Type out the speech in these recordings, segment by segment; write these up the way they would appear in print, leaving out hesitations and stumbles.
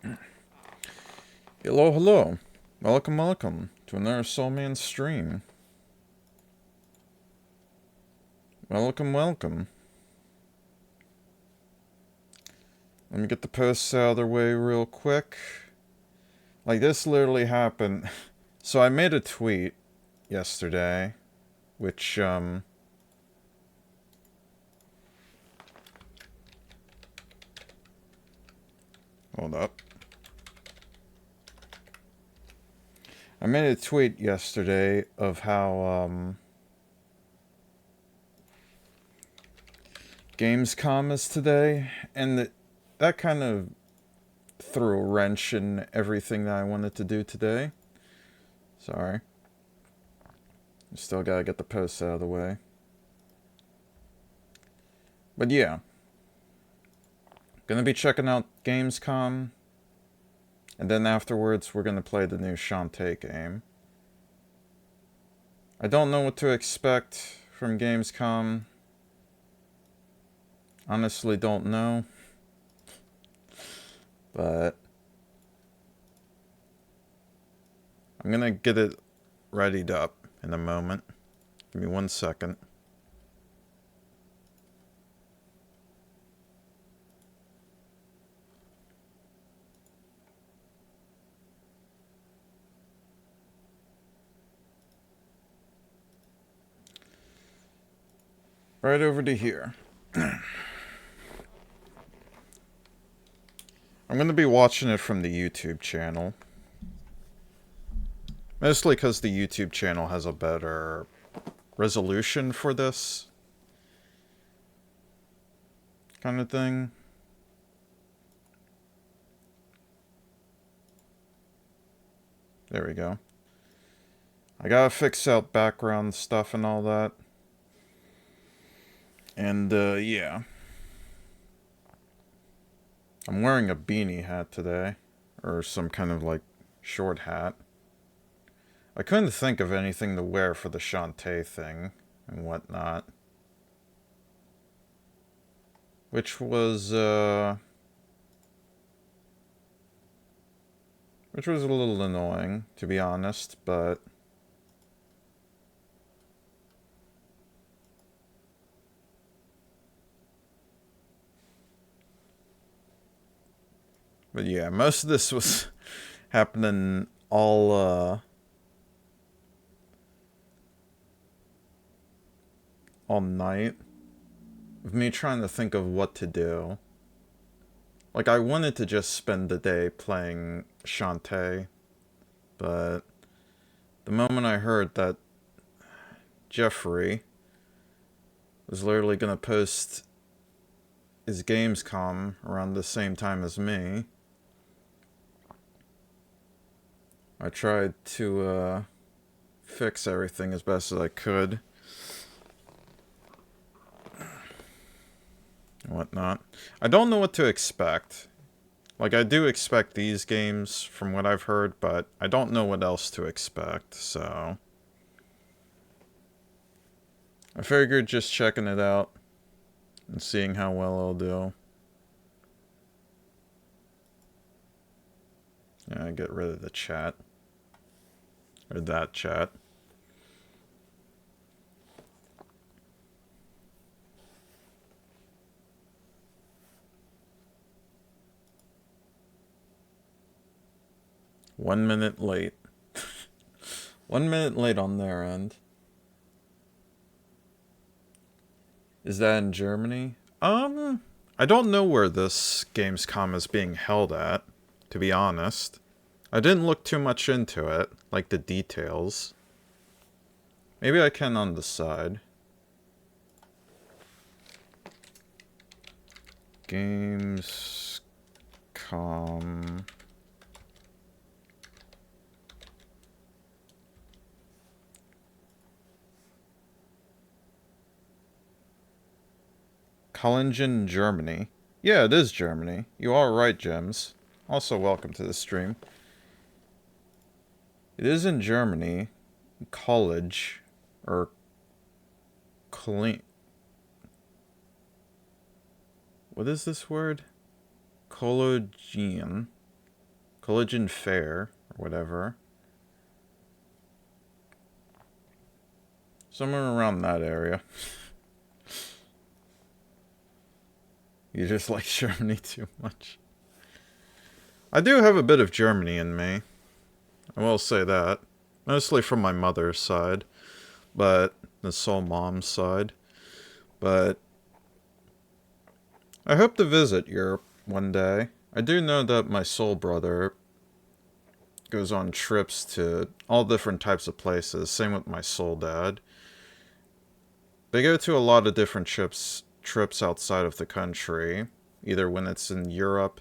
Hello, hello. Welcome, welcome to another TheSoulman stream. Welcome, welcome. Let me get the posts out of the way real quick. Like, this literally happened. So I made a tweet yesterday, which, hold up. I made a tweet yesterday of how, Gamescom is today, and that kind of threw a wrench in everything that I wanted to do today. Sorry. Still gotta get the posts out of the way. But yeah. Gonna be checking out Gamescom. And then afterwards, we're gonna play the new Shantae game. I don't know what to expect from Gamescom. Honestly, don't know. But I'm gonna get it readied up in a moment. Give me 1 second. Right over to here. I'm gonna be watching it from the YouTube channel. Mostly because the YouTube channel has a better resolution for this kind of thing. There we go. I gotta fix out background stuff and all that. And, yeah. I'm wearing a beanie hat today. Or some kind of, like, short hat. I couldn't think of anything to wear for the Shantae thing and whatnot. Which was a little annoying, to be honest, but yeah, most of this was happening all night. Of me trying to think of what to do. Like, I wanted to just spend the day playing Shantae, but the moment I heard that Jeffrey was literally gonna post his Gamescom around the same time as me, I tried to fix everything as best as I could. And whatnot. I don't know what to expect. Like, I do expect these games from what I've heard, but I don't know what else to expect, so I figured just checking it out and seeing how well it'll do. Yeah, get rid of the chat. Or that chat. One minute late. 1 minute late on their end. Is that in Germany? I don't know where this Gamescom is being held at, to be honest. I didn't look too much into it, like the details. Maybe I can on the side. Gamescom. Collingen, Germany. Yeah, it is Germany. You are right, Gems. Also, welcome to the stream. It is in Germany. College. Or... Clean. What is this word? Collegen. Collision Fair, or whatever. Somewhere around that area. You just like Germany too much. I do have a bit of Germany in me. I will say that. Mostly from my mother's side. But the soul mom's side. But I hope to visit Europe one day. I do know that my soul brother goes on trips to all different types of places. Same with my soul dad. They go to a lot of different trips outside of the country. Either when it's in Europe.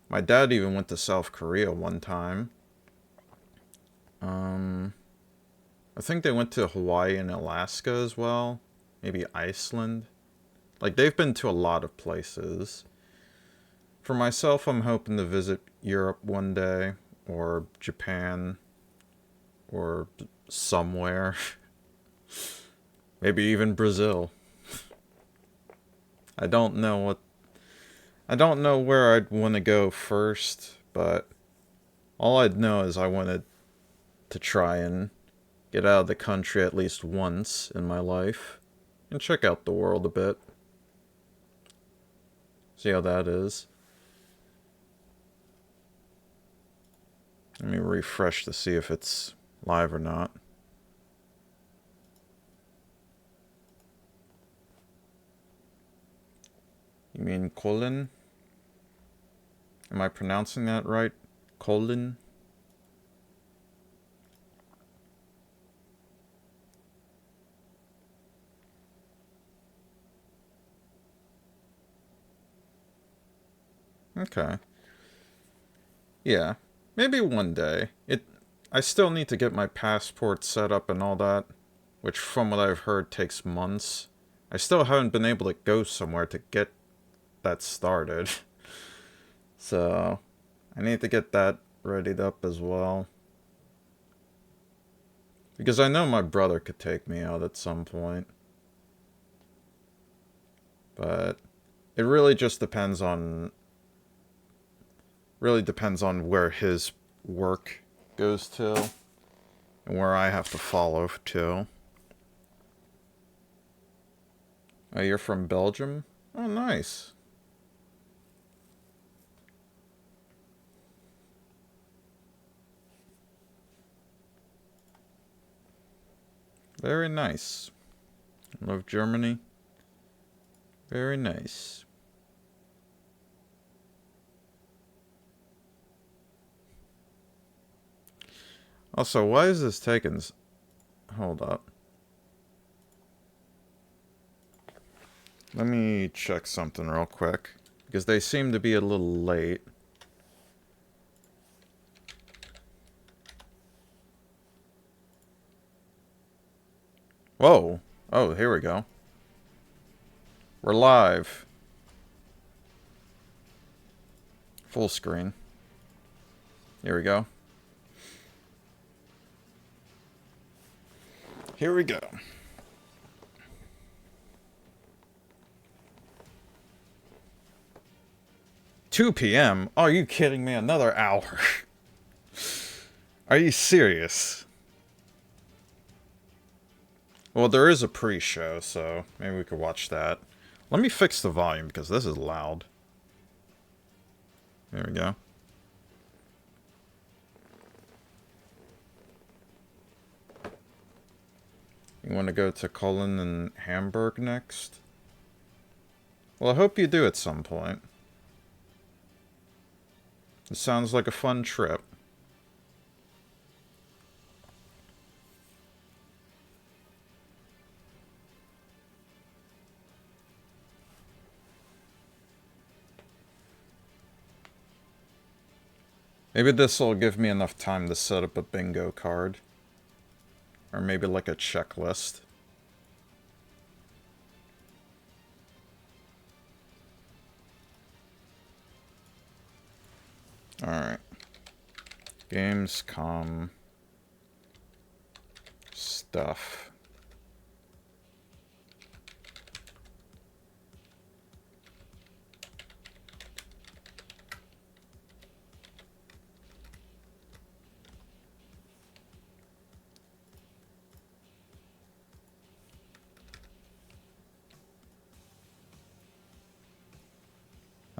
My dad even went to South Korea one time. I think they went to Hawaii and Alaska as well. Maybe Iceland. Like, they've been to a lot of places. For myself, I'm hoping to visit Europe one day. Or Japan. Or somewhere. Maybe even Brazil. I don't know where I'd want to go first, but all I'd know is I wanted to try and get out of the country at least once in my life and check out the world a bit. See how that is. Let me refresh to see if it's live or not. You mean Colin? Am I pronouncing that right? Colin? Okay. Yeah. Maybe one day. I still need to get my passport set up and all that, which from what I've heard takes months. I still haven't been able to go somewhere to get that started. So, I need to get that readied up as well. Because I know my brother could take me out at some point. But it really just depends on where his work goes to and where I have to follow to. Oh, you're from Belgium? Oh, nice. Very nice. Love Germany. Very nice. Also, why is this taking... Hold up. Let me check something real quick. Because they seem to be a little late. Whoa. Oh, here we go. We're live. Full screen. Here we go. Here we go. $2 p.m.? Oh, are you kidding me? Another hour. Are you serious? Well, there is a pre-show, so maybe we could watch that. Let me fix the volume, because this is loud. There we go. You want to go to Cologne and Hamburg next? Well, I hope you do at some point. It sounds like a fun trip. Maybe this will give me enough time to set up a bingo card. Or maybe like a checklist. Alright. Gamescom stuff.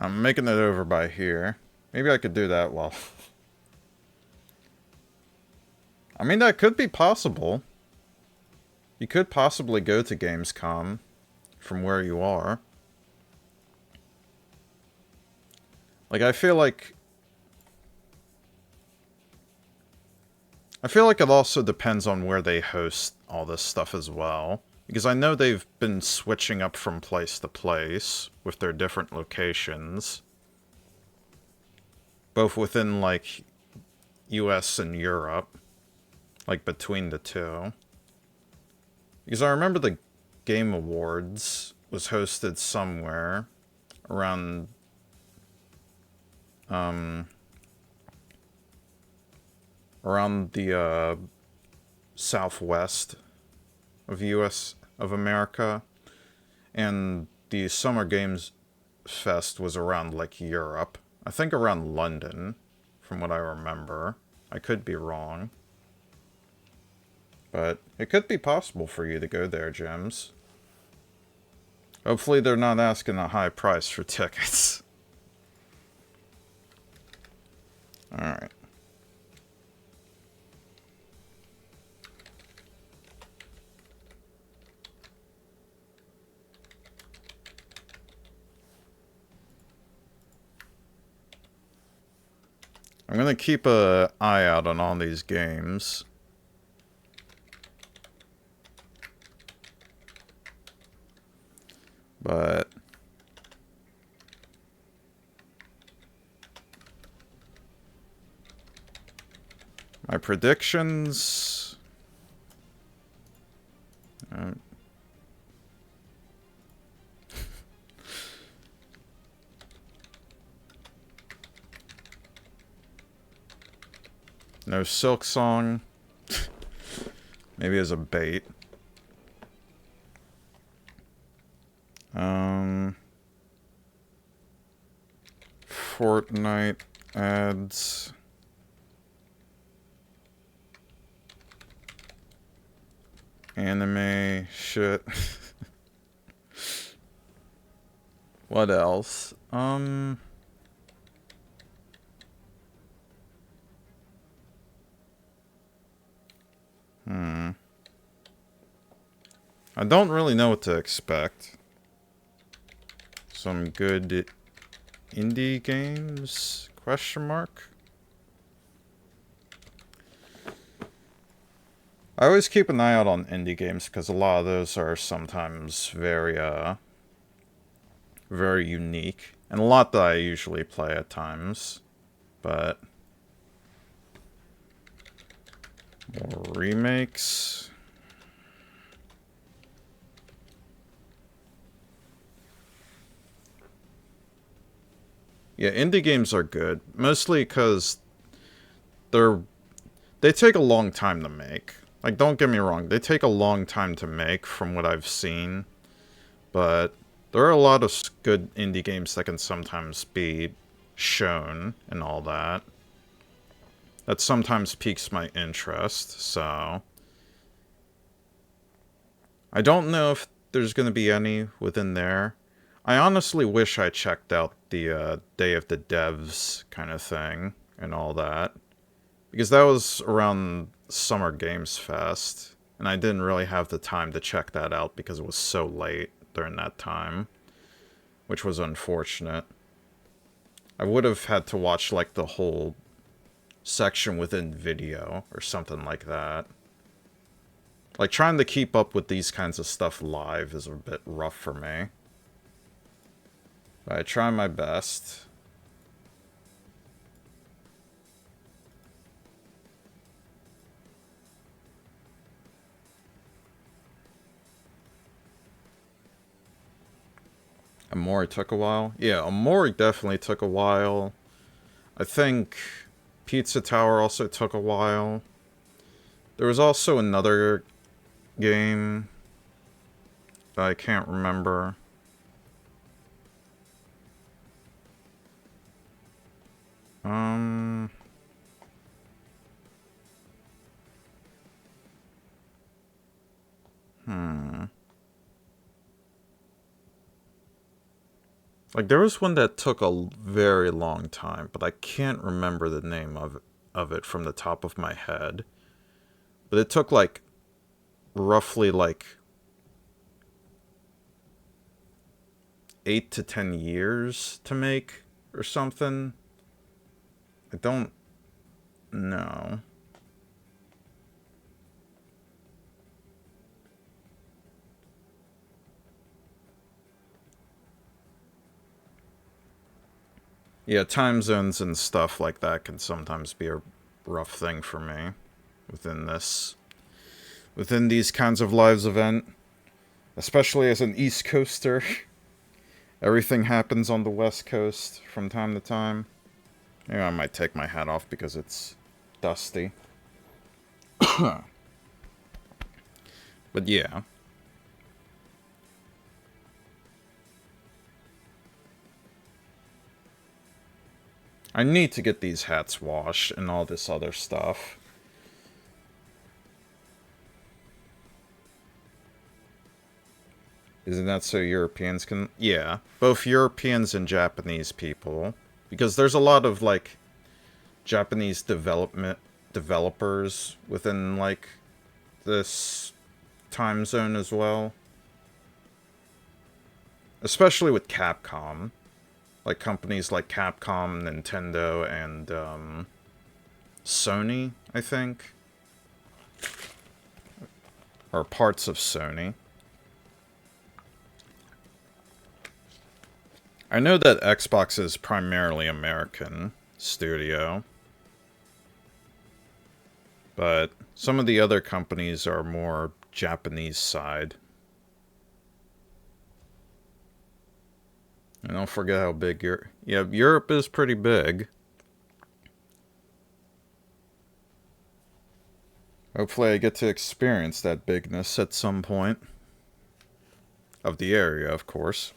I'm making it over by here. Maybe I could do that while... I mean, that could be possible. You could possibly go to Gamescom from where you are. Like, I feel like it also depends on where they host all this stuff as well. Because I know they've been switching up from place to place with their different locations. Both within, like, US and Europe. Like, between the two. Because I remember the Game Awards was hosted somewhere around... around the, southwest of US of America. And the Summer Games Fest was around, like, Europe. I think around London, from what I remember. I could be wrong. But it could be possible for you to go there, Gems. Hopefully they're not asking a high price for tickets. Alright. I'm gonna keep an eye out on all these games. But... my predictions... no Silk Song. Maybe as a bait. Fortnite ads. Anime shit. What else? I don't really know what to expect. Some good indie games? Question mark? I always keep an eye out on indie games because a lot of those are sometimes very unique. And a lot that I usually play at times. But... more remakes... yeah, indie games are good. Mostly because they take a long time to make. Like, don't get me wrong, they take a long time to make from what I've seen. But there are a lot of good indie games that can sometimes be shown and all that. That sometimes piques my interest, so... I don't know if there's going to be any within there. I honestly wish I checked out the Day of the Devs kind of thing and all that. Because that was around Summer Games Fest. And I didn't really have the time to check that out because it was so late during that time. Which was unfortunate. I would have had to watch like the whole section within video or something like that. Like trying to keep up with these kinds of stuff live is a bit rough for me. But I try my best. Amori took a while? Yeah, Amori definitely took a while. I think Pizza Tower also took a while. There was also another game that I can't remember. Like, there was one that took a very long time, but I can't remember the name of it from the top of my head. But it took, like, roughly, like, 8 to 10 years to make, or something. I don't know. Yeah, time zones and stuff like that can sometimes be a rough thing for me within these kinds of lives event, especially as an East Coaster. Everything happens on the West Coast from time to time. Maybe I might take my hat off because it's dusty. But yeah. I need to get these hats washed and all this other stuff. Isn't that so Europeans can... Yeah, both Europeans and Japanese people. Because there's a lot of, like, Japanese developers within, like, this time zone as well. Especially with Capcom. Like, companies like Capcom, Nintendo, and, Sony, I think. Or parts of Sony. I know that Xbox is primarily American studio. But some of the other companies are more Japanese side. And don't forget how big Europe is pretty big. Hopefully I get to experience that bigness at some point. Of the area, of course.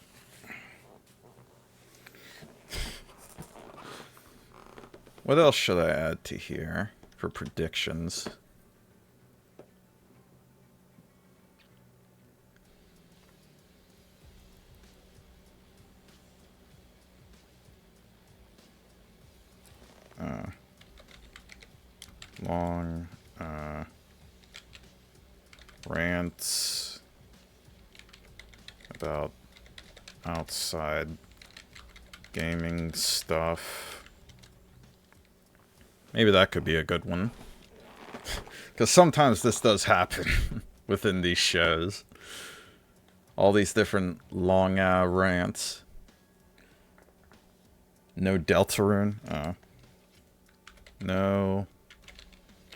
What else should I add to here for predictions? Long rants about outside gaming stuff. Maybe that could be a good one. Because sometimes this does happen within these shows. All these different long rants. No Deltarune? Oh. No.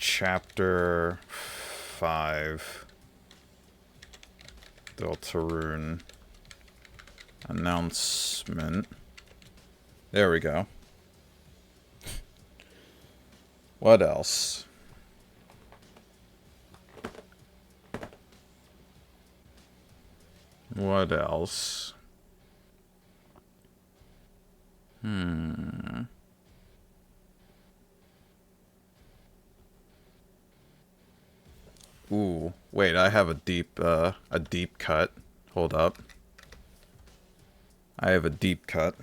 Chapter 5. Deltarune. Announcement. There we go. What else? What else? Ooh, wait, I have a deep cut. Hold up. I have a deep cut.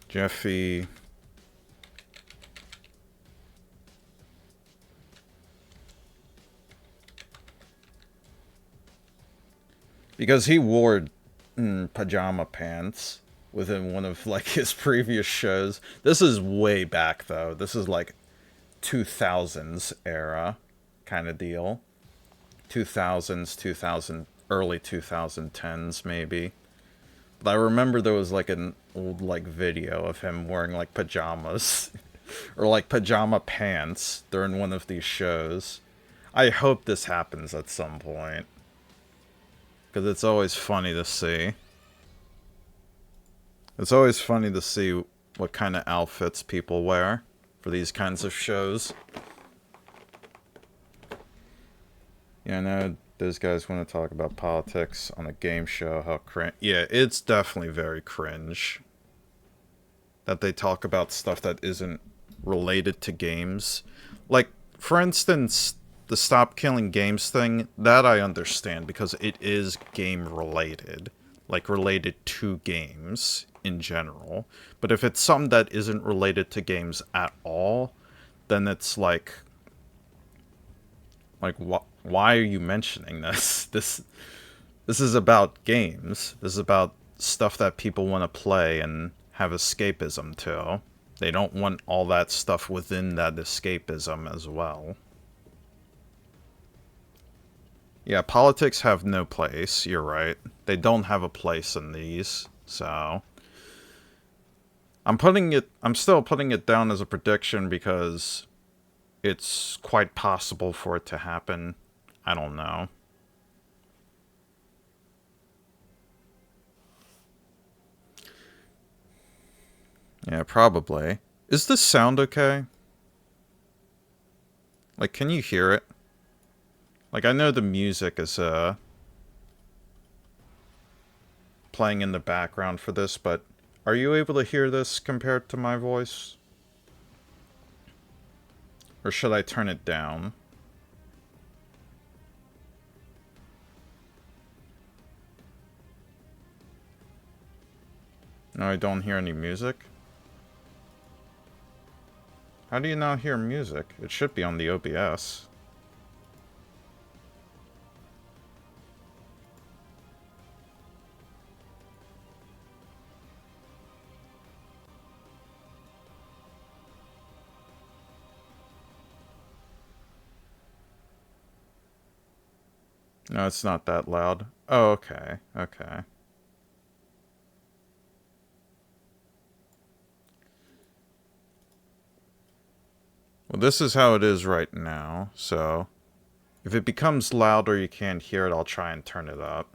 Jeffy. Because he wore pajama pants within one of, like, his previous shows. This is way back, though. This is, like, 2000s era kind of deal. 2000s, early 2010s, maybe. But I remember there was, like, an old, like, video of him wearing, like, pajamas. Or, like, pajama pants during one of these shows. I hope this happens at some point. Because it's always funny to see. It's always funny to see what kind of outfits people wear for these kinds of shows. Yeah, I know those guys want to talk about politics on a game show, how cringe. Yeah, it's definitely very cringe. That they talk about stuff that isn't related to games. Like, for instance, the stop killing games thing, that I understand because it is game related. Like, related to games in general. But if it's something that isn't related to games at all, then it's like, why are you mentioning this? This is about games. This is about stuff that people want to play and have escapism to. They don't want all that stuff within that escapism as well. Yeah, politics have no place, you're right. They don't have a place in these, so... I'm still putting it down as a prediction because it's quite possible for it to happen. I don't know. Yeah, probably. Is this sound okay? Like, can you hear it? Like, I know the music is, playing in the background for this, but are you able to hear this compared to my voice? Or should I turn it down? No, I don't hear any music. How do you not hear music? It should be on the OBS. No, it's not that loud. Oh, okay. Okay. Well, this is how it is right now, so... if it becomes loud or you can't hear it, I'll try and turn it up.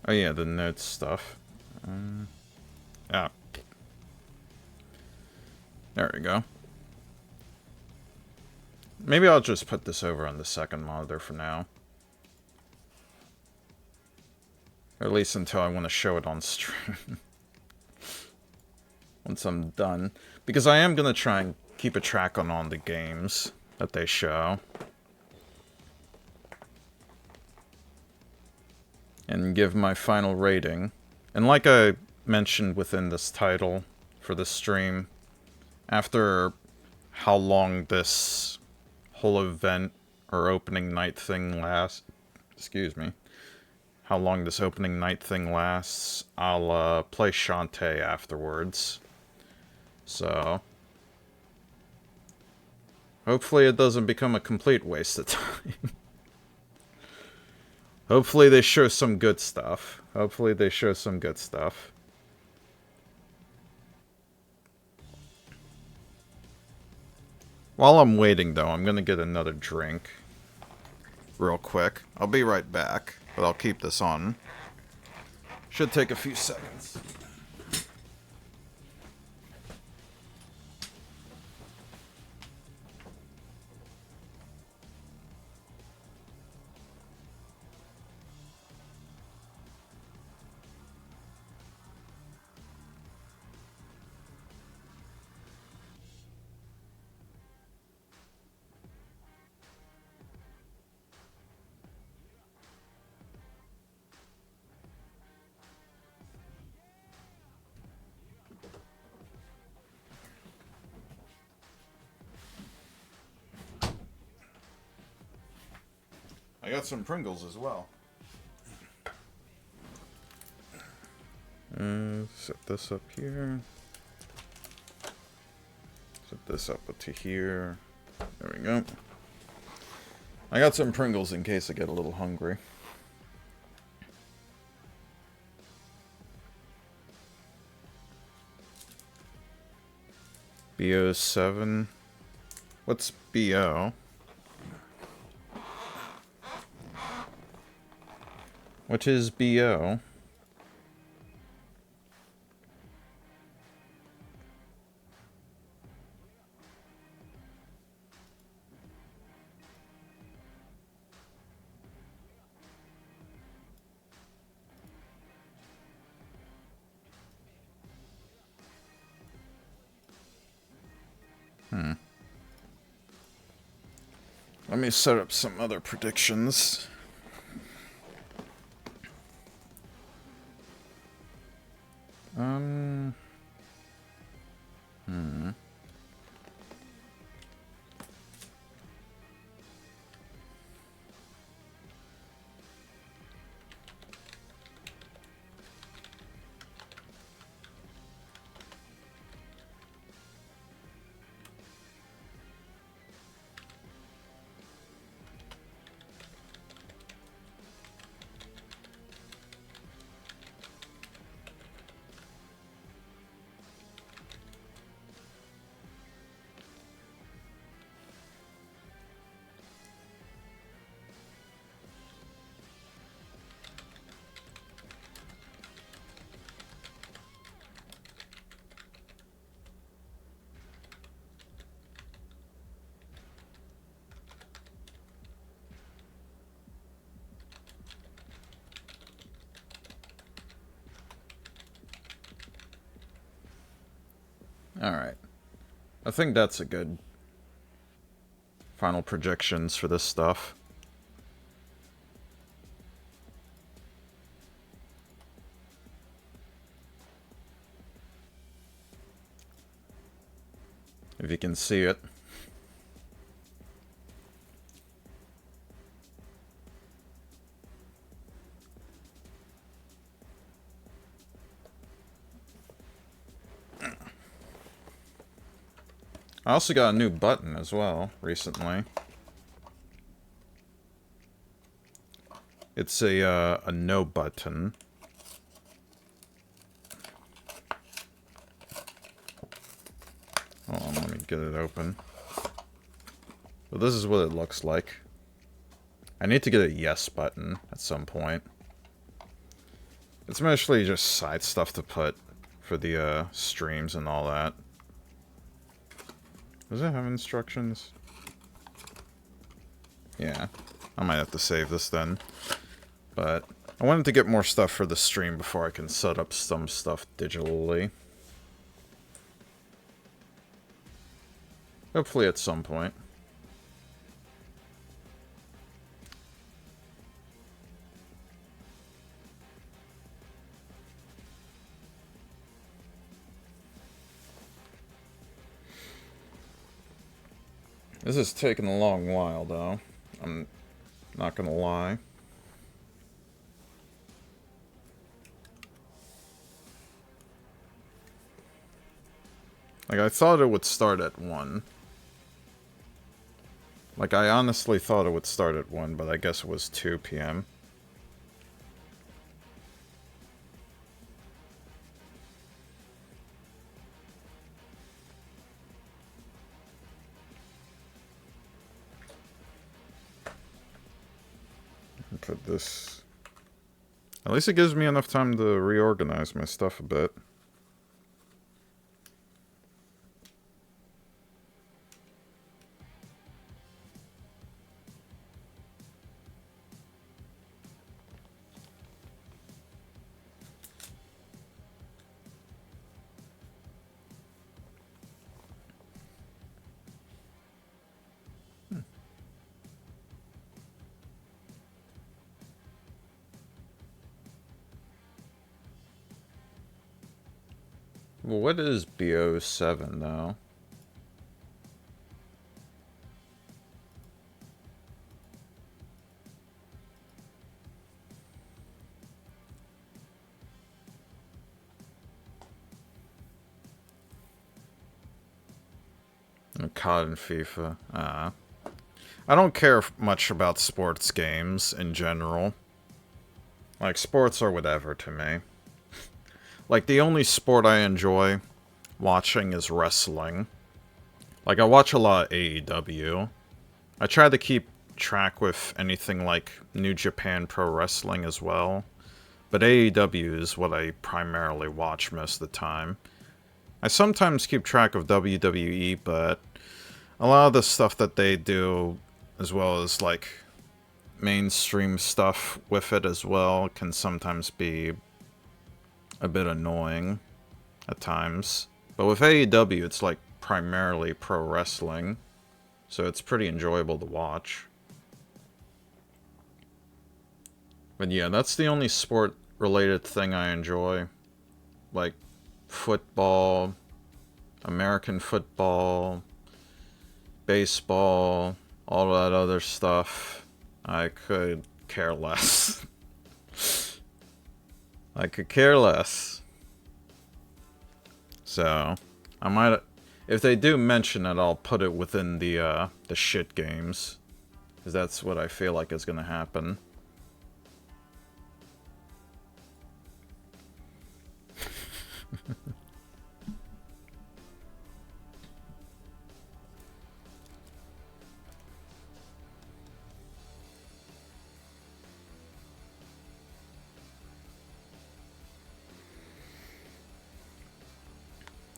Oh yeah, the notes stuff. Yeah. There we go. Maybe I'll just put this over on the second monitor for now. Or at least until I want to show it on stream. Once I'm done. Because I am going to try and keep a track on all the games that they show. And give my final rating. And like I mentioned within this title for this stream, after how long this whole event or opening night thing lasts, excuse me, how long this opening night thing lasts, I'll play Shantae afterwards. So, hopefully it doesn't become a complete waste of time. Hopefully they show some good stuff. Hopefully they show some good stuff. While I'm waiting, though, I'm gonna get another drink. Real quick. I'll be right back, but I'll keep this on. Should take a few seconds. I got some Pringles as well. Set this up here. Set this up to here. There we go. I got some Pringles in case I get a little hungry. BO7. What's BO? What is BO? Let me set up some other predictions. Alright. I think that's a good final projections for this stuff. If you can see it. I also got a new button as well, recently. It's a no button. Hold on, let me get it open. But this is what it looks like. I need to get a yes button at some point. It's mostly just side stuff to put for the streams and all that. Does it have instructions? Yeah. I might have to save this then. But I wanted to get more stuff for the stream before I can set up some stuff digitally. Hopefully at some point. This is taking a long while, though. I'm not gonna lie. Like, I thought it would start at 1. Like, I honestly thought it would start at 1, but I guess it was 2 p.m. Put this... At least it gives me enough time to reorganize my stuff a bit. Well, what is BO7, though? COD and FIFA. I don't care much about sports games in general. Like, sports are whatever to me. Like, the only sport I enjoy watching is wrestling. Like, I watch a lot of AEW. I try to keep track with anything like New Japan Pro Wrestling as well. But AEW is what I primarily watch most of the time. I sometimes keep track of WWE, but a lot of the stuff that they do, as well as, like, mainstream stuff with it as well, can sometimes be a bit annoying at times. But with AEW, it's like primarily pro wrestling. so it's pretty enjoyable to watch. But yeah, that's the only sport-related thing I enjoy. Like, football, American football, baseball, all that other stuff. I could care less. I could care less. So, I might... If they do mention it, I'll put it within the shit games. Because that's what I feel like is gonna happen.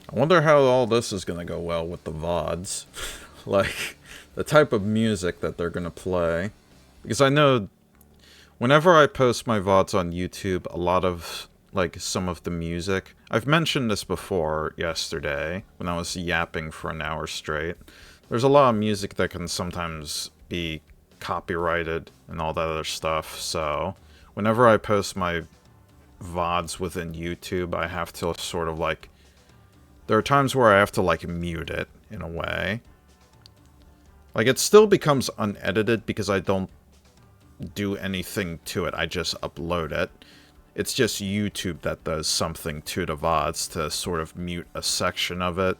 I wonder how all this is gonna go well with the VODs. Like, the type of music that they're gonna play. Because I know whenever I post my VODs on YouTube, a lot of, like, some of the music... I've mentioned this before yesterday, when I was yapping for an hour straight. There's a lot of music that can sometimes be copyrighted and all that other stuff, so... Whenever I post my VODs within YouTube, I have to sort of, like... There are times where I have to, like, mute it, in a way. Like, it still becomes unedited because I don't do anything to it. I just upload it. It's just YouTube that does something to the VODs to sort of mute a section of it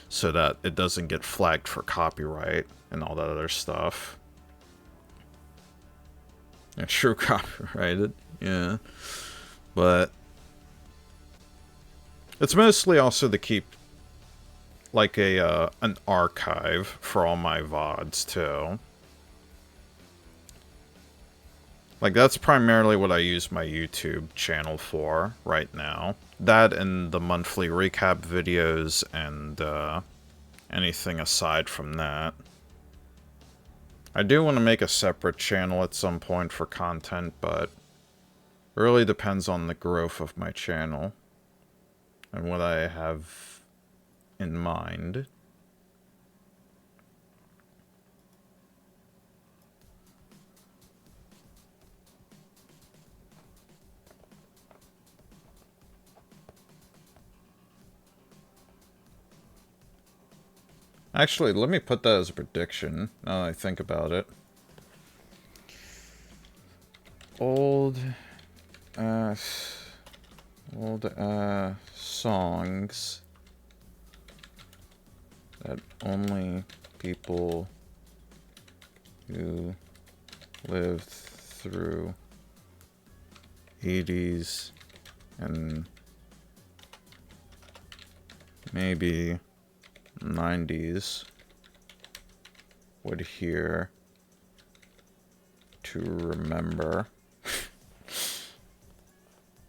so that it doesn't get flagged for copyright and all that other stuff. Yeah, true copyrighted, yeah. But it's mostly also to keep like an archive for all my VODs too. Like, that's primarily what I use my YouTube channel for right now. That and the monthly recap videos and anything aside from that. I do want to make a separate channel at some point for content, but it really depends on the growth of my channel and what I have in mind. Actually, let me put that as a prediction, now that I think about it. Old songs that only people who lived through 80s and maybe 90s would hear to remember.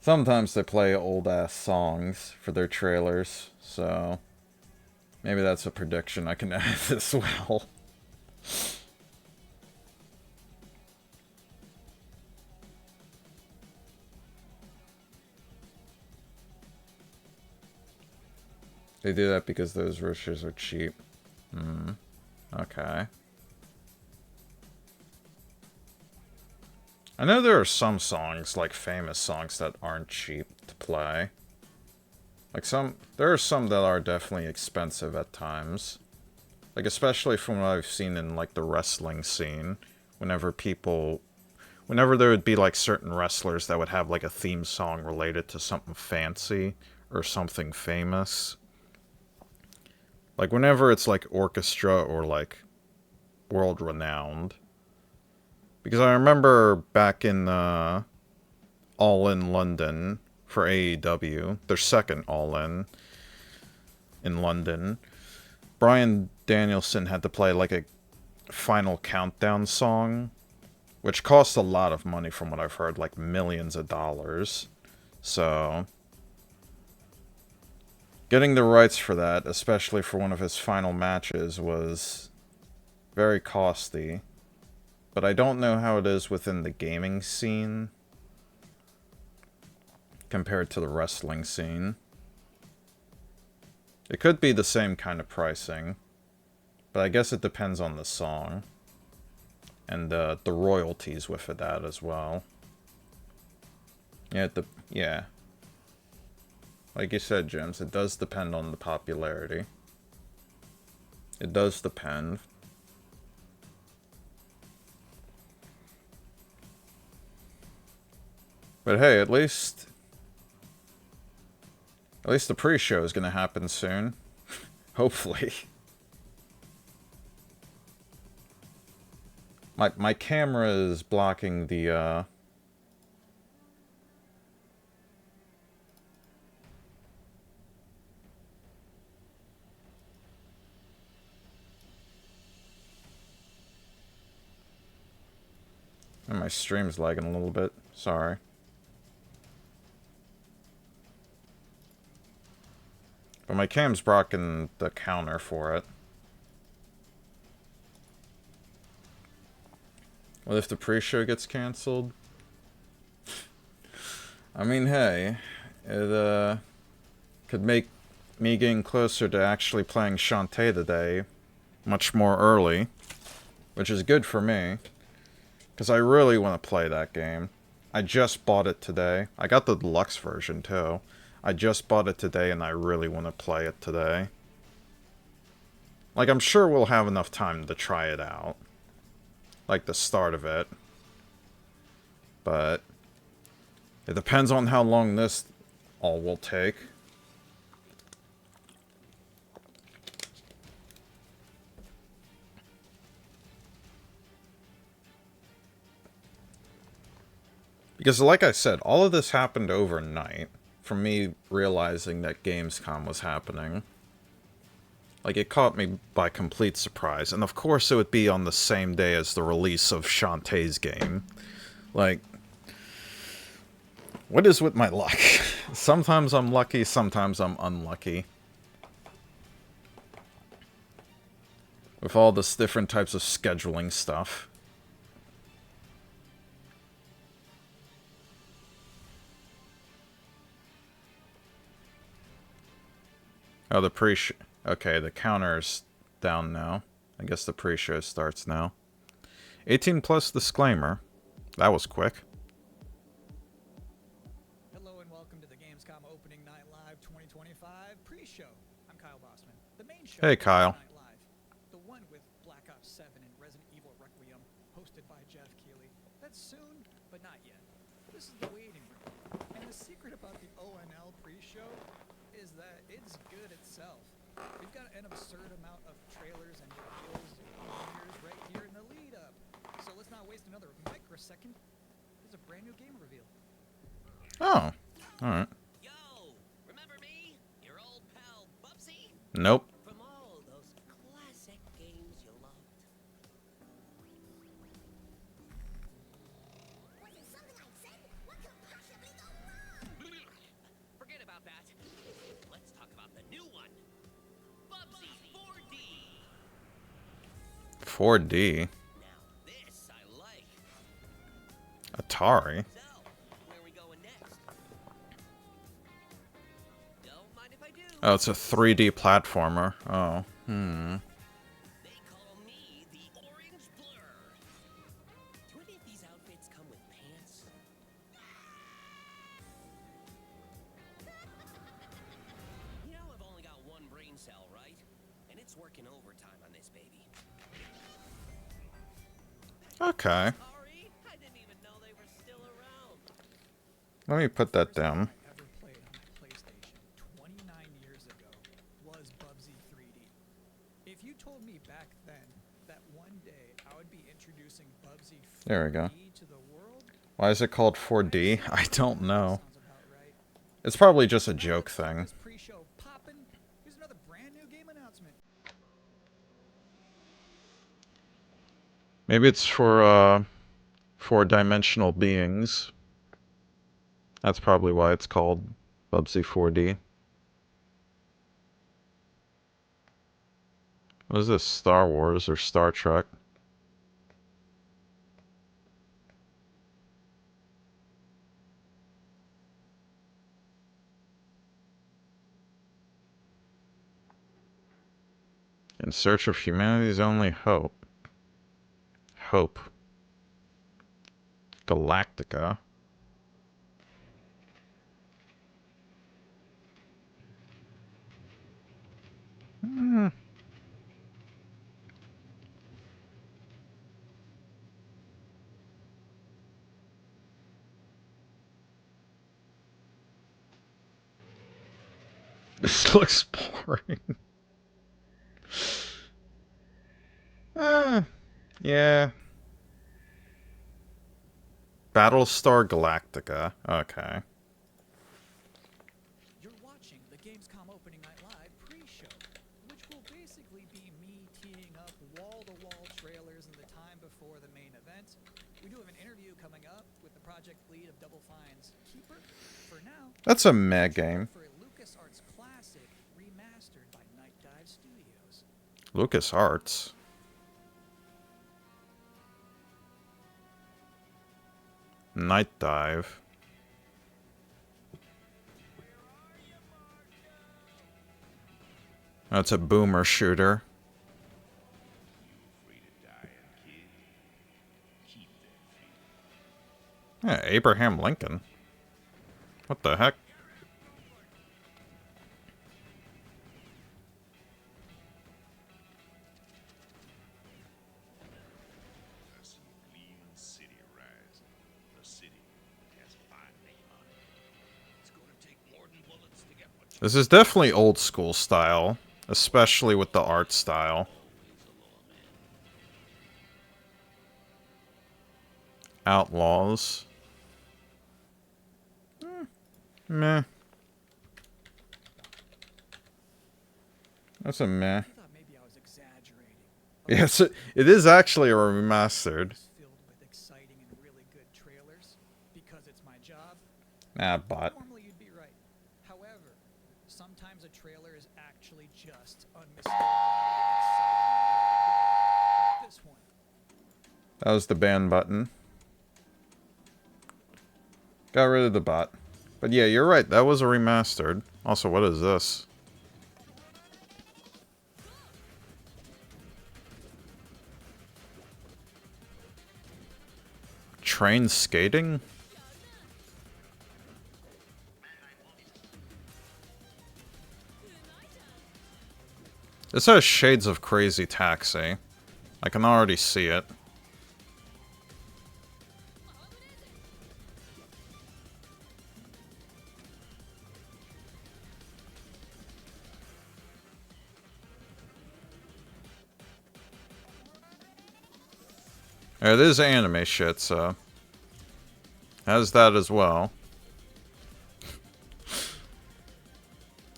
Sometimes they play old-ass songs for their trailers, so maybe that's a prediction I can add as well. They do that because those roosters are cheap. Okay. I know there are some songs, like famous songs, that aren't cheap to play. Like there are some that are definitely expensive at times. Like, especially from what I've seen in, like, the wrestling scene. Whenever there would be, like, certain wrestlers that would have, like, a theme song related to something fancy or something famous. Like, whenever it's, like, orchestra or, like, world-renowned. Because I remember back in, All In London for AEW, their second All In London, Bryan Danielson had to play, like, a final countdown song, which cost a lot of money from what I've heard, like millions of dollars. So getting the rights for that, especially for one of his final matches, was very costly. But I don't know how it is within the gaming scene compared to the wrestling scene. It could be the same kind of pricing. But I guess it depends on the song. And the royalties with that as well. Yeah. Like you said, James, it does depend on the popularity. It does depend. But hey, at least the pre-show is gonna happen soon. Hopefully. My camera is blocking the and my stream's lagging a little bit. Sorry. But my cam's blocking the counter for it. What if the pre-show gets canceled? I mean, hey, it could make me getting closer to actually playing Shantae today much more early, which is good for me, because I really want to play that game. I just bought it today. I got the deluxe version too. I just bought it today and I really want to play it today. Like, I'm sure we'll have enough time to try it out. Like, the start of it. But it depends on how long this all will take. Because like I said, all of this happened overnight. From me realizing that Gamescom was happening. Like, it caught me by complete surprise. And of course it would be on the same day as the release of Shantae's game. Like, what is with my luck? Sometimes I'm lucky, sometimes I'm unlucky. With all this different types of scheduling stuff. Oh, the pre-show. Okay, the counter's down now. I guess the pre-show starts now. 18 plus disclaimer. That was quick. Hello and welcome to the Gamescom Opening Night Live 2025 pre-show. I'm Kyle Bossman. The main show Hey, Kyle. Night Live. The one with Black Ops 7 and Resident Evil Requiem, hosted by Jeff Keighley. That's soon, but not yet. This is the waiting room. And the secret about the ONL pre-show is that it's good itself. We've got an absurd amount of trailers and reveals right here in the lead up. So let's not waste another microsecond. There's a brand new game reveal. Oh, alright. Yo, remember me? Your old pal Bubsy? Nope. From all those classic games you loved. Was it something I said? What could possibly go wrong? Forget about that. Let's talk about the new one. Bubsy 4D. 4D. Now this I like. Atari. So, where we going next? Don't mind if I do. Oh, it's a 3D platformer. Oh, They call me the Orange Blur. Do any of these outfits come with pants? You know I've only got one brain cell, right? And it's working overtime on this baby. Okay. Sorry, I didn't even know they were still around. Let me put that down. I ever played on my PlayStation 29 years ago was Bubsy 3D. If you told me back then that one day I would be introducing Bubsy 4D There we go. to the world, Why is it called 4D? I don't know. sounds about right. It's probably just a joke thing. This pre-show poppin'. Here's another brand new game announcement. Maybe it's for, four-dimensional beings. That's probably why it's called Bubsy 4D. What is this, Star Wars or Star Trek? In search of humanity's only hope. Hope. Galactica. Hmm. This looks boring. Yeah. Battlestar Galactica. Okay. You're watching the Gamescom Opening Night Live pre-show, which will basically be me teeing up wall-to-wall trailers in the time before the main event. We do have an interview coming up with the project lead of Double Fine's Keeper. For now, That's a meh game. for a LucasArts classic remastered by Night Dive Studios. LucasArts. Night Dive. That's a boomer shooter. Yeah, Abraham Lincoln. What the heck? This is definitely old school style, especially with the art style. Outlaws. Meh. That's a meh. I thought maybe I was exaggerating. Yes, it is actually a remastered. It's filled with exciting and really good trailers because it's my job. Nah, bot. Normally you'd be right. However, sometimes a trailer is actually just unmistakably exciting and really good. Like this one. That was the ban button. Got rid of the bot. But yeah, you're right. That was a remastered. Also, what is this? Train skating? This has shades of Crazy Taxi. I can already see it. It is anime shit, so... has that as well.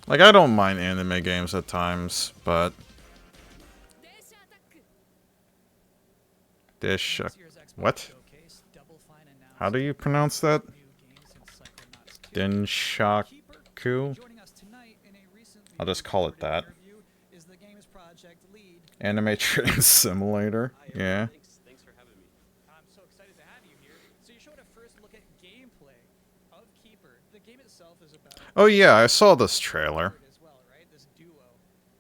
Like, I don't mind anime games at times, but... Dish... This year's Xbox what? Showcase, Double Fine announced How do you pronounce that? new games in Psychonauts 2. Dinshaku? Joining us tonight in a recently I'll just call it recorded that. interview is the game's project lead. Anime Train Simulator? Yeah. Thanks for having me. I'm so excited to have you here. So you showed a first look at gameplay of Keeper. The game itself is about Oh yeah, I saw this trailer. as well, right? This duo.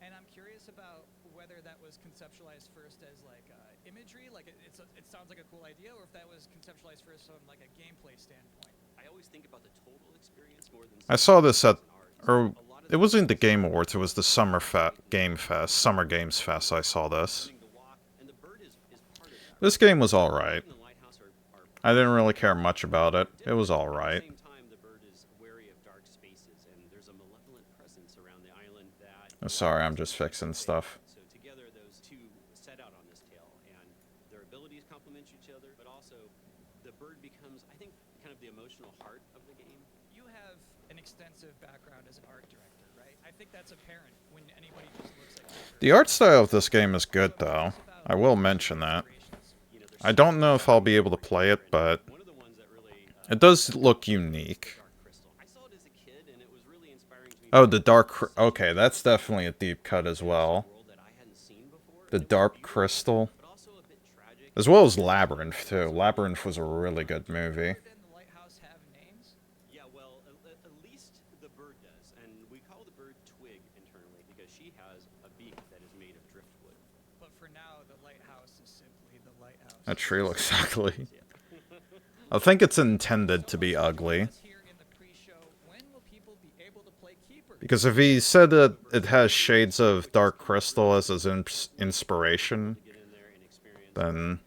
And I'm curious about whether that was conceptualized first as like imagery, like it sounds like a cool idea, or if that was conceptualized first from like a gameplay standpoint. I always think about the total experience more than I saw this at... or... it wasn't the Game Awards, it was the Summer Game Fest. Summer Games Fest, I saw this. the walk, and the bird is part of that. This game was alright. The lighthouse are I didn't really care much about it. It was alright. At the same time, the bird is wary of dark spaces, and there's a malevolent presence around the island that... Sorry, I'm just fixing stuff. So together, those two set out on this tale, and their abilities complement each other, but also the bird becomes, I think, kind of the emotional heart of the game. You have an extensive background as an art director, right? I think that's apparent when anybody just looks at Keeper. The art style of this game is good, though. I will mention that. I don't know if I'll be able to play it, but One of the ones that really it does look unique. Dark Crystal. I saw it as a kid, and it was really inspiring to me. Oh, the Dark... okay, that's definitely a deep cut as well. World that I hadn't seen before, The Dark Crystal. but also a bit tragic. As well as Labyrinth, too. Labyrinth was a really good movie. Bird and the lighthouse have names? Yeah, well, at least the bird does, and we call the bird Twig internally because she has a beak that is made of driftwood. That tree looks ugly. I think it's intended to be ugly. Here in the pre-show, when will people be able to play Keeper? Because if he said that it has shades of Dark Crystal as his inspiration, Get in there and experience then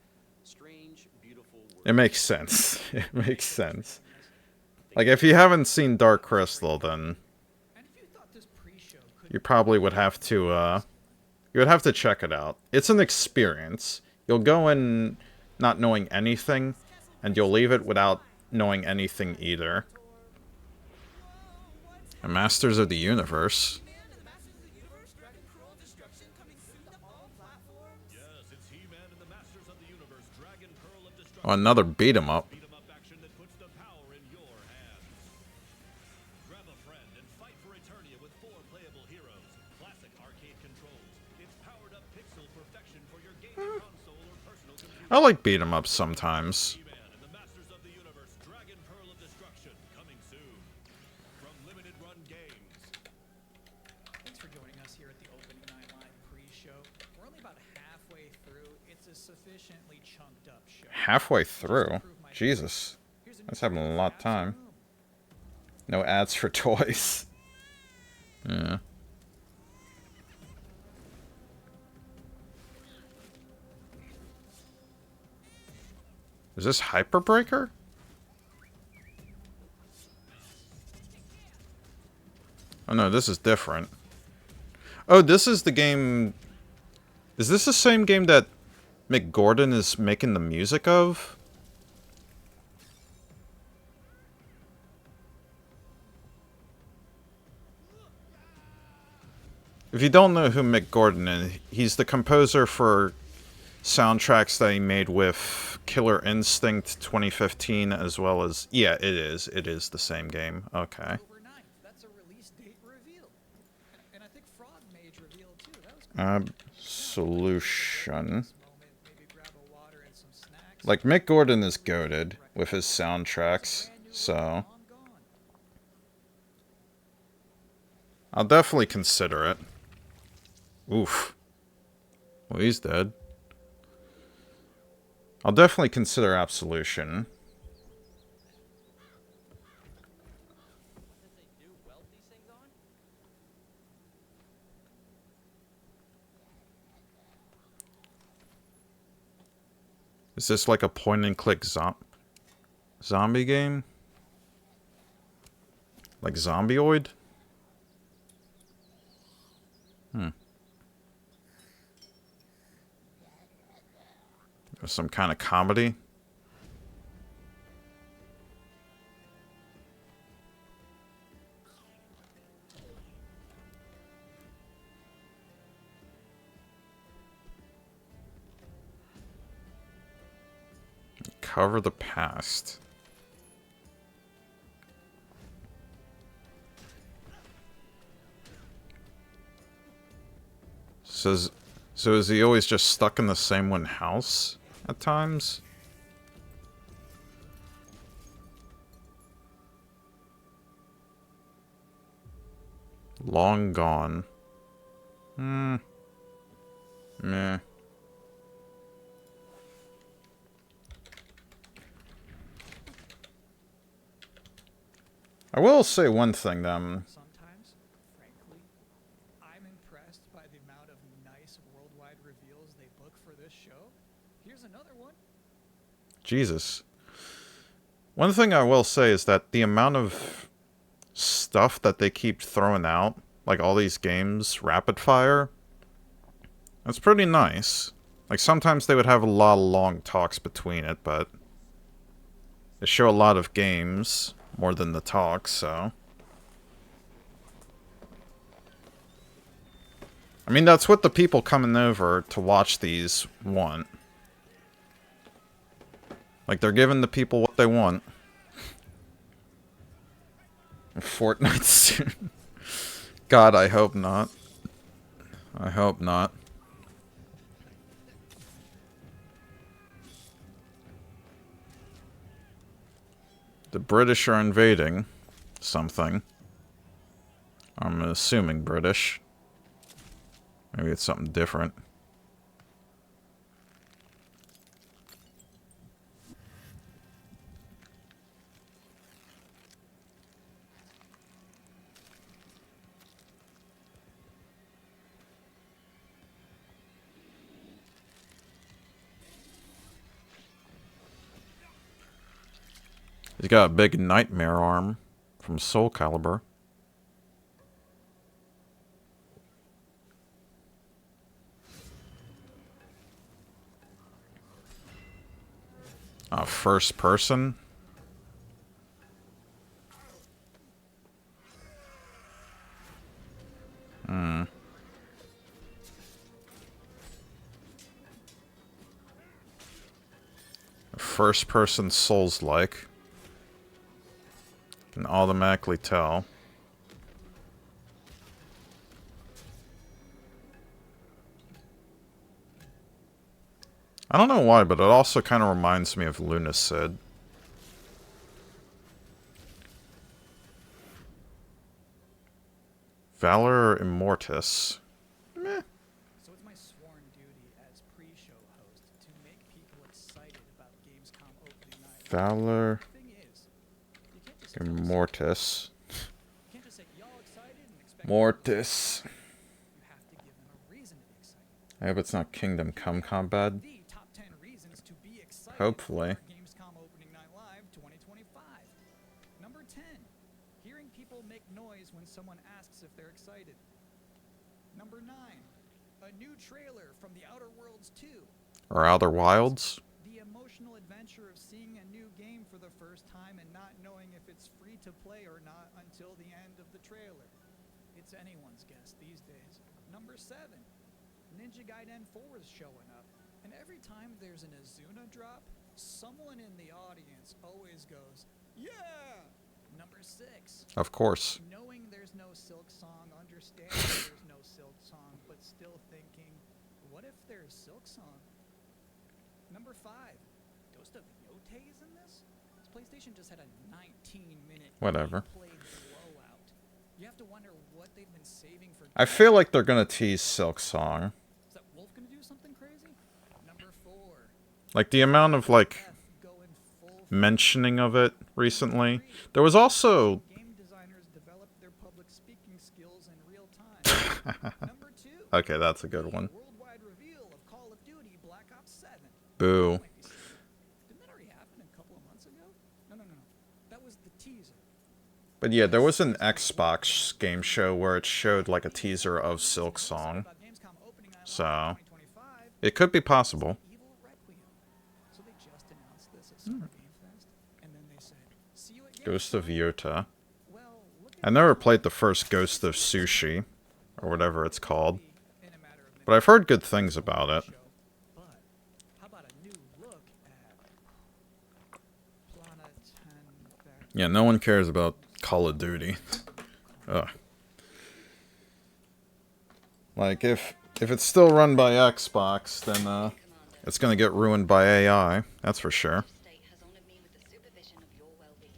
strange, beautiful world. it makes sense. It makes sense. Like, if you haven't seen Dark Crystal, then And if you thought this pre-show could you probably would have to, you would have to check it out. It's an experience. You'll go in not knowing anything, and you'll leave it without knowing anything either. And Masters of the Universe. Oh, another beat 'em up. Action that puts the power in your hands. Grab a friend and fight for Eternia with 4 playable heroes. Classic arcade controls. It's powered up pixel perfection for your gaming console or personal computer. I like beat 'em ups sometimes. He-Man and the Masters of the Universe Dragon Pearl of Destruction coming soon. From Limited Run Games. Thanks for joining us here at the Opening Night Live pre-show. We're only about halfway through. It's a sufficiently chunked up show. Halfway through? Jesus. That's having a lot of time. No ads for toys. Yeah. Is this Hyperbreaker? Oh no, this is different. Oh, this is the game... Is this the same game that Mick Gordon is making the music of? If you don't know who Mick Gordon is, he's the composer for soundtracks that he made with Killer Instinct 2015, as well as... Yeah, it is. It is the same game. Okay. October 9th. That's a release date reveal. And I think Frog Mage reveal too. That was cool. Solution. Moment, maybe grab a water and some snacks. Like, Mick Gordon is goated with his soundtracks, so... Long gone. I'll definitely consider it. Oof. Well, he's dead. I'll definitely consider Absolution. Is this like a point-and-click zombie game? Like Zombioid? Or some kind of comedy? Cover the past. Says, so is he always just stuck in the same one house at times? Long gone. Meh. I will say one thing, then. Sometimes, frankly, I'm impressed by the amount of nice worldwide reveals they book for this show. Here's another one. Jesus. One thing I will say is that the amount of stuff that they keep throwing out, like all these games, rapid fire, that's pretty nice. Like, sometimes they would have a lot of long talks between it, but they show a lot of games more than the talks, so... I mean, that's what the people coming over to watch these want. Like, they're giving the people what they want. Fortnite soon. God, I hope not. I hope not. The British are invading something. I'm assuming British. Maybe it's something different. He's got a big nightmare arm from Soul Calibur. First person? First person Souls-like. Can automatically tell. I don't know why, but it also kind of reminds me of Lunacid. Valor Immortis. Meh. So it's my sworn duty as pre-show host to make people excited about Gamescom opening night. Valor Thing is, you can't just tell Immortis. you can't just say y'all excited and expect Mortis. you have to give them a reason to be excited. I hope it's not Kingdom Come Combat. The top 10 reasons to be excited Hopefully. for Gamescom Opening Night Live 2025. Number 10, hearing people make noise when someone asks if they're excited. Number 9, a new trailer from The Outer Worlds 2. Or Outer Wilds. The emotional adventure of seeing a new game for the first time and not knowing if it's free to play or not until the end of the trailer. It's anyone's guess these days. Number 7, Ninja Gaiden 4 is showing up, and every time there's an Azuna drop, someone in the audience always goes, "Yeah!" Number 6, Of course. knowing there's no Silk Song, understanding there's no Silk Song, but still thinking, what if there's Silk Song? Number 5, Ghost of Yote is in this? PlayStation just had a 19-minute Whatever. gameplay blowout. You have to wonder what they've been saving for. I feel like they're gonna tease Silk Song. Is that Wolf gonna do something crazy? Number 4, Like, the amount of, like, F going full mentioning of it recently. There was also... game designers develop their public speaking skills in real time. Number 2, Okay, that's a good one. worldwide reveal of Call of Duty Black Ops 7. Boo. Might be sick. Didn't that already happen a couple of months ago? No. That was the teaser. But yeah, there was an Xbox game show where it showed, like, a teaser of Silk Song. About Gamescom opening night So, live 2025, it could be possible. Evil Requiem. So they just announced this at Summer Game Fest, and then they said, "See you at Ghost of Gamescom." Yota. Well, look I at never played the first Ghost of Sushi, or whatever it's called. in a matter of But I've heard good things about it. show. But how about a new look at Planet Yeah, no one cares about Call of Duty. Ugh. Like, if it's still run by Xbox, then, it's gonna get ruined by AI. That's for sure. State has honored me with the supervision of your well-being.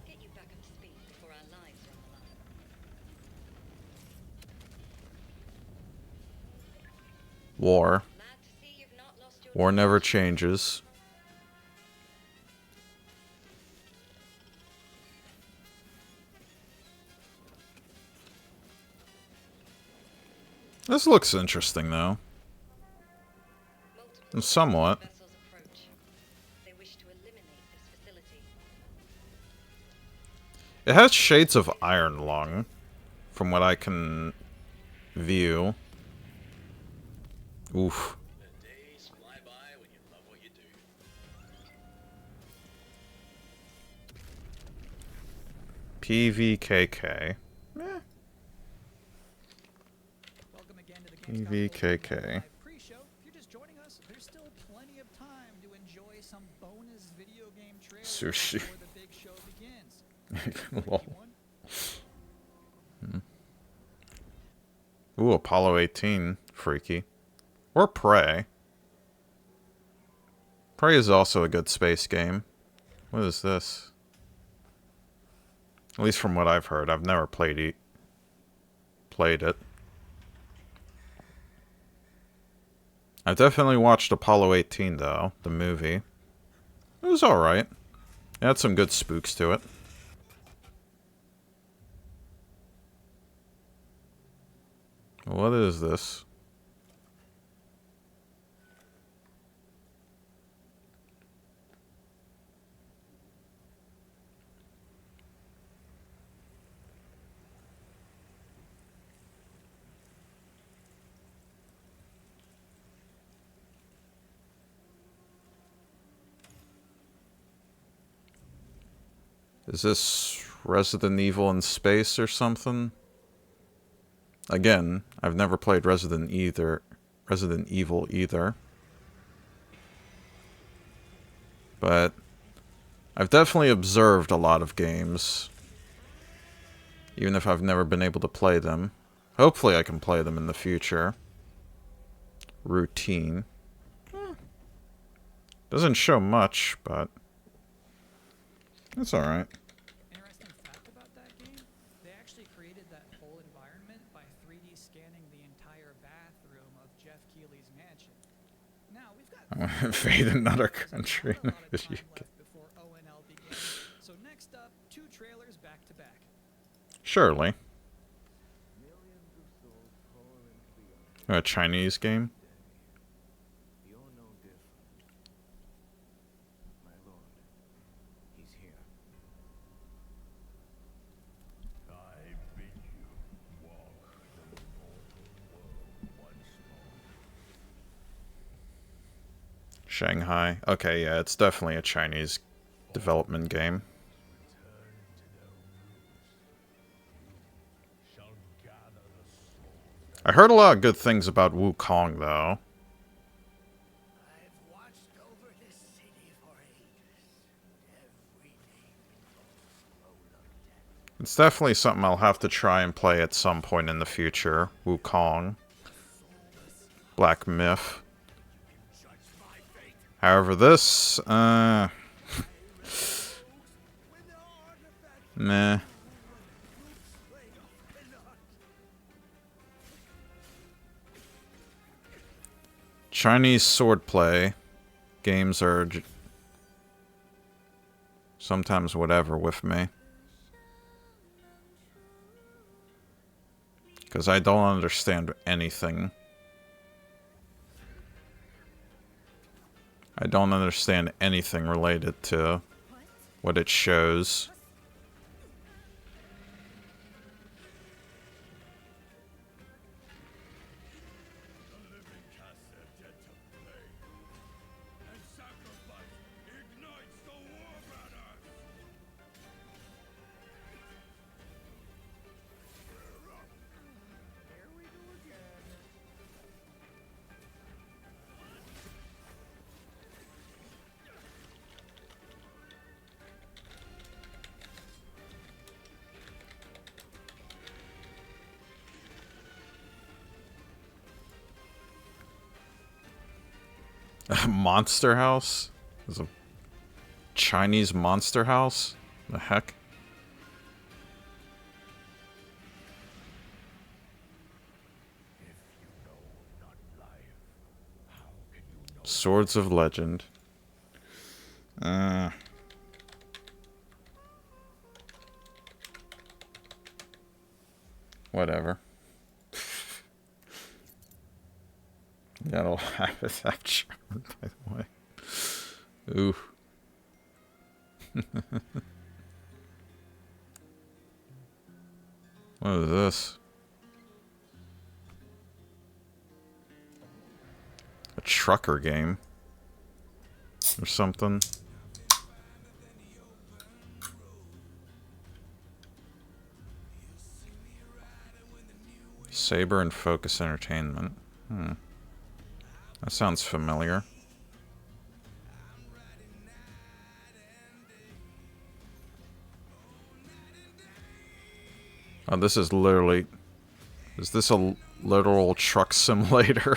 Get you back up to speed before our lives are on the line. War. Glad to see you've not lost your War never changes. This looks interesting, though. multiple Somewhat. vessels approach. They wish to eliminate this facility. It has shades of Iron Lung, from what I can view. Oof. The days fly by when you love what you do. PVKK. Welcome again to the Gamescom EVKK. Opening Night Live pre-show. If you're just joining us, there's still plenty of time to enjoy some bonus video game trailers Sushi. before the big show begins. Lol. Anyone? Ooh, Apollo 18. Freaky. Or Prey. Prey is also a good space game. What is this? At least from what I've heard. I've never played it. I've definitely watched Apollo 18, though. The movie. It was alright. It had some good spooks to it. What is this? Is this Resident Evil in space or something? Again, I've never played Resident Evil either. But I've definitely observed a lot of games, even if I've never been able to play them. Hopefully I can play them in the future. Routine. Doesn't show much, but it's alright. Interesting fact about that game, they actually created that whole environment by 3D scanning the entire bathroom of Jeff Keighley's mansion. Now, we've got I want to invade another there's country. not a lot of If you time can. left before ONL begins. So next up, 2 trailers back to back. Surely. A Chinese game? You're no different. My lord, he's here. I bid you walk the world once more. Shanghai. Okay, yeah, it's definitely a Chinese development game. Shall gather the sword. I heard a lot of good things about Wukong, though. I've watched over this city for ages. Every name roll of death. It's definitely something I'll have to try and play at some point in the future. Wukong. Black Myth. Judge my fate. However, this, meh. Chinese swordplay games are sometimes whatever with me. Because I don't understand anything. I don't understand anything related to what it shows. The living cast their dead to flame, and sacrifice ignites the war banners. Here we go again. Monster House? There's a Chinese Monster House? The heck? If you know not life, how can you know? Swords of Legend. Whatever. That'll have it that charm, by the way. Ooh. What is this? A trucker game? Or something? Saber and Focus Entertainment. That sounds familiar. Oh, this is literally... Is this a literal truck simulator?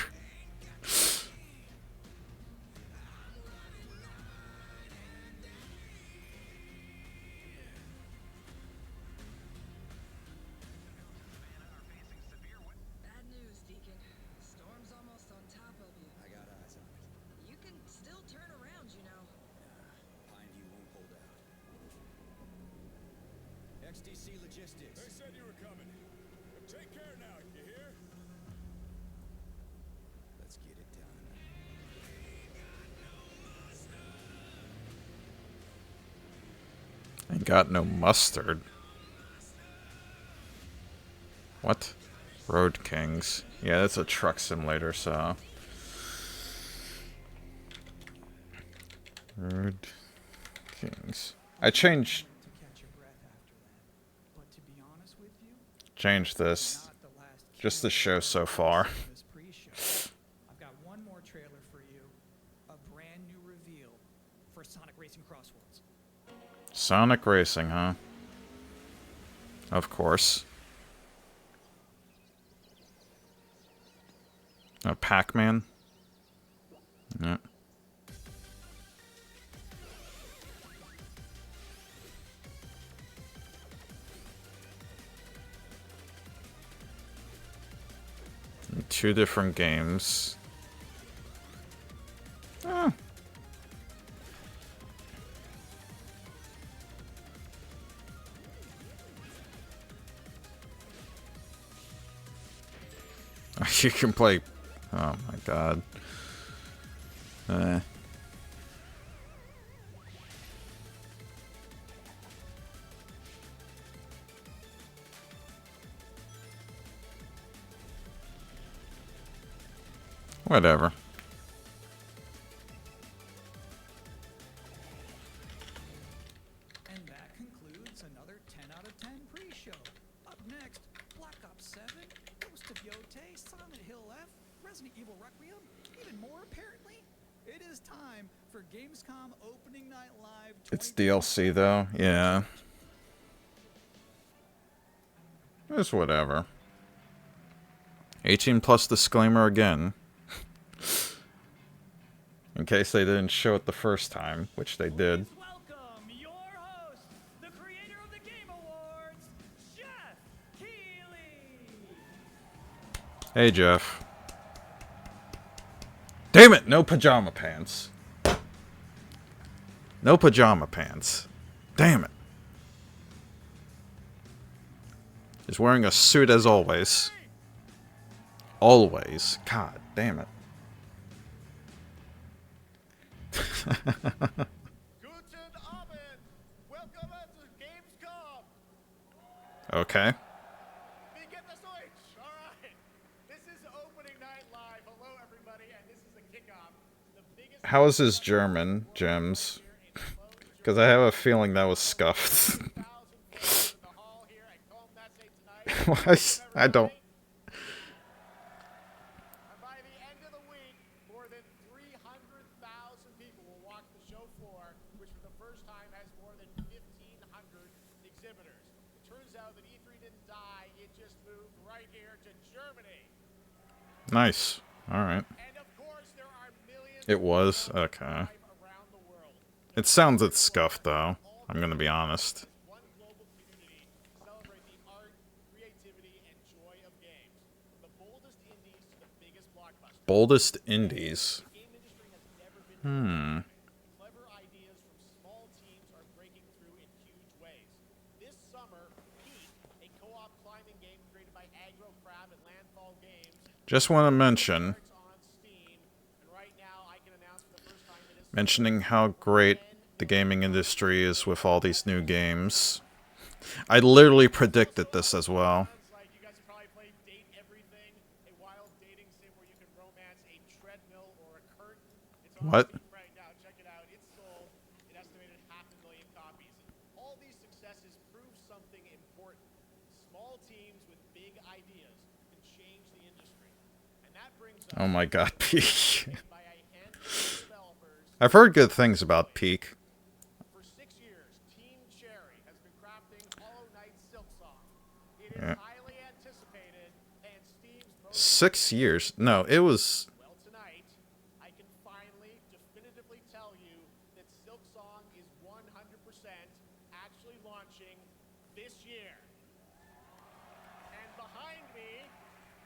Bad news, Deacon. Storm's almost on top of you. I got eyes on it. You can still turn around, you know. Pineview won't hold out. XTC Logistics. They said you were coming. But take care now, you hear? Let's get it done. Ain't got no mustard. What? Road Kings. Yeah, that's a truck simulator, so... Road Kings. I changed... To catch your change this. Not the last Just the cue show for so far. this pre-show. I've got one more trailer for you. A brand new reveal for Sonic Racing Crossworlds. Sonic Racing, huh? Of course. Pac-Man? Yeah. Two different games. Ah. You can play. Oh my god. Whatever. And that concludes another 10 out of 10 pre-show. Up next, Black Ops 7, Ghost of Yotei, Silent Hill F, Resident Evil Requiem, even more apparently. It is time for Gamescom Opening Night Live. It's DLC though, yeah. It's whatever. 18 plus disclaimer again. In case they didn't show it the first time, which they did. Welcome your host, the creator of the Game Awards, Jeff Keighley. Hey, Jeff. Damn it! No pajama pants. No pajama pants. Damn it. He's wearing a suit as always. Always. God damn it. Guten Abend. Welcome to Gamescom. Okay. Wie geht es euch? All right. This is opening night live. Hello, everybody, and this is the kickoff. The biggest. How is his German, Gems? Because I have a feeling that was scuffed. What? I don't. And by the end of the week, more than 300,000 people will walk the show floor, which for the first time has more than 1,500 exhibitors. It turns out that E3 didn't die, it just moved right here to Germany. Nice. Alright. And of course, there are millions It was? of Okay. live around the world. It sounds it's scuffed, though. I'm gonna be honest. One global community to celebrate the art, creativity, and joy of games. From the boldest indies to the biggest blockbusters. Boldest indies. The game industry has never been clever ideas from small teams are breaking through in huge ways. This summer, Peak, a co-op climbing game created by Aggro Crab and Landfall Games, Just want to mention, starts on Steam, and right now I can announce for the first time it is mentioning how great the gaming industry is with all these new games. I literally predicted this as well. like you guys have probably played Date Everything, a wild dating sim where you can romance a treadmill or a curtain. It's on What? Steam right now. Check it out. It's sold an estimated 500,000 copies. And all these successes prove something important. Small teams with big ideas can change the industry. And that brings us Oh my god, Peak. by a handful of developers. I've heard good things about Peak. For 6 years, Team Cherry has been crafting Hollow Knight Silksong. It is Yeah. highly anticipated and Steam's most 6 years. No, it was... well tonight. I can finally definitively tell you that Silksong is 100% actually launching this year. And behind me,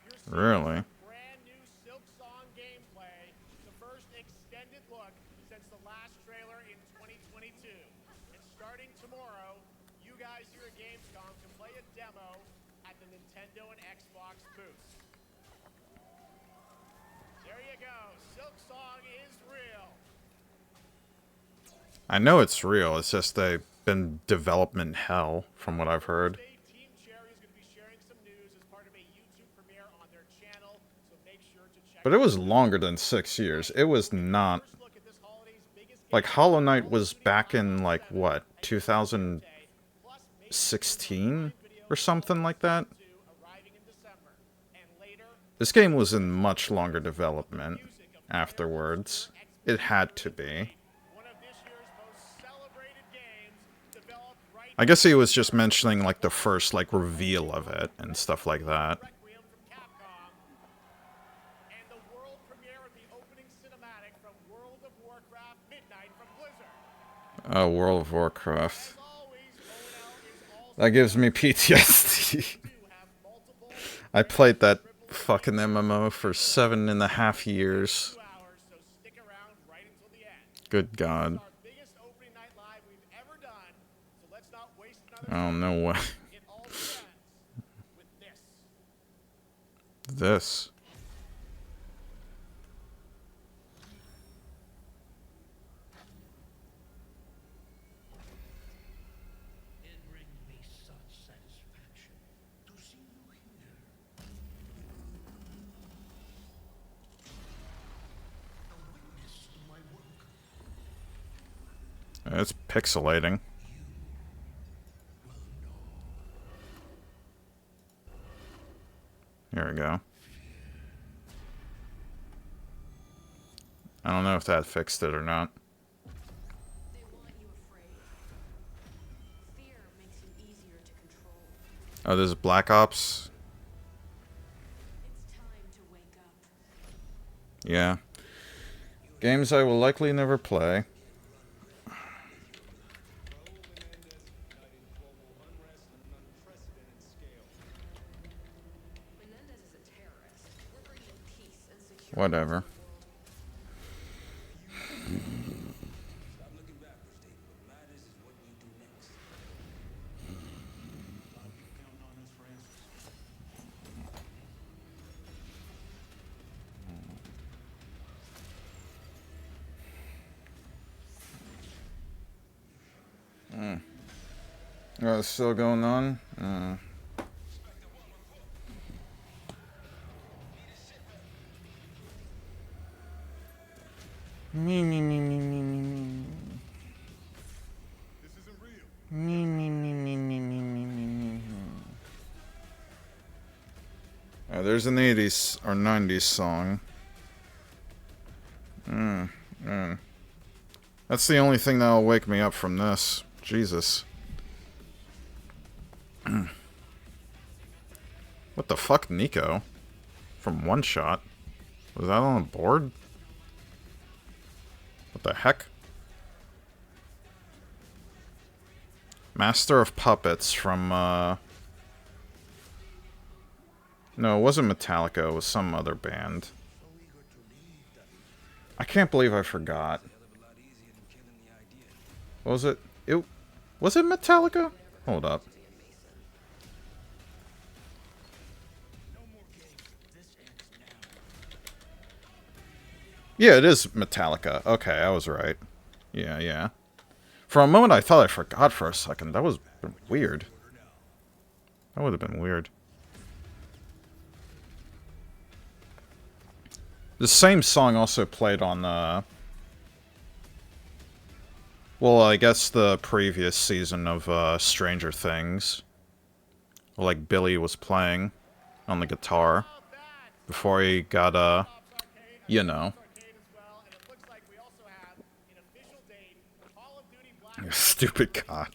you're seeing Really? brand new Silksong gameplay, the first extended look since the last trailer in 2022. And starting tomorrow, you guys here at Gamescom can play a demo at the Nintendo and Xbox booths. There you go. Silksong is real. I know it's real, it's just they've been development hell, from what I've heard. Today, Team Cherry is going to be sharing some news as part of a YouTube premiere on their channel, so make sure to check But it was longer than 6 years. It was not... First look at this holiday's biggest Like, game, Hollow Knight Call of was Duty back in, Modern like, Warfare what, 7, 2016 plus maybe or something like that? to This game was in much longer development afterwards. It had to be. I guess he was just mentioning, like, the first, like, reveal of it and stuff like that. Oh, World of Warcraft. That gives me PTSD. I played that fucking MMO for 7.5 years. Good God. Oh, no way. This. It brings me such satisfaction to see you here. A witness to my work. It's pixelating. Here we go. I don't know if that fixed it or not. They want you afraid. Fear makes you easier to control. Oh, this is Black Ops? It's time to wake up. Yeah. Games I will likely never play. Menendez is a terrorist. We're bringing peace and security. Whatever. Stop looking backwards, Dave. What matters is what we do next. Oh, it's still going on? Me, me, me, me, me, me, me. Me, me, me, me, me, me, me, me, me. There's an 80s or 90s song. That's the only thing that'll wake me up from this. Jesus. What the fuck, Nico? From One Shot? Was that on the board? What the heck? Master of Puppets from, No, it wasn't Metallica, it was some other band. I can't believe I forgot. What was it? Was it Metallica? Hold up. Yeah, it is Metallica. Okay, I was right. Yeah, yeah. For a moment, I thought I forgot for a second. That was weird. That would have been weird. The same song also played on, well, I guess the previous season of, Stranger Things. Like, Billy was playing on the guitar. Before he got, you know. Stupid God.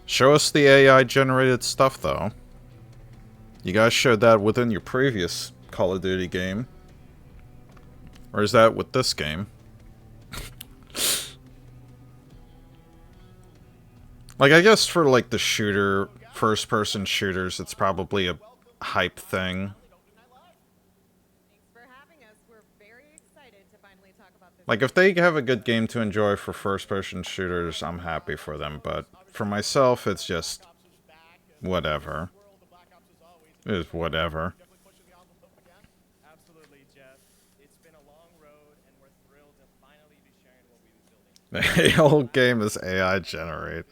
Show us the AI-generated stuff, though. You guys showed that within your previous Call of Duty game. Or is that with this game? Like, I guess for, like, the shooter, first-person shooters, it's probably a hype thing. Like, if they have a good game to enjoy for first-person shooters, I'm happy for them, but for myself, it's just whatever. It is whatever. The whole game is AI generated.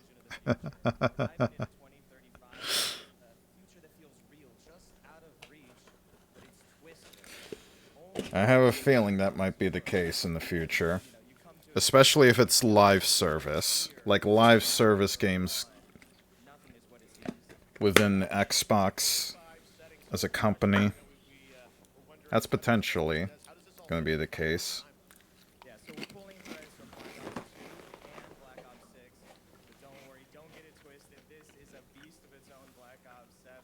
I have a feeling that might be the case in the future. Especially if it's live service. Like live service games within Xbox as a company. That's potentially going to be the case. Yeah, so we're pulling threads from Black Ops 2 and Black Ops 6. But don't worry, don't get it twisted. This is a beast of its own Black Ops 7.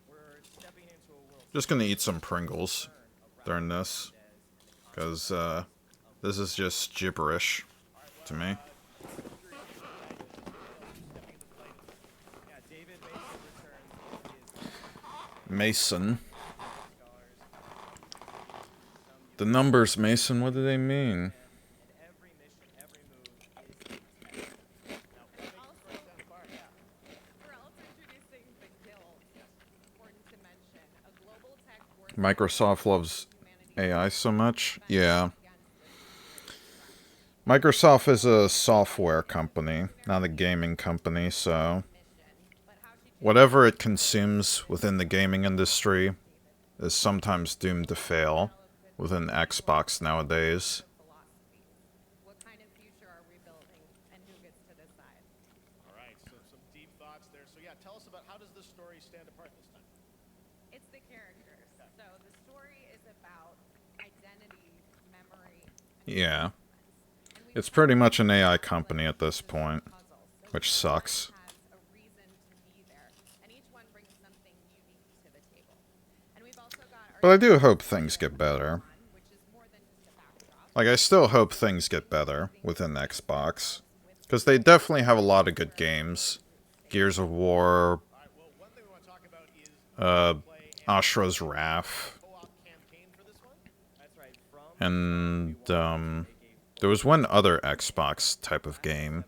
We're stepping into a world Just going to eat some Pringles during this. Because this is just gibberish to me. yeah, David Mason returns. Mason. The numbers, Mason, what do they mean? Every mission, every move is We're also introducing the Guild. Important to mention. A global tech force Microsoft loves AI so much? Yeah. against this threat. Microsoft is a software company, not a gaming company, so whatever it consumes within the gaming industry is sometimes doomed to fail within Xbox nowadays. What kind of future are we building, and who gets to decide? All right, so some deep thoughts there. So yeah, tell us about how does this story stand apart this time? It's the characters. So the story is about identity, memory, Yeah. It's pretty much an AI company at this point, which sucks. has a reason to be there, and each one brings something unique to the table. And we've also got our But I do hope things get better. which is more than just a backdrop. Like, I still hope things get better within Xbox. Because they definitely have a lot of good games. Gears of War, All right, well, one thing we want to talk about is Ashra's Wrath, co-op campaign for this one. That's right. From and there was one other Xbox type of game.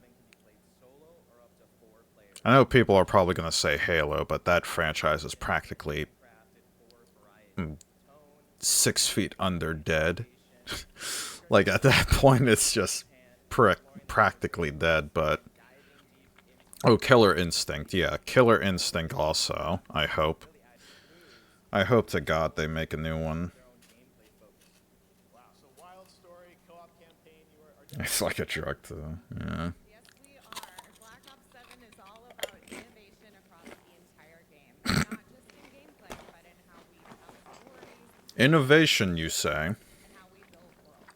solo or up to 4 players. I know people are probably going to say Halo, but that franchise is practically 6 feet under dead. Like, at that point, it's just practically dead, but... Oh, Killer Instinct. Yeah, Killer Instinct also, I hope. I hope to God they make a new one. Wow, so wild story, co-op campaign. You are It's like a drug to... Yeah. Yes, we are. Black Ops 7 is all about innovation across the entire game. Not just in gameplay, but in how we tell stories Innovation, you say? and how we build worlds.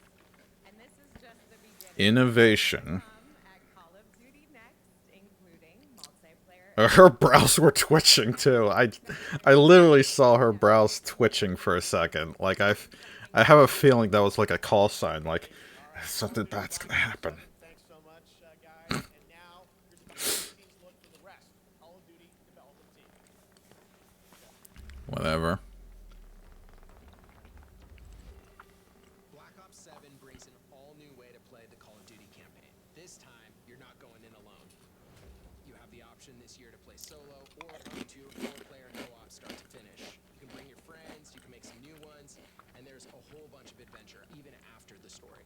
And this is just the beginning. Innovation. At Call of Duty Next, including multiplayer. Her brows were twitching too. I literally saw her brows twitching for a second. Like I have a feeling that was like a call sign. Like something bad's gonna happen. thanks so much, guys. And now here's a behind-the-scenes look for the rest. Call of Duty development team. Whatever. Black Ops 7 brings an all-new way to play the Call of Duty campaign. This time, you're not going in alone. You have the option this year to play solo or up to 4-player co-op start to finish. You can bring your friends, you can make some new ones, and there's a whole bunch of adventure even after the story.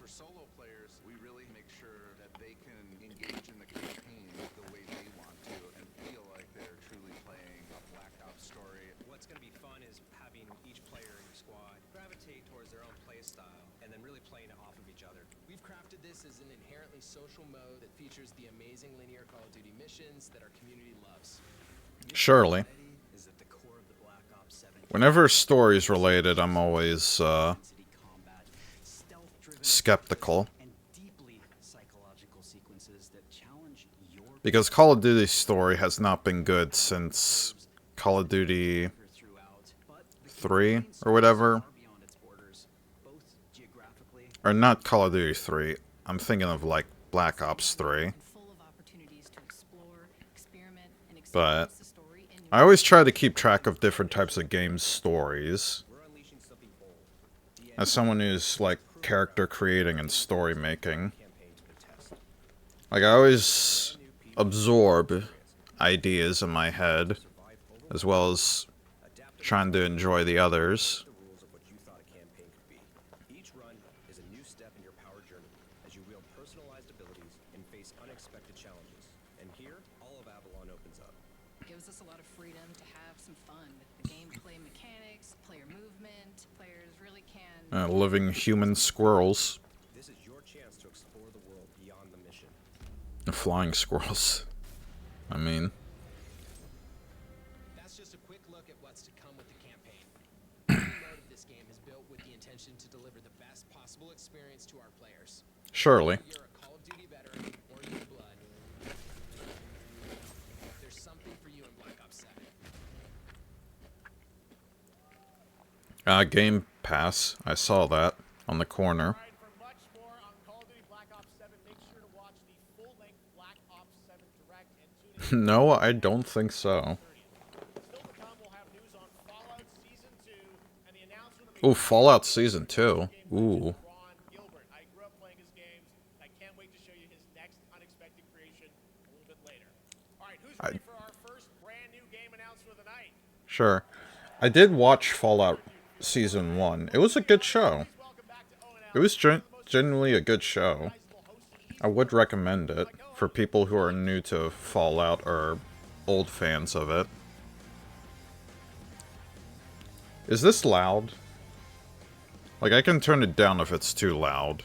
For solo players, we really make sure that they can engage in the campaign the way they want to and feel like they're truly playing a Black Ops story. What's going to be fun is having each player in your squad gravitate towards their own play style and then really playing it off of each other. We've crafted this as an inherently social mode that features the amazing linear Call of Duty missions that our community loves. Surely. Is at the core of the Black Ops 7 Whenever story's related, I'm always intensity combat, stealth-driven skeptical. and deeply psychological sequences that challenge your Because Call of Duty's story has not been good since Call of Duty throughout, but the 3 or whatever. far beyond its borders, both geographically Or not Call of Duty 3. I'm thinking of like Black Ops 3. And full of opportunities to explore, experiment, and But experience the story in new I always try to keep track of different types of games stories. we're unleashing something bold. As someone who's like character creating and story making. Campaign to the test. Like I always absorb ideas in my head as well as trying to enjoy the others. The rules of what you thought a campaign could be. Each run is a new step in your power journey as you wield personalized abilities and face unexpected challenges. And here, all of Avalon opens up. Gives us a lot of freedom to have some fun with the gameplay mechanics, player movement. Players really can Living human squirrels. This is your chance flying squirrels. I mean, That's just a quick look at what's to come with the campaign. Every mode of this game is built with the intention to deliver the best possible experience to our players. surely. Whether you're a Call of Duty veteran or new blood, there's something for you in Black Ops 7. Game Pass. I saw that on the corner. All right, for much more on Call of Duty Black Ops 7, make sure to watch the full-length Black Ops 7 Direct and tune in. No, I don't think so. Still to come, we'll have news on Fallout Season 2 and the announcement of Ooh, Fallout Season 2. Ooh. Ron Gilbert. I grew up playing his games. I can't wait to show you his next unexpected creation a little bit later. All right, who's ready for our first brand new game announcement of the night? Sure. I did watch Fallout Season 1. It was a good show. It was genuinely a good show. I would recommend it for people who are new to Fallout or old fans of it. Is this loud? Like, I can turn it down if it's too loud.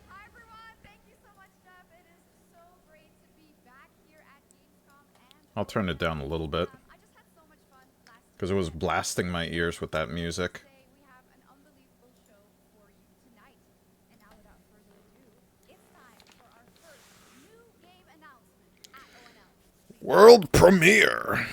Hi everyone, thank you so much, Jeff. It is so great to be back here at Gamescom and I'll turn it down a little bit. I just had so much fun last Because it was blasting my ears with that music. Today we have an unbelievable show for you tonight. And now without further ado, it's time for our first new game announcement at ONL. World premiere!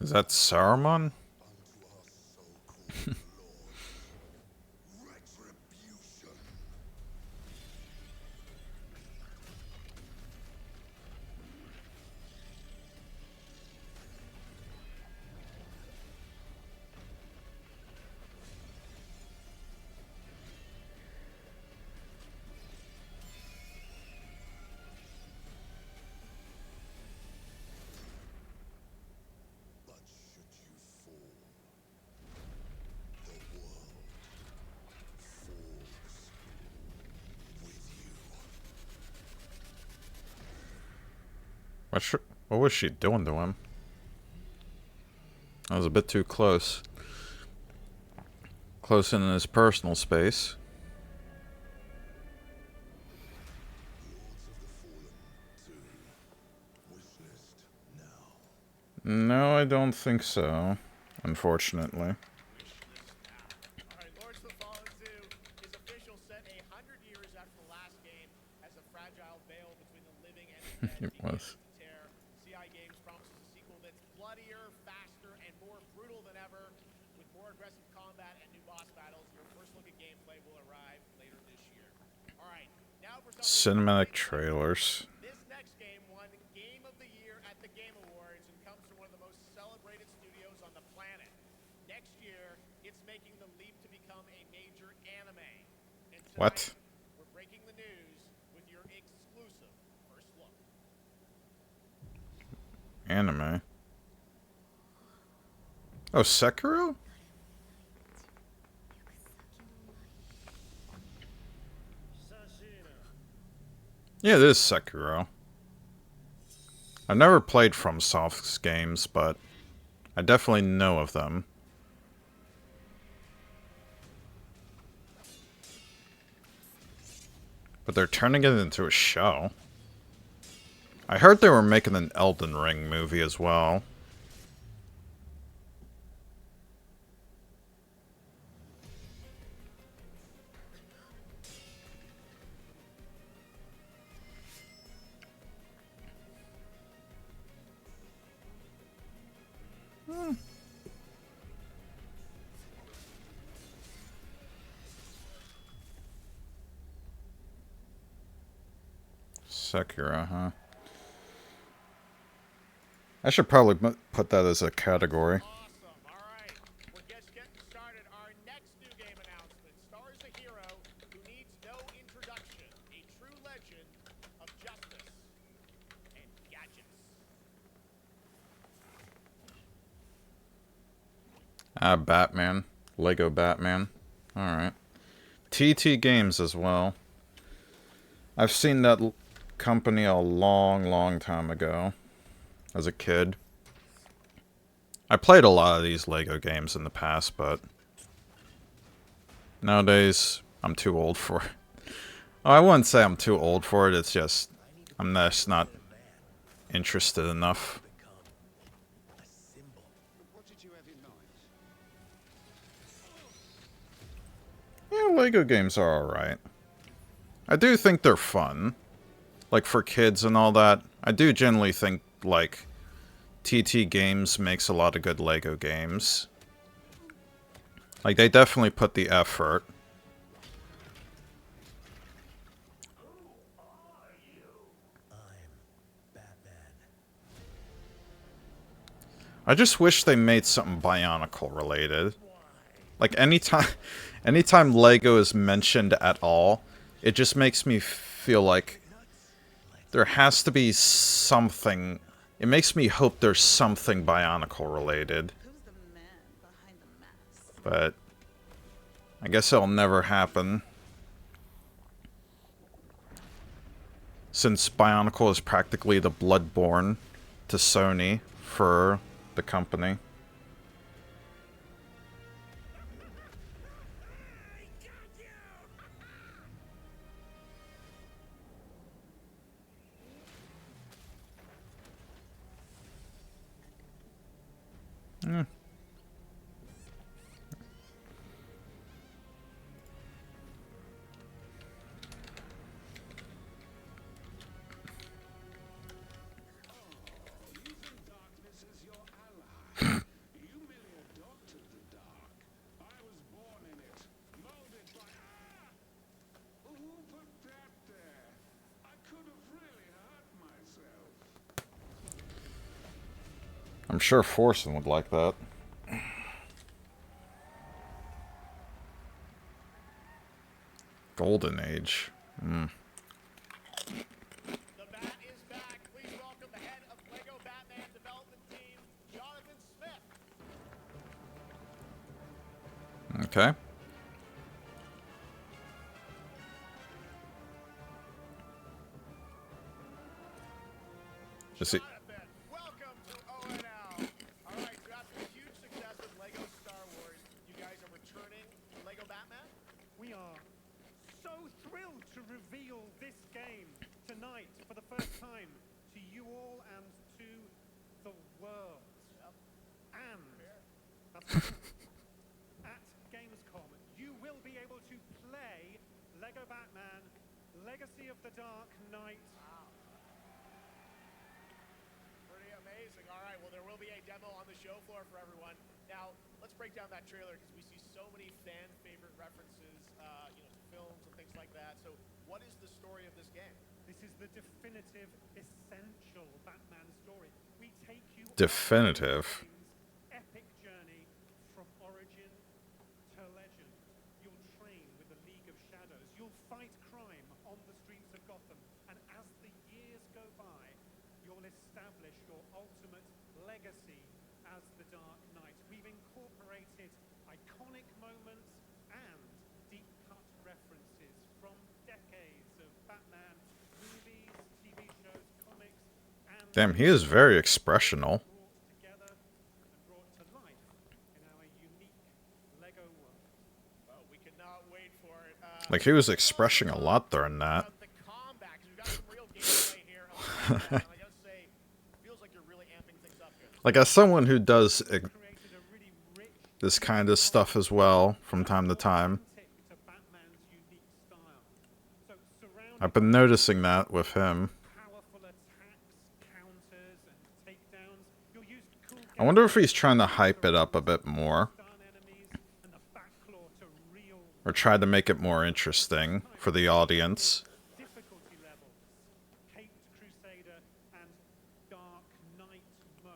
Is that Saruman? What was she doing to him? That was a bit too close. Close in his personal space. No, I don't think so. Unfortunately. Alright, Lords of the Fallen 2 is official, set 100 years after the last game as a fragile veil between the living and the dead. It was. Tear. CI Games promises a sequel that's bloodier, faster, and more brutal than ever. With more aggressive combat and new boss battles, your first look at gameplay will arrive later this year. Alright, now for Cinematic trailers. This next game won Game of the Year at the Game Awards and comes from one of the most celebrated studios on the planet. Next year, it's making the leap to become a major anime. And tonight, What? we're breaking the news with your exclusive first look. Anime. Oh, Sekiro? Yeah, it is Sekiro. I've never played FromSoft's games, but I definitely know of them. But they're turning it into a show. I heard they were making an Elden Ring movie as well. Sekiro, huh? I should probably put that as a category. Awesome. All right. We're just getting started. Our next new game announcement stars a hero who needs no introduction, a true legend of justice and gadgets. Batman. Lego Batman. Alright. TT Games as well. I've seen that company a long, long time ago. As a kid. I played a lot of these Lego games in the past, but nowadays I'm too old for it. Oh, I wouldn't say I'm too old for it, it's just I'm just not interested enough. What did you have in mind? Yeah, Lego games are alright. I do think they're fun. Like, for kids and all that. I do generally think, like, TT Games makes a lot of good Lego games. Like, they definitely put the effort. I just wish they made something Bionicle related. Like, anytime Lego is mentioned at all, it just makes me feel like there has to be something. It makes me hope there's something Bionicle related. But I guess it'll never happen. Since Bionicle is practically the Bloodborne to Sony for the company. Hmm. I'm sure Forsen would like that. Golden Age. Mm. The Bat is back. Please welcome the head of Lego Batman development team, Jonathan Smith. Okay. Is he? Welcome to ONL. All right, so after the huge success with Lego Star Wars, you guys are returning to Lego Batman? We are so thrilled to reveal this game tonight for the first time to you all and to the world. And that's at Gamescom, you will be able to play Lego Batman Legacy of the Dark Knight. Pretty amazing. All right, well, there will be a demo on the show floor for everyone. Now, let's break down that trailer because we see so many fan favorite references, to films and things like that. So, what is the story of this game? This is the definitive, essential Batman story. We take you Definitive. on epic journey from origin to legend. You'll train with the League of Shadows. You'll fight crime on the streets of Gotham. And as the years go by, you'll establish your ultimate legacy as the Dark Knight. We've incorporated iconic moments and deep-cut references from decades of Batman movies, TV shows, comics, and Damn, he is very expressional. brought together and brought to life in our unique Lego world. Well, we cannot wait for it. Like, he was expressing a lot during that. The combat, 'cause we've got some real gameplay here. And I gotta say, feels like you're really amping things up here. Like, as someone who does this kind of stuff as well from time to time, To Batman's unique style. So surrounded I've been noticing that with him. powerful attacks, counters, and takedowns, you'll use cool I wonder if he's trying to hype it up a bit more, stun enemies and the backclaw to real or try to make it more interesting for the audience. difficulty levels. Caped Crusader and Dark Knight mode.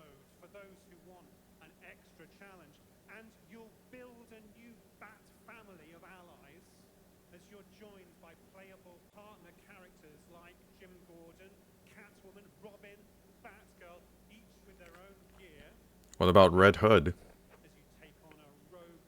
joined by playable partner characters like Jim Gordon, Catwoman, Robin, Batgirl, each with their own gear. What about Red Hood? As you take on a rogue's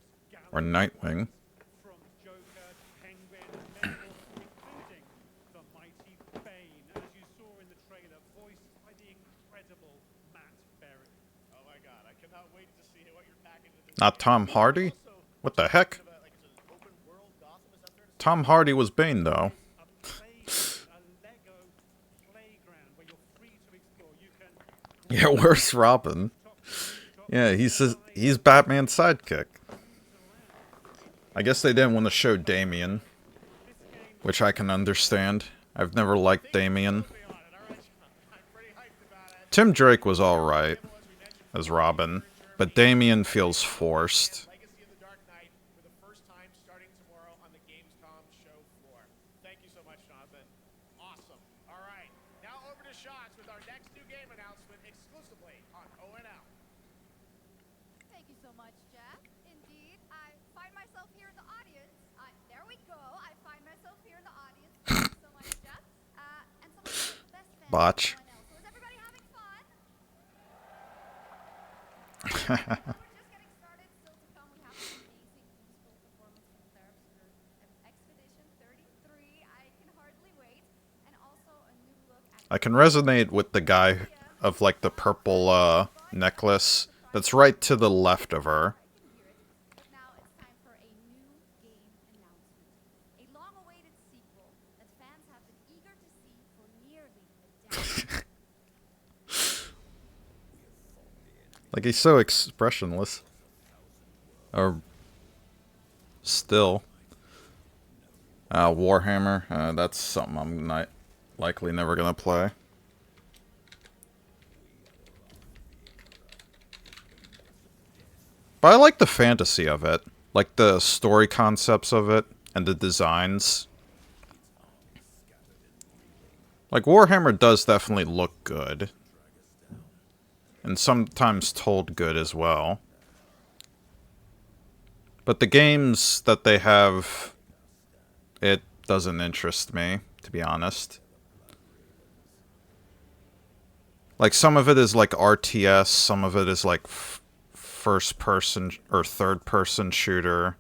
Or gallery Nightwing? from Joker, Penguin, and many more, including the mighty Bane, as you saw in the trailer, voiced by the incredible Matt Berry. Oh my god, I cannot wait to see what you're packing into this Not game. Tom Hardy? What the heck? Like it's an open world Gotham, is that fair to say? Tom Hardy was Bane, though. A Lego playground where you're free to explore. You can Yeah, where's Robin? Yeah, he's Batman's sidekick. I guess they didn't want to show Damian, which I can understand. I've never liked Damian. Tim Drake was alright as Robin, but Damian feels forced. Legacy of the Dark Knight for the first time starting tomorrow on the Gamescom show floor. Thank you so much, Jonathan. Awesome. All right, now over to Shots with our next new game announcement exclusively on ONL. Thank you so much, Jeff. Indeed, I find myself here in the audience. There we go. I find myself here in the audience. Thank you so much, Jeff. And some of the best fans Botch. of ONL. So is everybody having fun? We're just getting started. Still to come, we have an amazing musical performance from Therapist Expedition 33. I can hardly wait. And also a new look at I can resonate with the guy of, like, the purple, necklace that's right to the left of her. But now it's time for a new game announcement. A long-awaited sequel that fans have been eager to see for nearly a decade. Like, he's so expressionless. Or... still. Warhammer. That's something I'm not likely never gonna play. But I like the fantasy of it. Like the story concepts of it. And the designs. Like, Warhammer does definitely look good. And sometimes told good as well. But the games that they have, it doesn't interest me, to be honest. Like, some of it is like RTS, some of it is like first person or third person shooter.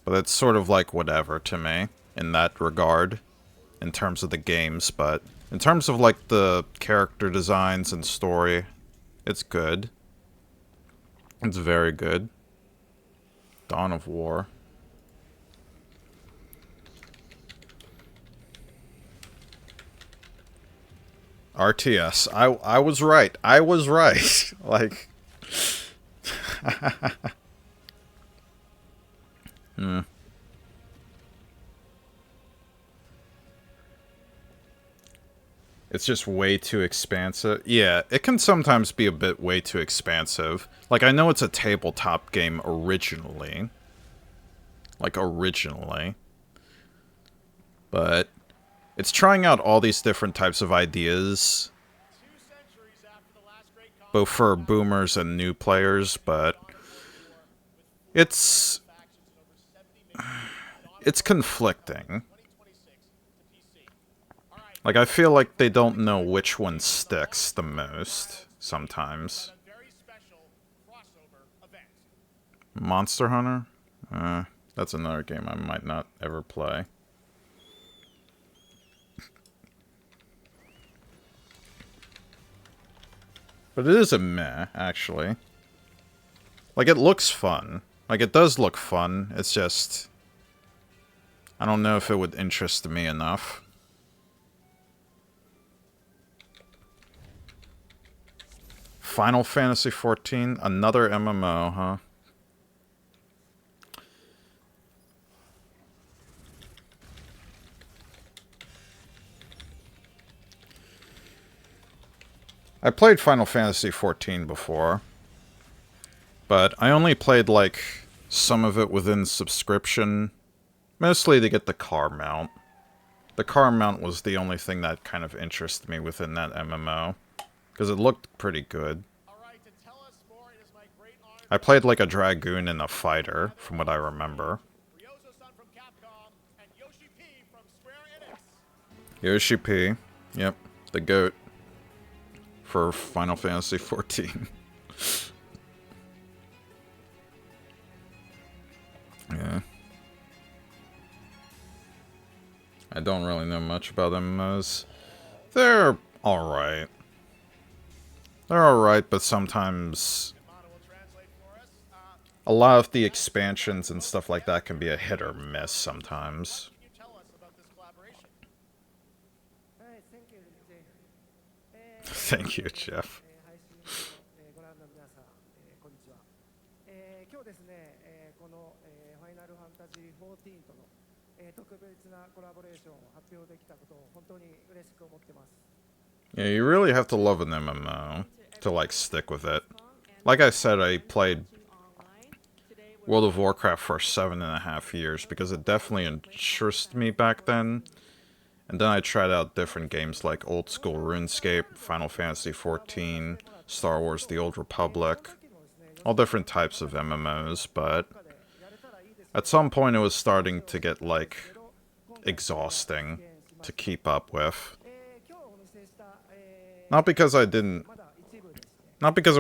But it's sort of like whatever to me in that regard, in terms of the games, but in terms of like the character designs and story, it's good. It's very good. Dawn of War. RTS. I was right. I was right. Like... It's just way too expansive. Yeah, it can sometimes be a bit way too expansive. Like, I know it's a tabletop game originally. Like, originally. But it's trying out all these different types of ideas. Both for boomers and new players, but... It's conflicting. Like, I feel like they don't know which one sticks the most, sometimes. Monster Hunter? That's another game I might not ever play. But it is a meh, actually. Like, it looks fun. Like, it does look fun, it's just... I don't know if it would interest me enough. Final Fantasy XIV, another MMO, huh? I played Final Fantasy XIV before, but I only played, like, some of it within subscription, mostly to get the car mount. The car mount was the only thing that kind of interested me within that MMO. Because it looked pretty good. All right, to tell us more, it is my great honor I played like a Dragoon and a fighter, from what I remember. Ryozo-san from Capcom and Yoshi P from Square Enix. Yoshi P. Yep, the GOAT for Final Fantasy XIV. Yeah. I don't really know much about MMOs. They're alright. They're alright, but sometimes a lot of the expansions and stuff like that can be a hit or miss sometimes. Can you tell us about this collaboration? Thank you, Jeff. ご覧の皆さん、こんにちは。今日ですね、この、ファイナルファンタジー14との、特別なコラボレーションを発表できたことを本当に嬉しく思ってます。Yeah, you really have to love an MMO to like stick with it. Like I said, I played World of Warcraft for 7.5 years because it definitely interested me back then. And then I tried out different games like old school RuneScape, Final Fantasy XIV, Star Wars The Old Republic, all different types of MMOs, but at some point it was starting to get like exhausting to keep up with. Not because it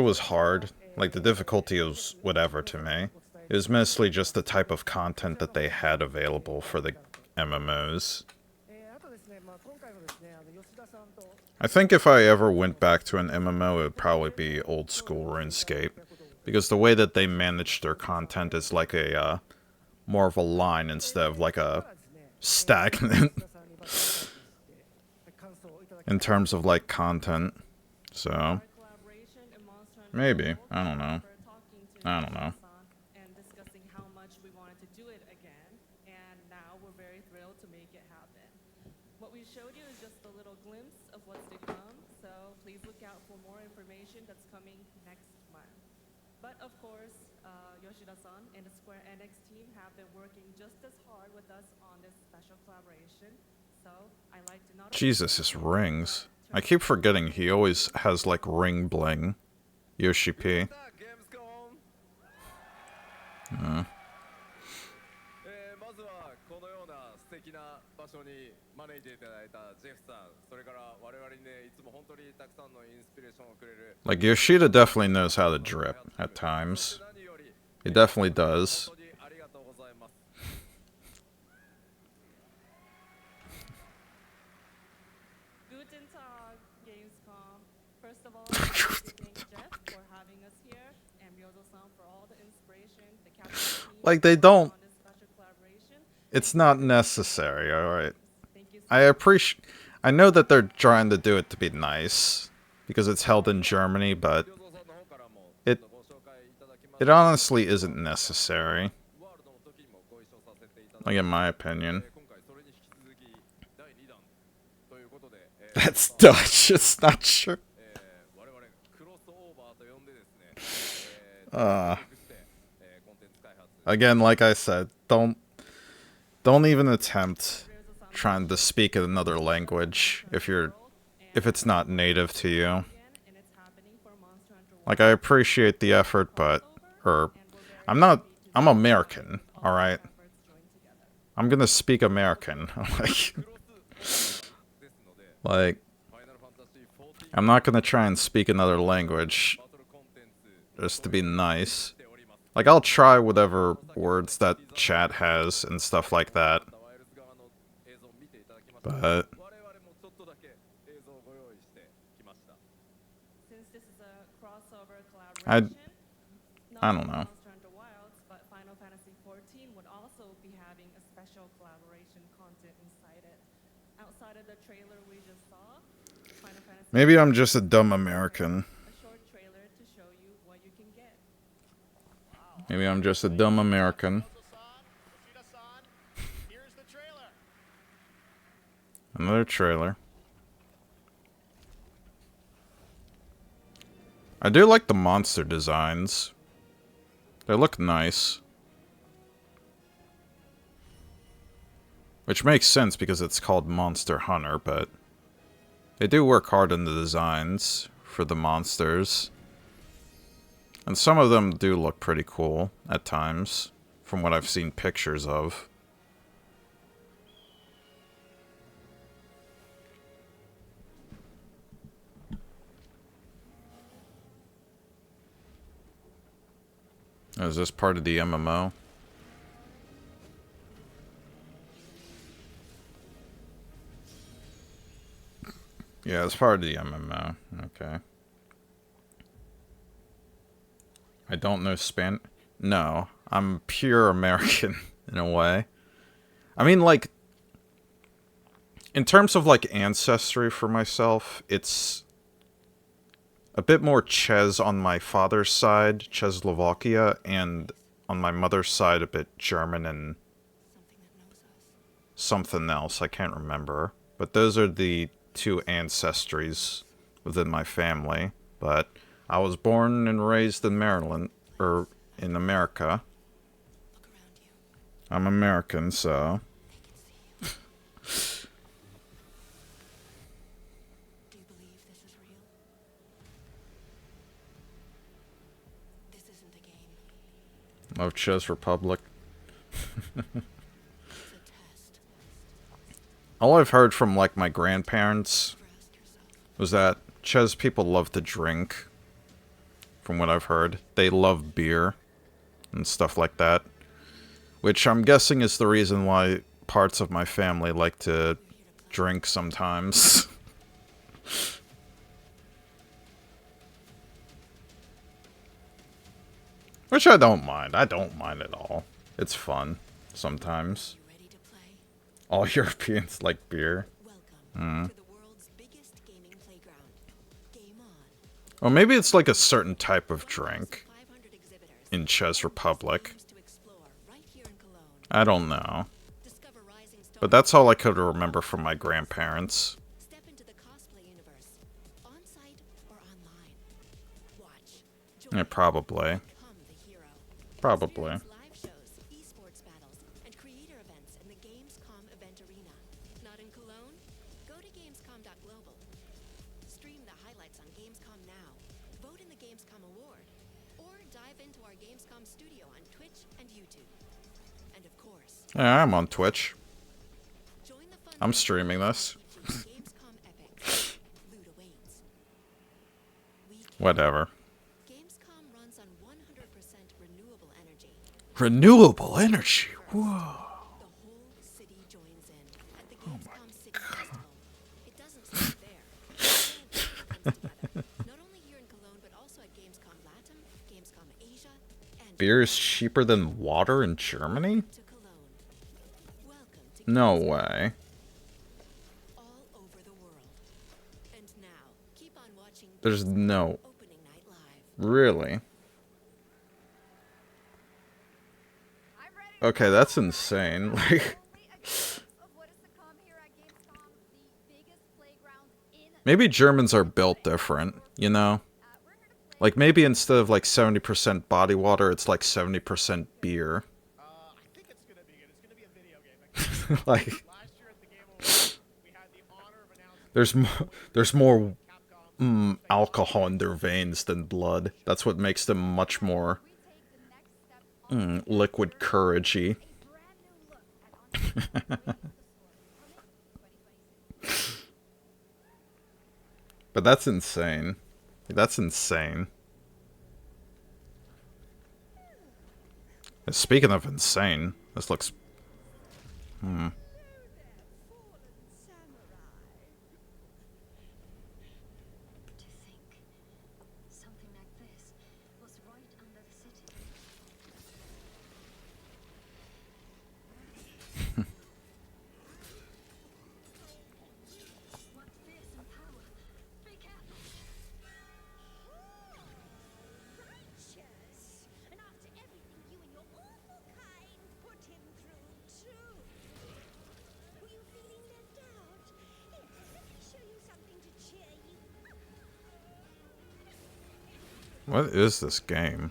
was hard, like the difficulty was whatever to me. It was mostly just the type of content that they had available for the MMOs. I think if I ever went back to an MMO, it would probably be old school RuneScape. Because the way that they manage their content is like a, more of a line instead of like a stagnant. In terms of like content. So maybe. I don't know. I don't know. And discussing how much we wanted to do it again, and now we're very thrilled to make it happen. What we showed you is just a little glimpse of what's to come, so please look out for more information that's coming next month. But of course, Yoshida-san and the Square Enix team have been working just as hard with us on this special collaboration. So I like to not Jesus, his rings. I keep forgetting he always has like ring bling. Yoshi P. Uh. まずはこのような素敵な場所に招いていただいたジェフさん、それから我々にね、いつも本当にたくさんのインスピレーションをくれる。Like Yoshida definitely knows how to drip at times. He definitely does. Guten Tag, Gamescom. First of all, I'd like to thank Jeff for having us here, and Ryozo-san for all the inspiration, the captain team Like they don't. on this special collaboration. It's not necessary, alright. I appreciate. I know that they're trying to do it to be nice because it's held in Germany, but it honestly isn't necessary. Like in my opinion. That's Dutch. It's not sure. Again, like I said, don't even attempt trying to speak another language if it's not native to you. Like I appreciate the effort, but I'm American, all right? I'm going to speak American. Like I'm not going to try and speak another language just to be nice. Like I'll try whatever words that chat has and stuff like that. But Since this is a crossover I collaboration, don't know. Monster Hunter Wilds, but Final Fantasy XIV would also be having a special collaboration content inside it. Outside of the trailer we just saw, Final Fantasy Maybe I'm just a dumb American. a short trailer to show you what you can get. Maybe I'm just a dumb American. Here's the trailer. Another trailer. I do like the monster designs. They look nice. Which makes sense because it's called Monster Hunter, but they do work hard on the designs for the monsters. And some of them do look pretty cool at times, from what I've seen pictures of. Is this part of the MMO? Yeah, it's part of the MMO. Okay. I don't know No, I'm pure American in a way. I mean, like, in terms of, like, ancestry for myself, it's a bit more Czech on my father's side, Czechoslovakia, and on my mother's side, a bit German and something else. I can't remember. But those are the two ancestries within my family. But I was born and raised in Maryland, or in America. I'm American, so... Love Czech Republic. All I've heard from, like, my grandparents was that Czech people love to drink. From what I've heard. They love beer and stuff like that. Which I'm guessing is the reason why parts of my family like to drink sometimes. Which I don't mind. I don't mind at all. It's fun sometimes. All Europeans like beer. Or maybe it's like a certain type of drink in Czech Republic. I don't know. But that's all I could remember from my grandparents. Yeah, probably. Probably. Live shows, esports battles, and creator events in the Gamescom event arena. Not in Cologne? Go to Gamescom.global. Stream the highlights on Gamescom Now. Vote in the Gamescom Award. Or dive into our Gamescom studio on Twitch and YouTube. And of course... Yeah, I'm on Twitch. I'm streaming this. Whatever. Renewable energy. Whoa. Oh my god. Beer is cheaper than water in Germany? No way. There's no... Really? Okay, that's insane. Like... Maybe Germans are built different, you know? Like, maybe instead of, like, 70% body water, it's, like, 70% beer. Like... There's more alcohol in their veins than blood. That's what makes them much more... liquid courage-y. But that's insane. That's insane. Speaking of insane, this looks... What is this game?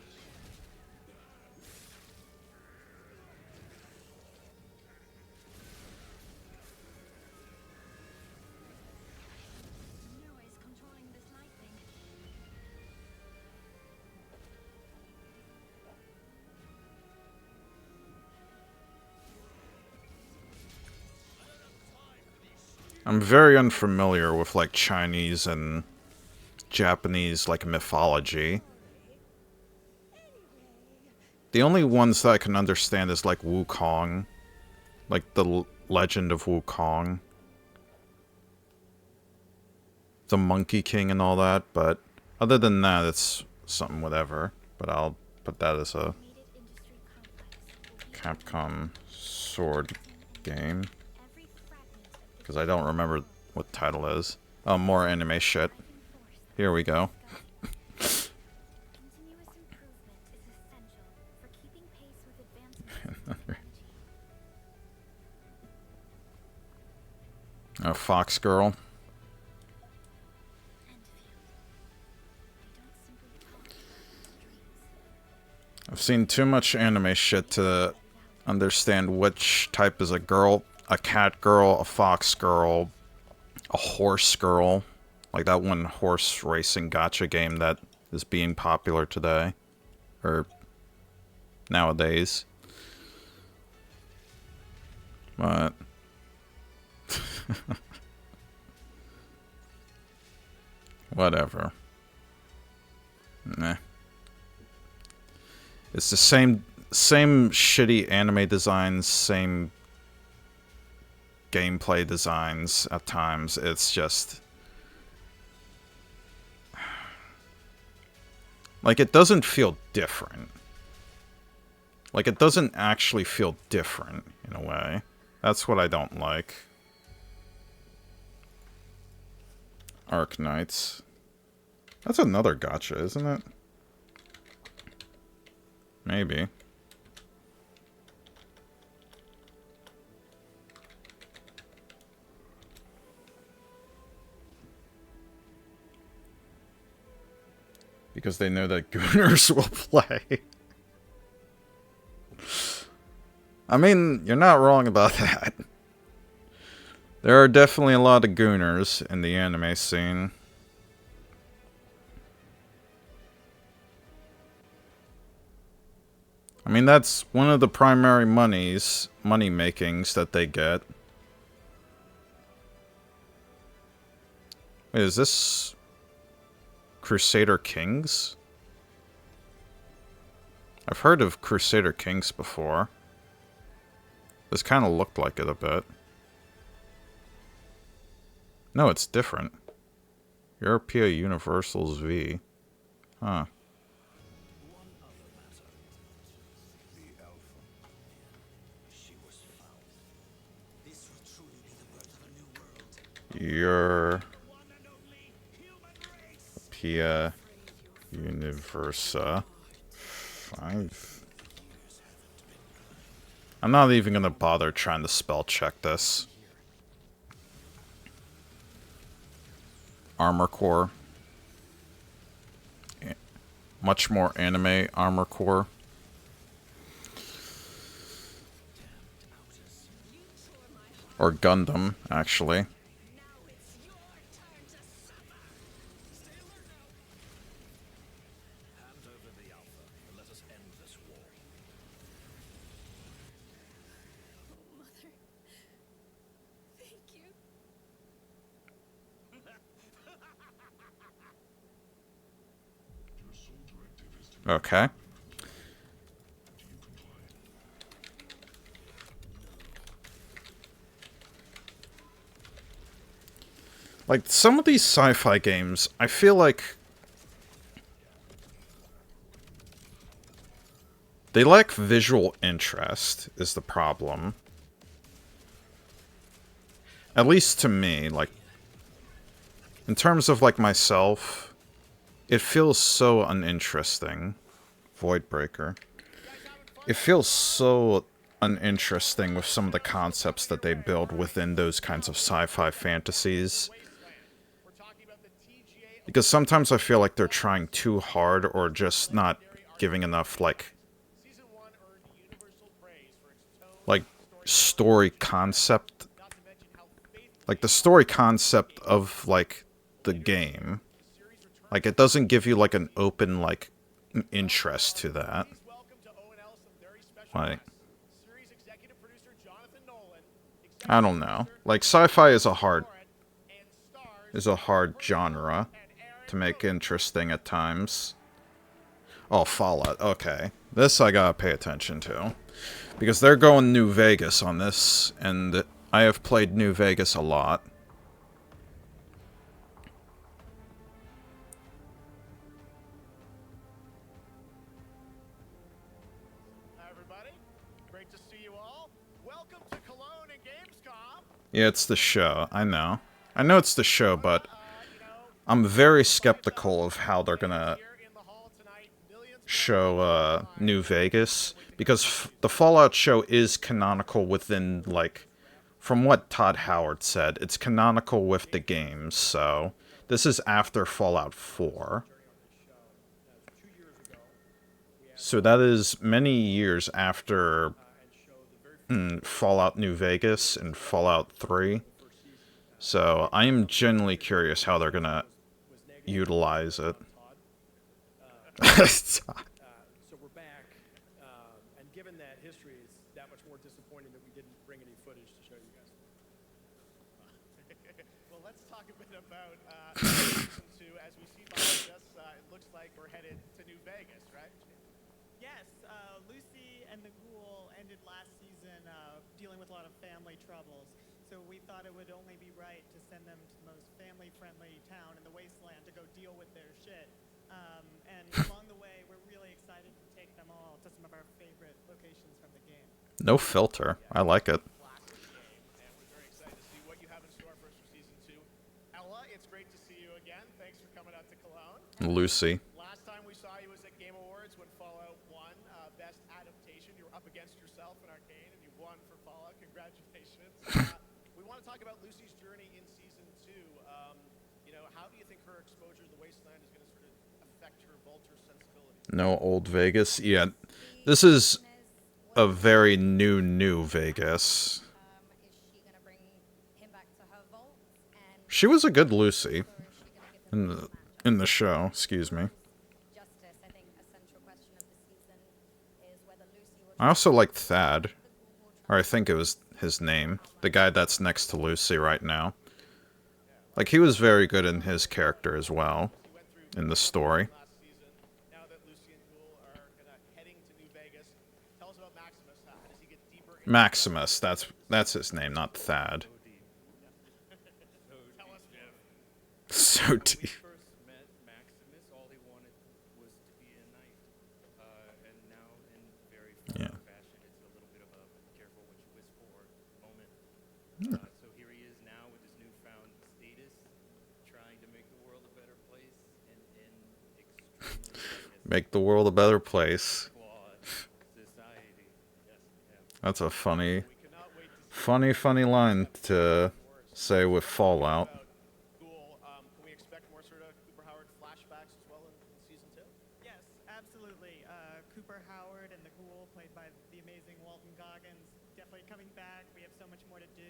I'm very unfamiliar with, like, Chinese and Japanese, like, mythology. The only ones that I can understand is, like, Wukong. Like, the Legend of Wukong. The Monkey King and all that, but other than that, it's something whatever. But I'll put that as a Capcom sword game. Because I don't remember what the title is. Oh, more anime shit. Here we go. A Fox Girl. I've seen too much anime shit to understand which type is a girl, a cat girl, a fox girl, a horse girl. Like that one horse racing gacha game that is being popular today. Or nowadays. But whatever. Nah. It's the same shitty anime designs, same gameplay designs at times. It's just like it doesn't feel different. Like it doesn't actually feel different in a way. That's what I don't like. Arc Knights. That's another gacha, isn't it? Maybe. Because they know that gooners will play. I mean, you're not wrong about that. There are definitely a lot of gooners in the anime scene. I mean, that's one of the primary money makings that they get. Wait, is this Crusader Kings? I've heard of Crusader Kings before. This kind of looked like it a bit. No, it's different. Europea Universals V. Huh. Europea Universa 5. I'm not even gonna bother trying to spell check this. Armor Core. Much more anime Armor Core. Or Gundam, actually. Okay. Like, some of these sci-fi games, I feel like they lack visual interest, is the problem. At least to me, like, in terms of, like, myself, it feels so uninteresting. Voidbreaker. It feels so uninteresting with some of the concepts that they build within those kinds of sci-fi fantasies. Because sometimes I feel like they're trying too hard or just not giving enough, like story concept. Like, the story concept of, like, the game. Like, it doesn't give you, like, an open, like, interest to that. Like, I don't know. Like, sci-fi is a hard is a hard genre to make interesting at times. Oh, Fallout. Okay. This I gotta pay attention to. Because they're going New Vegas on this, and I have played New Vegas a lot. Hi, everybody. Great to see you all. Welcome to Cologne and Gamescom. Yeah, it's the show. I know. I know it's the show, but I'm very skeptical of how they're gonna show New Vegas, because the Fallout show is canonical within, like, from what Todd Howard said, it's canonical with the games, so this is after Fallout 4. So that is many years after Fallout New Vegas and Fallout 3. So I am genuinely curious how they're gonna utilize it. So we're back, and given that history is that much more disappointing that we didn't bring any footage to show you guys. Well, let's talk a bit about season 2. As we see behind us, it looks like we're headed to New Vegas, right? Yes, Lucy and the Ghoul ended last season dealing with a lot of family troubles. So we thought it would only be right to send them to the most family-friendly town in the wasteland to go deal with their shit. And along the way, we're really excited to take them all to some of our favorite locations from the game. No filter. I like it. And we're very excited to see what you have in store for us for season 2. Ella, it's great to see you again. Thanks for coming out to Cologne. Lucy. Last time we saw you was at Game Awards when Fallout won Best Adaptation. You were up against yourself in Arcane, and you won for Fallout. Congratulations. We want to talk about Lucy's journey in season 2. You know, how do you think her exposure to the wasteland is going to sort of affect her Vulture sensibility? No old Vegas. Yeah, this is a very new Vegas. She was a good Lucy in the show. Excuse me. I also like Thad, or I think it was his name, the guy that's next to Lucy right now. Like, he was very good in his character as well, in the story. Now that Lucy and Ghoul are heading to New Vegas, tell us about Maximus. How does he get deeper into Maximus, that's his name, not Thad. Tell us, Jeff. So deep. First met Maximus, all he wanted was to be a knight. And now, in very Fallout fashion, it's a little bit of a careful what you wish for moment. So here he is now with his newfound status, trying to make the world a better place, and in extremely Make the world a better place. society. That's a funny line to say with Fallout. Ghoul, can we expect more sort of Cooper Howard flashbacks as well in season 2? Yes, absolutely. Cooper Howard and the Ghoul, played by the amazing Walton Goggins, definitely coming back. We have so much more to do.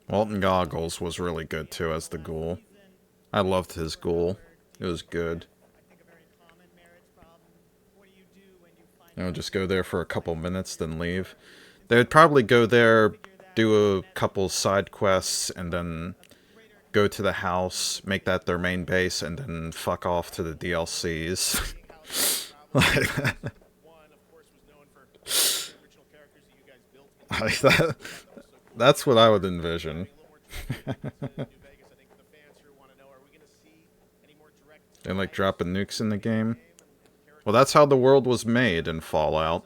Walton Goggles was really good too as the Ghoul. I loved his Ghoul. It was good. You know, just go there for a couple minutes, then leave. They would probably go there, do a couple side quests, and then go to the house, make that their main base, and then fuck off to the DLCs. That's what I would envision. And like dropping nukes in the game. Well, that's how the world was made in Fallout.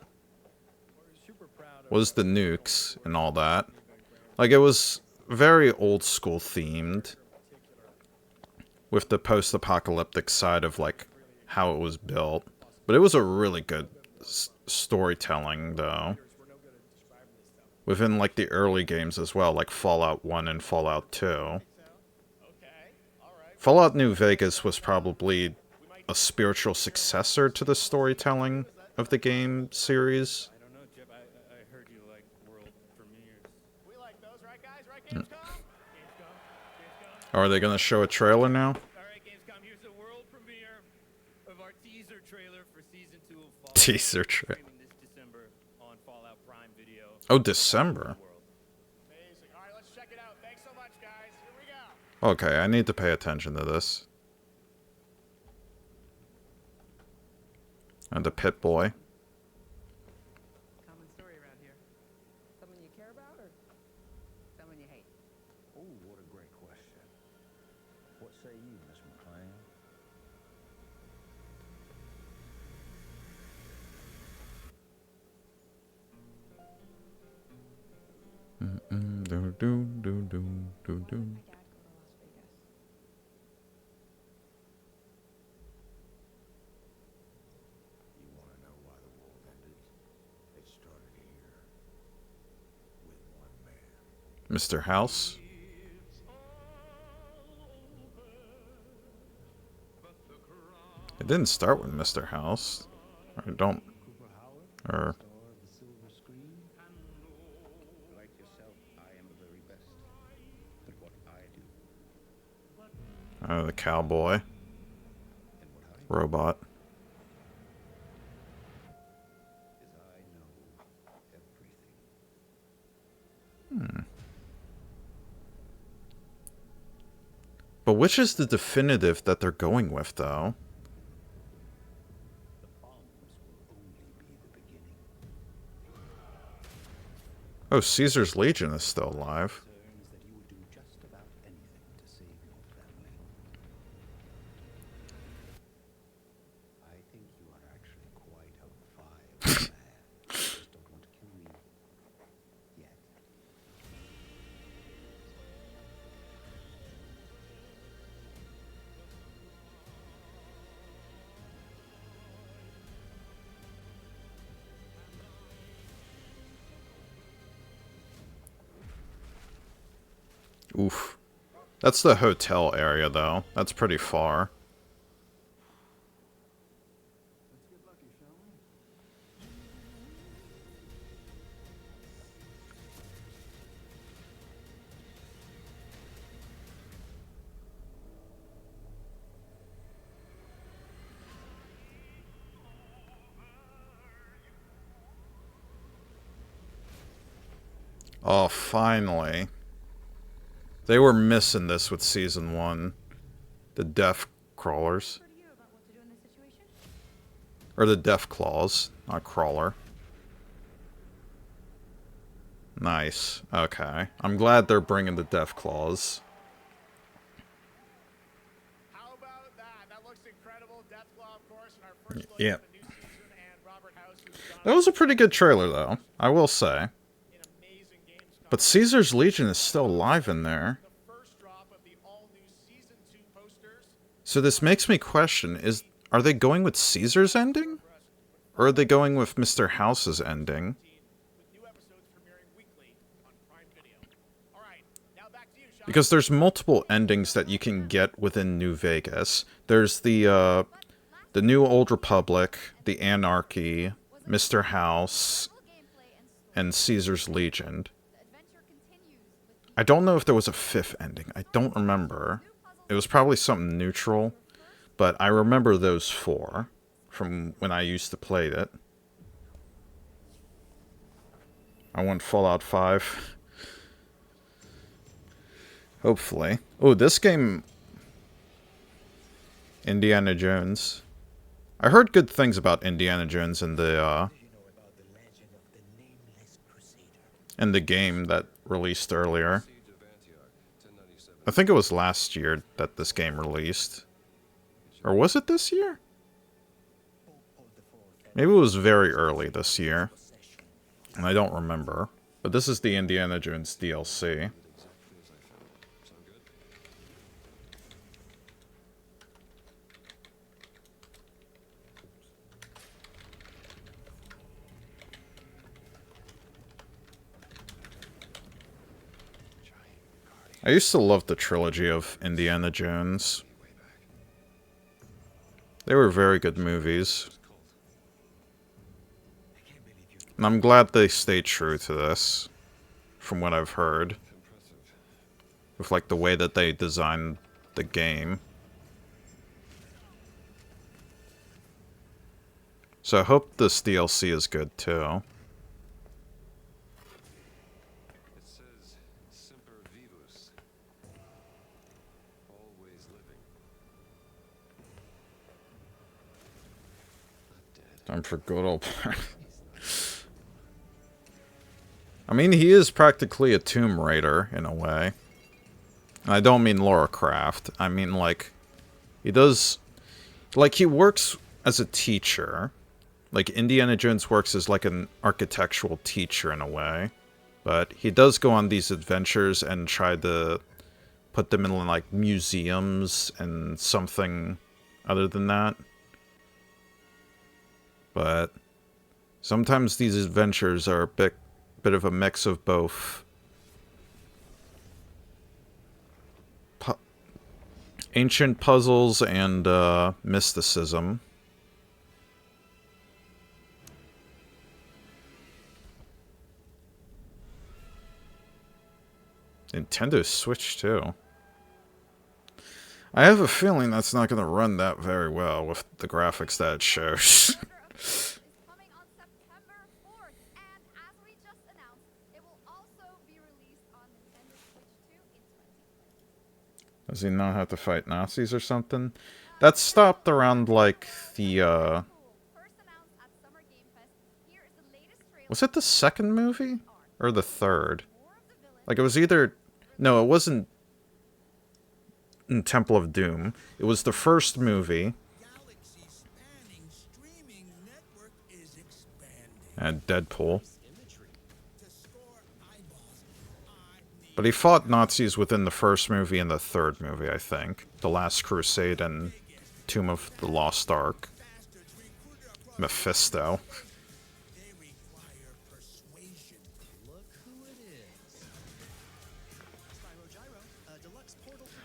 Was the nukes and all that. Like, it was very old school themed. With the post-apocalyptic side of, like, how it was built. But it was a really good storytelling, though. Within, like, the early games as well, like Fallout 1 and Fallout 2. Fallout New Vegas was probably a spiritual successor to the storytelling of the game series. I don't know, Jeff. I heard you like world premieres. We like those, right, guys? Right, Gamescom? Are they going to show a trailer now? Alright, Gamescom, here's the world premiere of our teaser trailer for season 2 of Fallout. Teaser trailer. Streaming this December on Fallout Prime Video. Oh, December. Amazing. All right, let's check it out. Thanks so much, guys. Here we go. Okay, I need to pay attention to this. And the pit boy. Common story around here. Someone you care about or someone you hate? Oh, what a great question. What say you, Miss McLean? Do do do do do do. You want to know why the world ended? It started here with one man. Mr. House. It didn't start with Mr. House. I don't. Or. Like yourself, I am the very best. But what I do. Oh, the cowboy. Robot. Is I know everything. But which is the definitive that they're going with, though? Oh, Caesar's Legion is still alive. That you would do just about anything to save your family. I think you are actually quite a viable man. You just don't want to kill me yet. Oof. That's the hotel area, though. That's pretty far. Oh, finally. They were missing this with Season 1. The Death Crawlers. Or the Death Claws, not Crawler. Nice. Okay. I'm glad they're bringing the Death Claws. How about that? That looks incredible. Deathclaw, of course, in our first look Yeah. at the new season, and Robert House, who's done That was a pretty good trailer, though. I will say. But Caesar's Legion is still alive in there. So this makes me question, are they going with Caesar's ending? Or are they going with Mr. House's ending? Because there's multiple endings that you can get within New Vegas. There's the New Old Republic, the Anarchy, Mr. House, and Caesar's Legion. I don't know if there was a fifth ending. I don't remember. It was probably something neutral, but I remember those four from when I used to play it. I want Fallout 5. Hopefully. Oh, this game... Indiana Jones. I heard good things about Indiana Jones in the game that released earlier. I think it was last year that this game released. Or was it this year? Maybe it was very early this year. And I don't remember. But this is the Indiana Jones DLC. I used to love the trilogy of Indiana Jones. They were very good movies. And I'm glad they stayed true to this, from what I've heard. With, like, the way that they designed the game. So I hope this DLC is good, too. Time for good old party. I mean, he is practically a Tomb Raider, in a way. And I don't mean Lara Croft. I mean, like, he does... Like, he works as a teacher. Like, Indiana Jones works as, like, an architectural teacher, in a way. But he does go on these adventures and try to put them in, like, museums and something other than that. But sometimes these adventures are a bit of a mix of both ancient puzzles and mysticism. Nintendo Switch too. I have a feeling that's not going to run that very well with the graphics that it shows. Does he not have to fight Nazis or something? That stopped around, like, the, Was it the second movie? Or the third? Like, it was either... No, it wasn't in Temple of Doom. It was the first movie. And Deadpool. But he fought Nazis within the first movie and the third movie, I think. The Last Crusade and Tomb of the Lost Ark. Mephisto.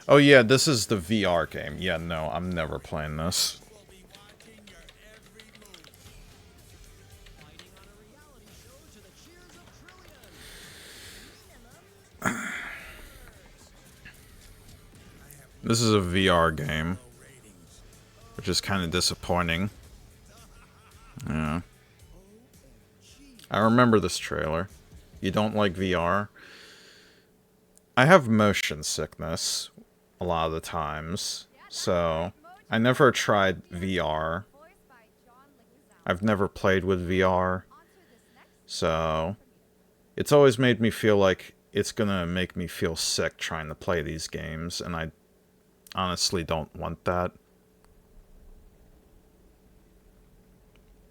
Oh yeah, this is the VR game. Yeah, no, I'm never playing this. This is a VR game, which is kind of disappointing. Yeah. I remember this trailer. You don't like VR? I have motion sickness a lot of the times, so I never tried VR. I've never played with VR, so it's always made me feel like it's gonna make me feel sick trying to play these games, and I honestly don't want that.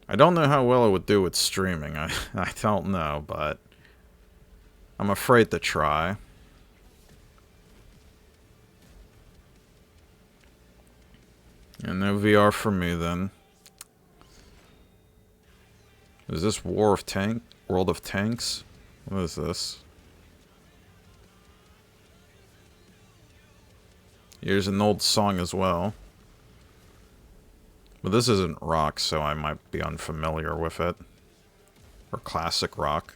I don't know how well it would do with streaming. I don't know, but I'm afraid to try. And no VR for me then. Is this World of Tanks? What is this? Here's an old song as well. But this isn't rock, so I might be unfamiliar with it. Or classic rock.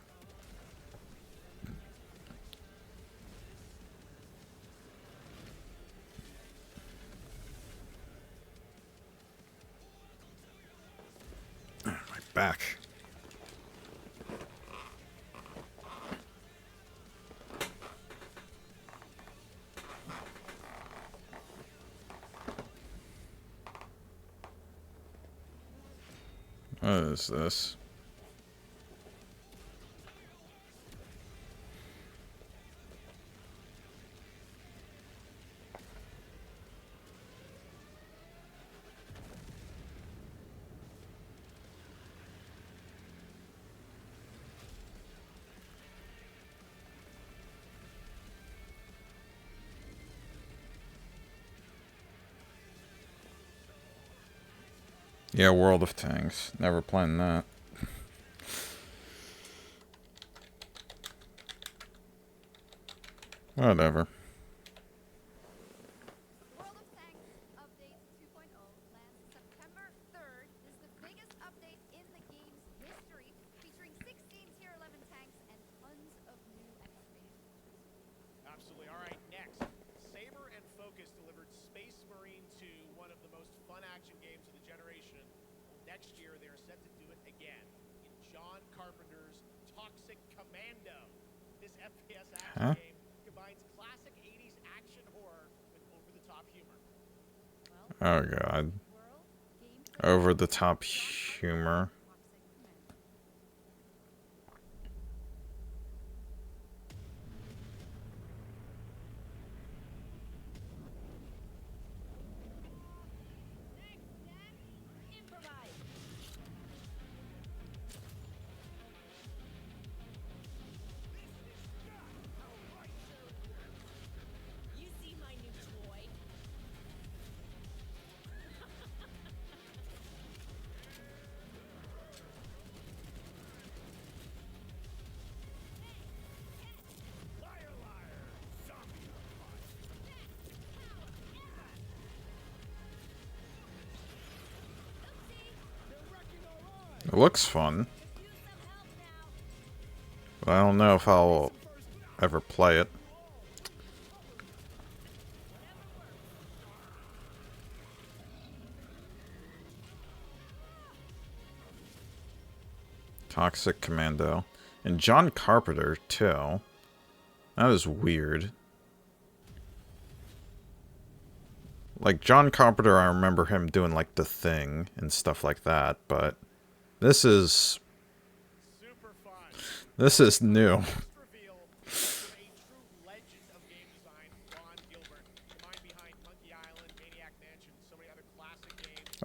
My back. What is this? Yeah, World of Tanks. Never playing that. Whatever. World of Tanks Update 2.0 lands September 3rd. This is the biggest update in the game's history, featuring 16 Tier 11 tanks and tons of new expansions. Absolutely. All right, next. Saber and Focus delivered Space Marine 2, one of the most fun action games of the generation. Next year, they are set to do it again in John Carpenter's Toxic Commando. This FPS action game combines classic 80s action horror with over-the-top humor. Oh god. Over the top humor. You see my new toy? It looks fun. But I don't know if I'll ever play it. Toxic Commando. And John Carpenter, too. That is weird. Like, John Carpenter, I remember him doing, like, The Thing and stuff like that, but this is... This is new.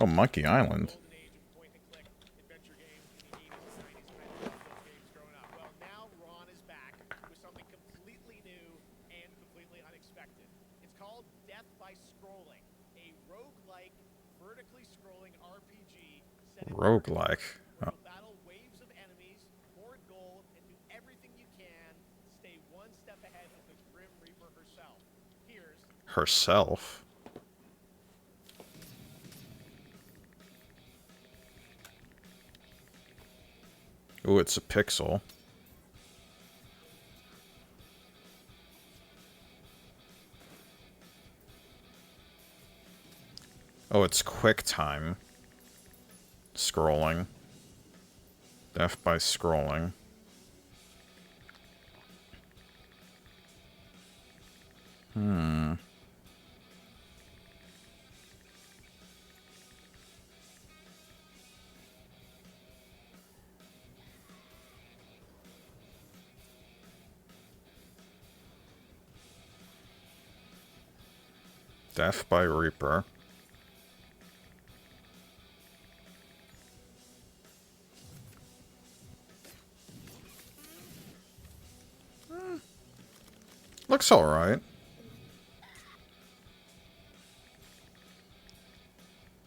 Oh, Monkey Island. Roguelike. Oh. Herself? Ooh, it's a pixel. Oh, it's QuickTime. Scrolling. Death by scrolling. Death by Reaper. Looks alright.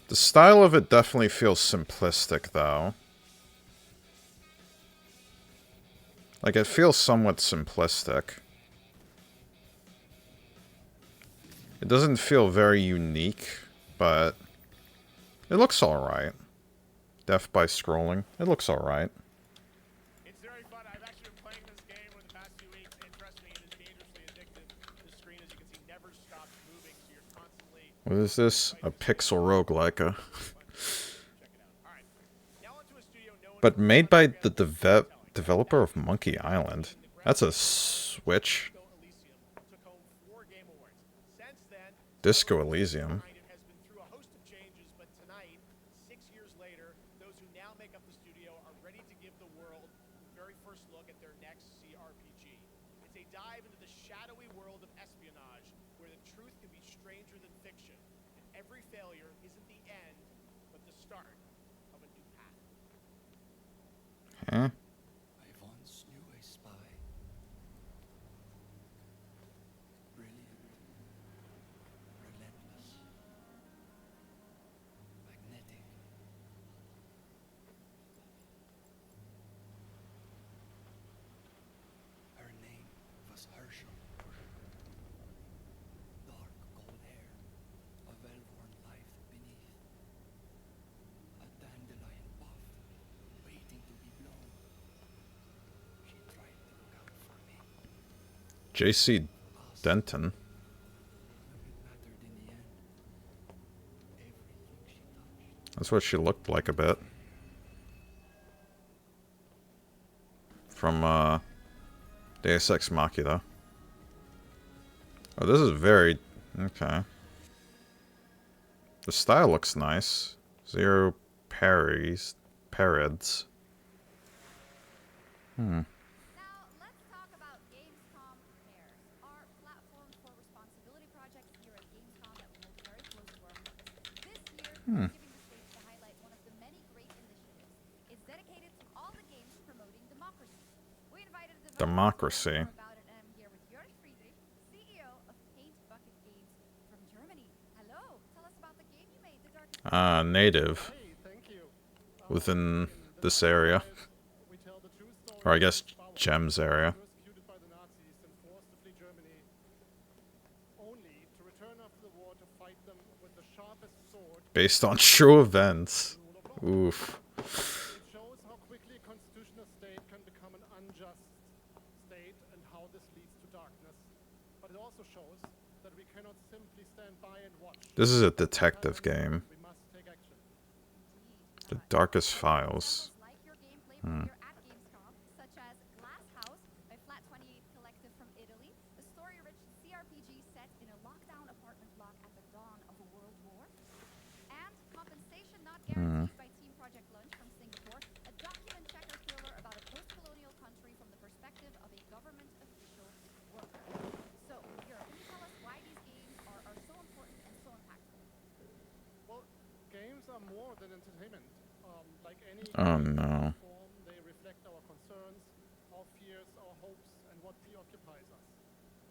The style of it definitely feels simplistic, though. Like, it feels somewhat simplistic. It doesn't feel very unique, but it looks alright. Death by scrolling. It looks alright. It's very fun. I've actually been playing this game over the past few weeks, and trust me, it is dangerously addictive. The screen, as you can see, never stops moving, so you're constantly... What is this? A pixel roguelike. But made by the developer of Monkey Island. That's a switch. Disco Elysium. Huh? I once knew a spy. Brilliant, relentless, magnetic. Her name was Herschel. Dark gold hair, a well-worn life beneath. A dandelion puff, waiting to be blown. She tried to look out for me. J.C. Denton. That's what she looked like a bit. From, Deus Ex Machina. Oh, this is very... Okay. The style looks nice. 0 parries. Parades. Now, let's talk about Gamescom Pairs, our platform for responsibility projects here at Gamescom that we hold very close to our hearts. This year, we're giving the stage to highlight one of the many great initiatives. It's dedicated to all the games promoting democracy. We invited a Democracy. developer about it, and I'm here with Jörg Friedrich, CEO of Paint Bucket Games from Germany. Hello, tell us about the game you made, The Darkest Native. Within this area. Or I guess Gem's area. Persecuted by the Nazis and forced to flee Germany, only to return after the war to fight them with the sharpest sword. Based on true events. Oof. It shows how quickly a constitutional state can become an unjust state and how this leads to darkness. But it also shows that we cannot simply stand by and watch. This is a detective game. We must take action. The Darkest Files. like your gameplay premiere at Gamescom, such as Glass House by Flat 28 Collective from Italy, a story-rich CRPG set in a lockdown apartment block at the dawn of a world war, and Compensation Not Guaranteed by Team Project Lunch from Singapore, a document checker thriller about a post-colonial country from the perspective of a government official worker. So, Jörg, can you tell us why these games are so important and so impactful? Well, games are more than entertainment. Like any Oh no. form, they reflect our concerns, our fears, our hopes, and what preoccupies us.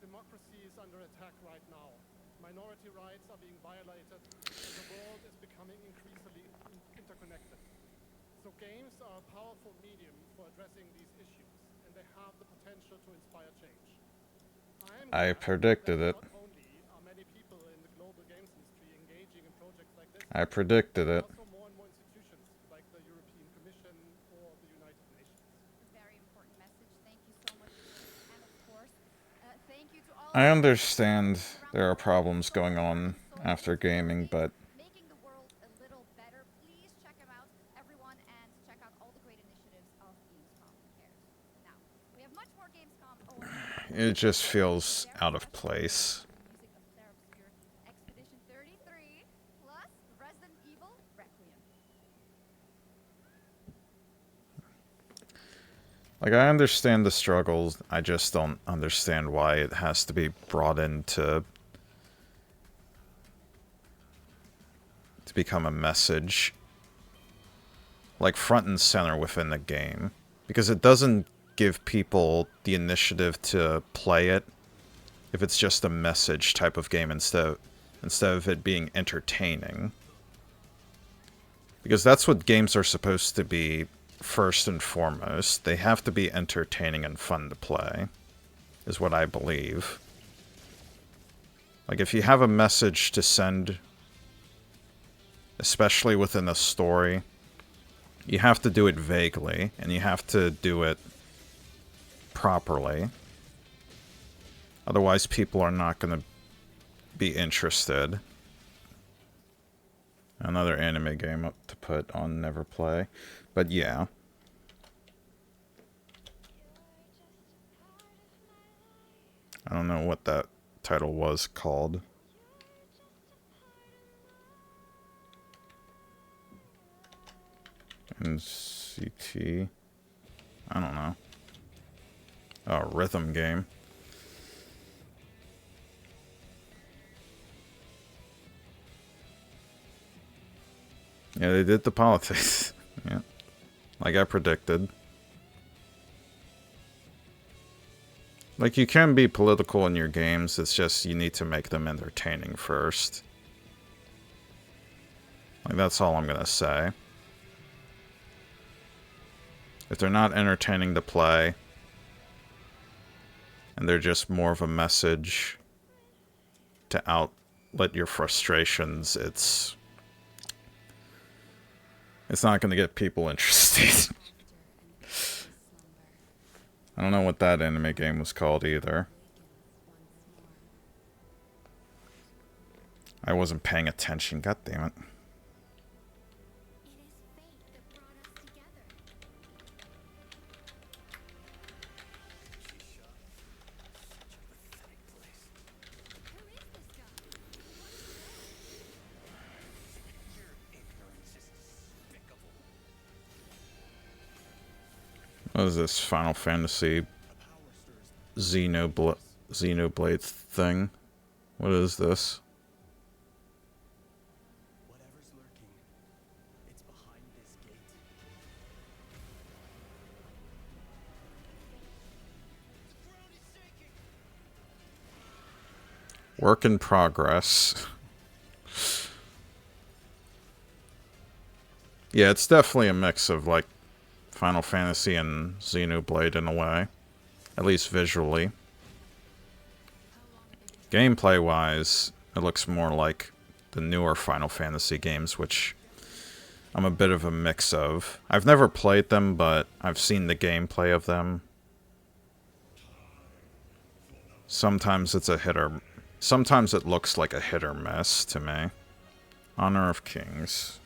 Democracy is under attack right now. Minority rights are being violated, and the world is becoming increasingly interconnected. So games are a powerful medium for addressing these issues, and they have the potential to inspire change. I predicted it. Not only are many people in the global games industry engaging in projects like this, I predicted it. also more and more institutions like the European Commission or the United Nations. Very important message. Thank you so much. And of course, thank you to all I understand there are problems going on after gaming, but making the world a little better. Please check them out, everyone, and check out all the great initiatives of Gamescom Pairs. Now, we have much more Gamescom. it just feels out of place. Music of Claire Obscure, Expedition 33, plus Resident Evil Requiem. Like, I understand the struggles, I just don't understand why it has to be brought in to become a message. Like, front and center within the game. Because it doesn't give people the initiative to play it if it's just a message type of game instead of it being entertaining. Because that's what games are supposed to be first and foremost. They have to be entertaining and fun to play, is what I believe. Like, if you have a message to send, especially within a story, you have to do it vaguely, and you have to do it properly. Otherwise, people are not going to be interested. Another anime game up to put on Never Play. But yeah. I don't know what that title was called. NCT. I don't know. Oh, rhythm game. Yeah, they did the politics. Yeah. Like I predicted. Like, you can be political in your games, it's just you need to make them entertaining first. Like, that's all I'm gonna say. If they're not entertaining to play, and they're just more of a message to outlet your frustrations, it's not going to get people interested. I don't know what that anime game was called either. I wasn't paying attention, god damn it. What is this Final Fantasy Xenoblade thing? What is this? Whatever's lurking, it's behind this gate. Work in progress. Yeah, it's definitely a mix of like Final Fantasy and Xenoblade in a way. At least visually. Gameplay wise, it looks more like the newer Final Fantasy games, which I'm a bit of a mix of. I've never played them, but I've seen the gameplay of them. Sometimes it's a hit or... Sometimes it looks like a hit or miss to me. Honor of Kings.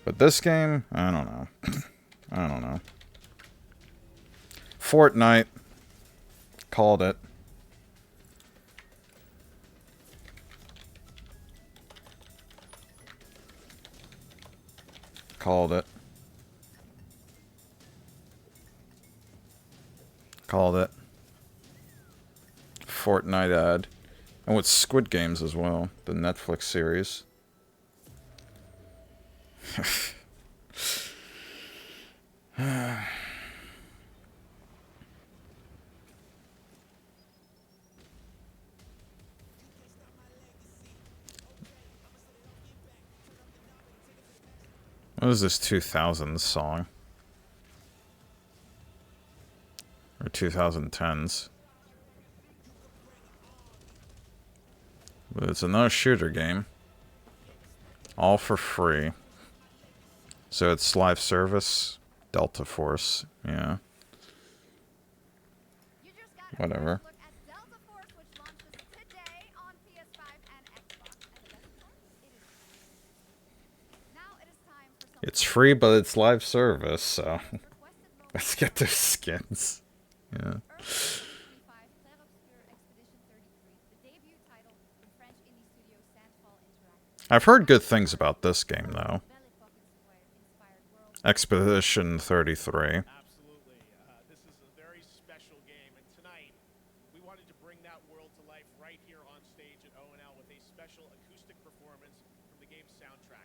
But this game, I don't know. I don't know. Fortnite. Called it. Called it. Called it. Fortnite ad. And with Squid Games as well. The Netflix series. What is this 2000s song? Or 2010s? But it's another shooter game. All for free. So it's live service. Delta Force. Yeah. Whatever. It's free, but it's live service, so let's get those skins. Yeah. I've heard good things about this game, though. Expedition 33. Absolutely. This is a very special game, and tonight we wanted to bring that world to life right here on stage at O&L with a special acoustic performance from the game's soundtrack.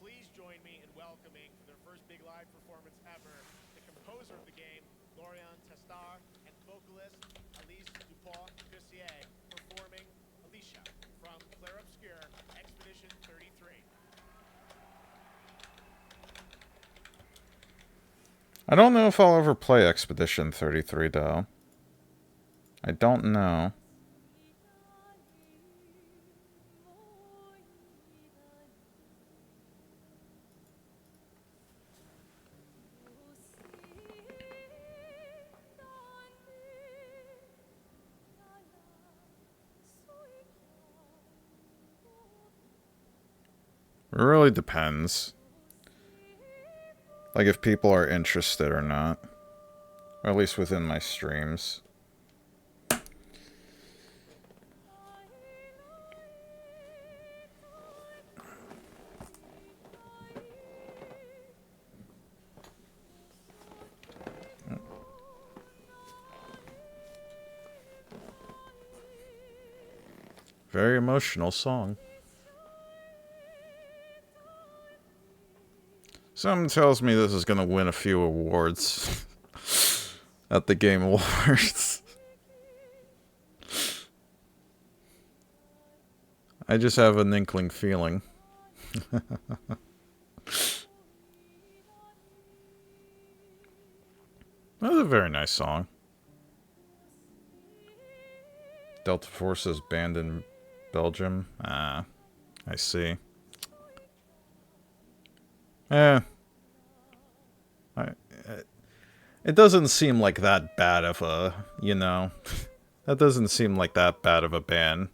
Please join me in welcoming, for their first big live performance ever, the composer of the game, Lorian Testar, and vocalist Elise Dupont-Cussier, performing Alicia from Clair Obscur, Expedition 33. I don't know if I'll ever play Expedition 33, though. I don't know. It really depends. Like if people are interested or not. Or at least within my streams. Very emotional song. Something tells me this is going to win a few awards at the Game Awards. I just have an inkling feeling. That was a very nice song. Delta Forces banned in Belgium. Ah, I see. It doesn't seem like that bad of a, you know, that doesn't seem like that bad of a ban.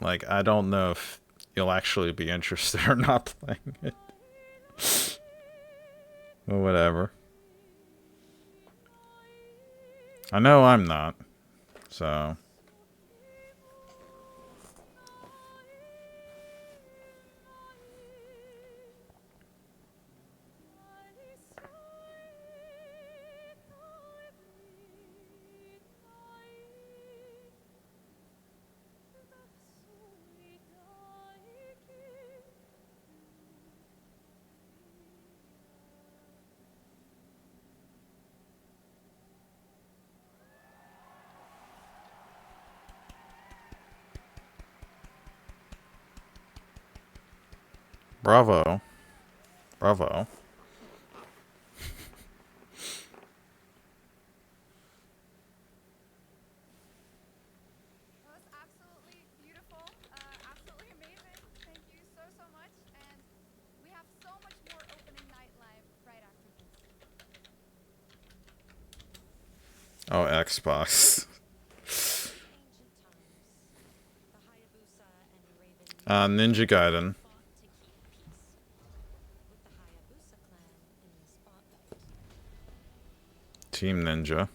Like, I don't know if you'll actually be interested or not playing it. Well, whatever. I know I'm not, so... Bravo. Bravo. That was absolutely beautiful, absolutely amazing. Thank you so, so much. And we have so much more opening night live right after this. Oh, Xbox. Ninja Gaiden. Team Ninja.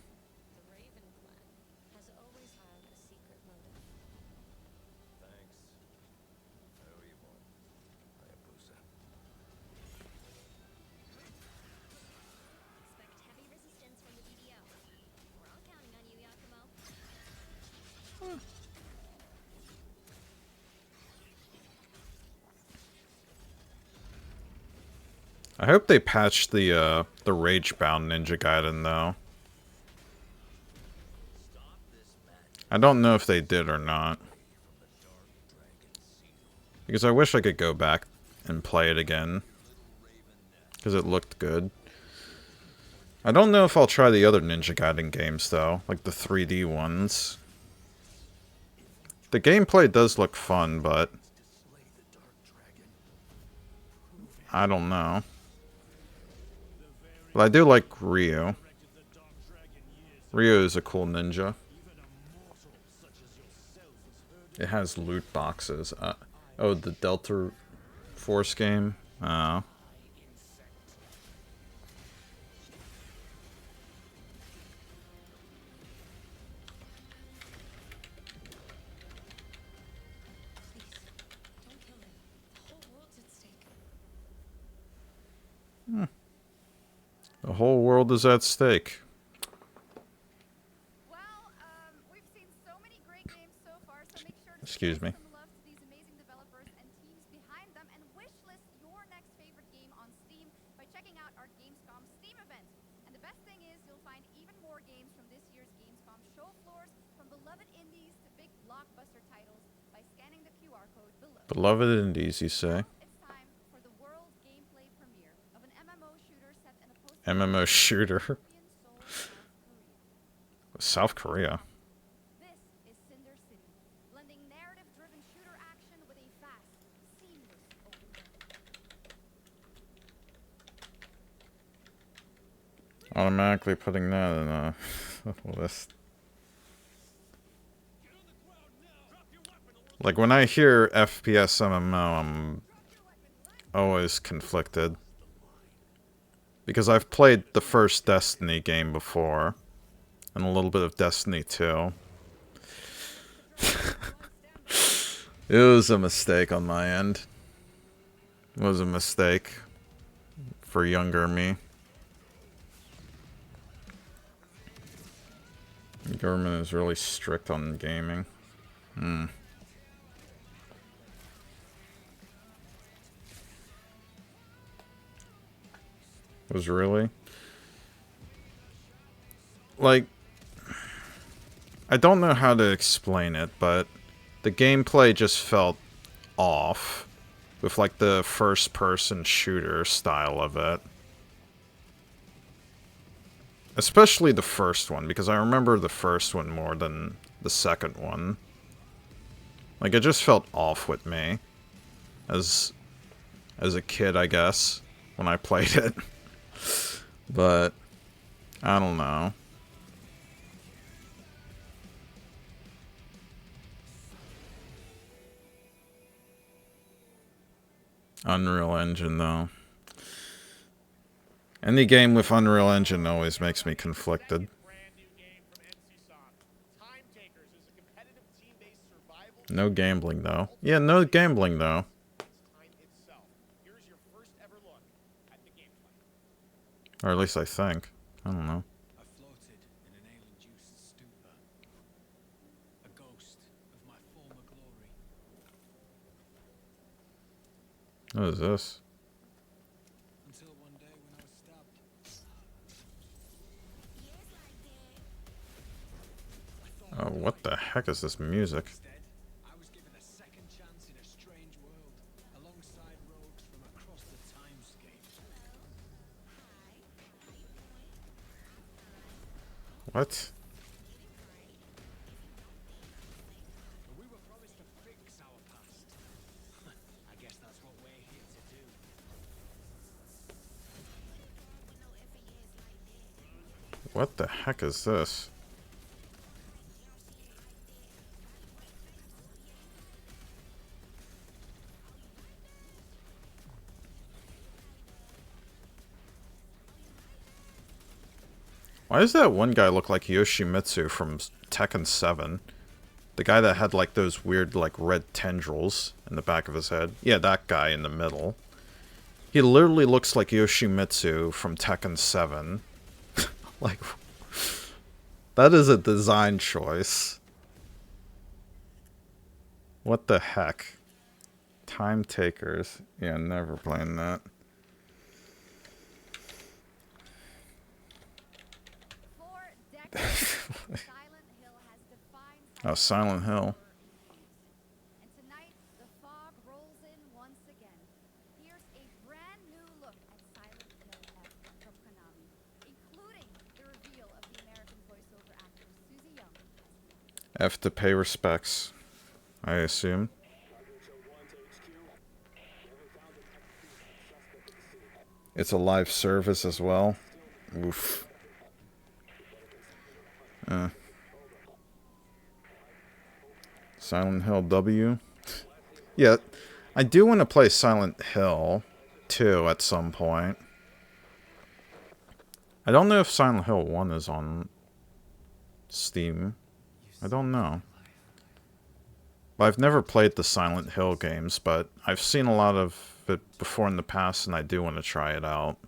Expect heavy resistance from the BDO. We're all counting on you, Yakumo. I hope they patched the Rage-bound Ninja Gaiden, though. I don't know if they did or not. Because I wish I could go back and play it again. Because it looked good. I don't know if I'll try the other Ninja Gaiden games, though. Like the 3D ones. The gameplay does look fun, but... I don't know. But I do like Ryu. Ryu is a cool ninja. It has loot boxes. Oh, the Delta Force game? Oh. The whole world is at stake. We've seen so many great games so far, so make sure to Excuse me. some love to these amazing developers and teams behind them, and wishlist your next favorite game on Steam by checking out our Gamescom Steam event. And the best thing is you'll find even more games from this year's Gamescom show floors, from beloved indies to big blockbuster titles, by scanning the QR code below. Beloved indies, you say? It's time for the world gameplay premiere of an MMO shooter set in a post MMO shooter. South Korea. This is Cinder City, blending narrative-driven shooter action with a fast, seamless open world. Automatically putting that in a list. Like, when I hear FPS MMO, I'm always conflicted. Because I've played the first Destiny game before. And a little bit of Destiny 2. It was a mistake on my end. It was a mistake for younger me. The government is really strict on gaming. Was really? Like, I don't know how to explain it, but the gameplay just felt off with like the first-person shooter style of it. Especially the first one, because I remember the first one more than the second one. Like, it just felt off with me. As a kid, I guess, when I played it. But, I don't know. Unreal Engine, though. Any game with Unreal Engine always makes me conflicted. No gambling, though. Yeah, no gambling, though. Or at least I think. I don't know. I floated in an alien-induced stupor, a ghost of my former glory. What is this? Until one day when I was stabbed. Oh, what the heck is this music? Instead, I was given a second chance in a strange world, alongside rogues from What? We were promised to fix our past. I guess that's what we're here to do. What the heck is this? Why does that one guy look like Yoshimitsu from Tekken 7? The guy that had like those weird like red tendrils in the back of his head. Yeah, that guy in the middle. He literally looks like Yoshimitsu from Tekken 7. Like, that is a design choice. What the heck? Time Takers. Yeah, never playing that. Oh, Silent Hill. And tonight, the fog rolls in once again. Here's a brand new look at Silent Hill F from Konami, including the reveal of the American voiceover actor Susie Young. F to pay respects, I assume. It's a live service as well. Oof. Silent Hill W. Yeah, I do want to play Silent Hill 2 at some point. I don't know if Silent Hill 1 is on Steam. I don't know. I've never played the Silent Hill games, but I've seen a lot of it before in the past, and I do want to try it out.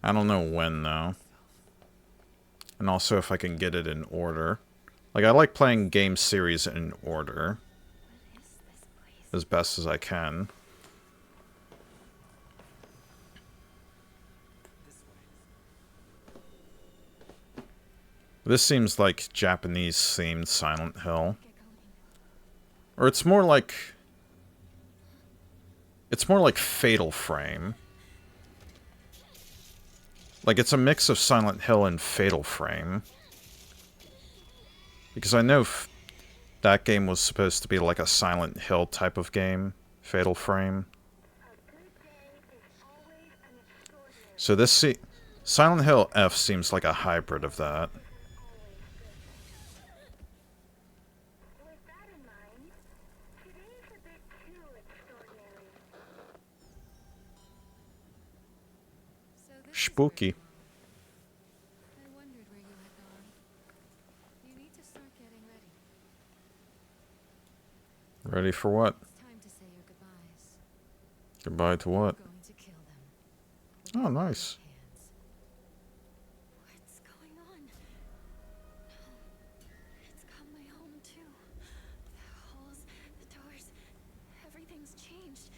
I don't know when, though. And also if I can get it in order. Like, I like playing game series in order. As best as I can. This seems like Japanese-themed Silent Hill. Or it's more like... It's more like Fatal Frame. Like, it's a mix of Silent Hill and Fatal Frame. Because I know that game was supposed to be like a Silent Hill type of game. Fatal Frame. So this Silent Hill F seems like a hybrid of that. Spooky. I wondered where you had gone. You need to start getting ready. Ready for what? It's time to say your goodbyes. Goodbye to what? Going to kill them. Oh, nice. What's going on? No. It's come my home too. The halls, the doors, everything's changed.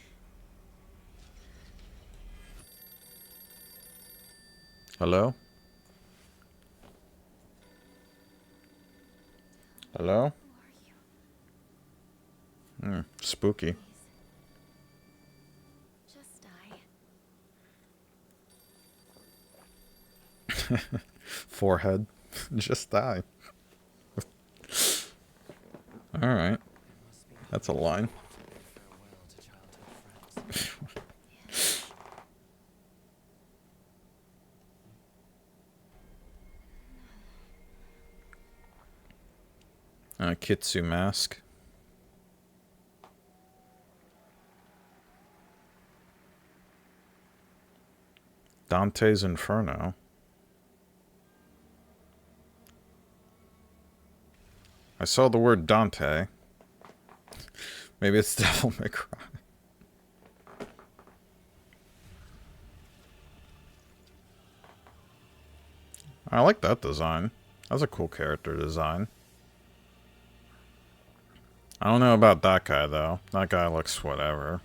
Hello? Hello? Spooky. Just die. Forehead. Just die. Alright. That's a line. Kitsu mask. Dante's Inferno. I saw the word Dante. Maybe it's Devil May Cry. I like that design. That's a cool character design. I don't know about that guy, though. That guy looks whatever.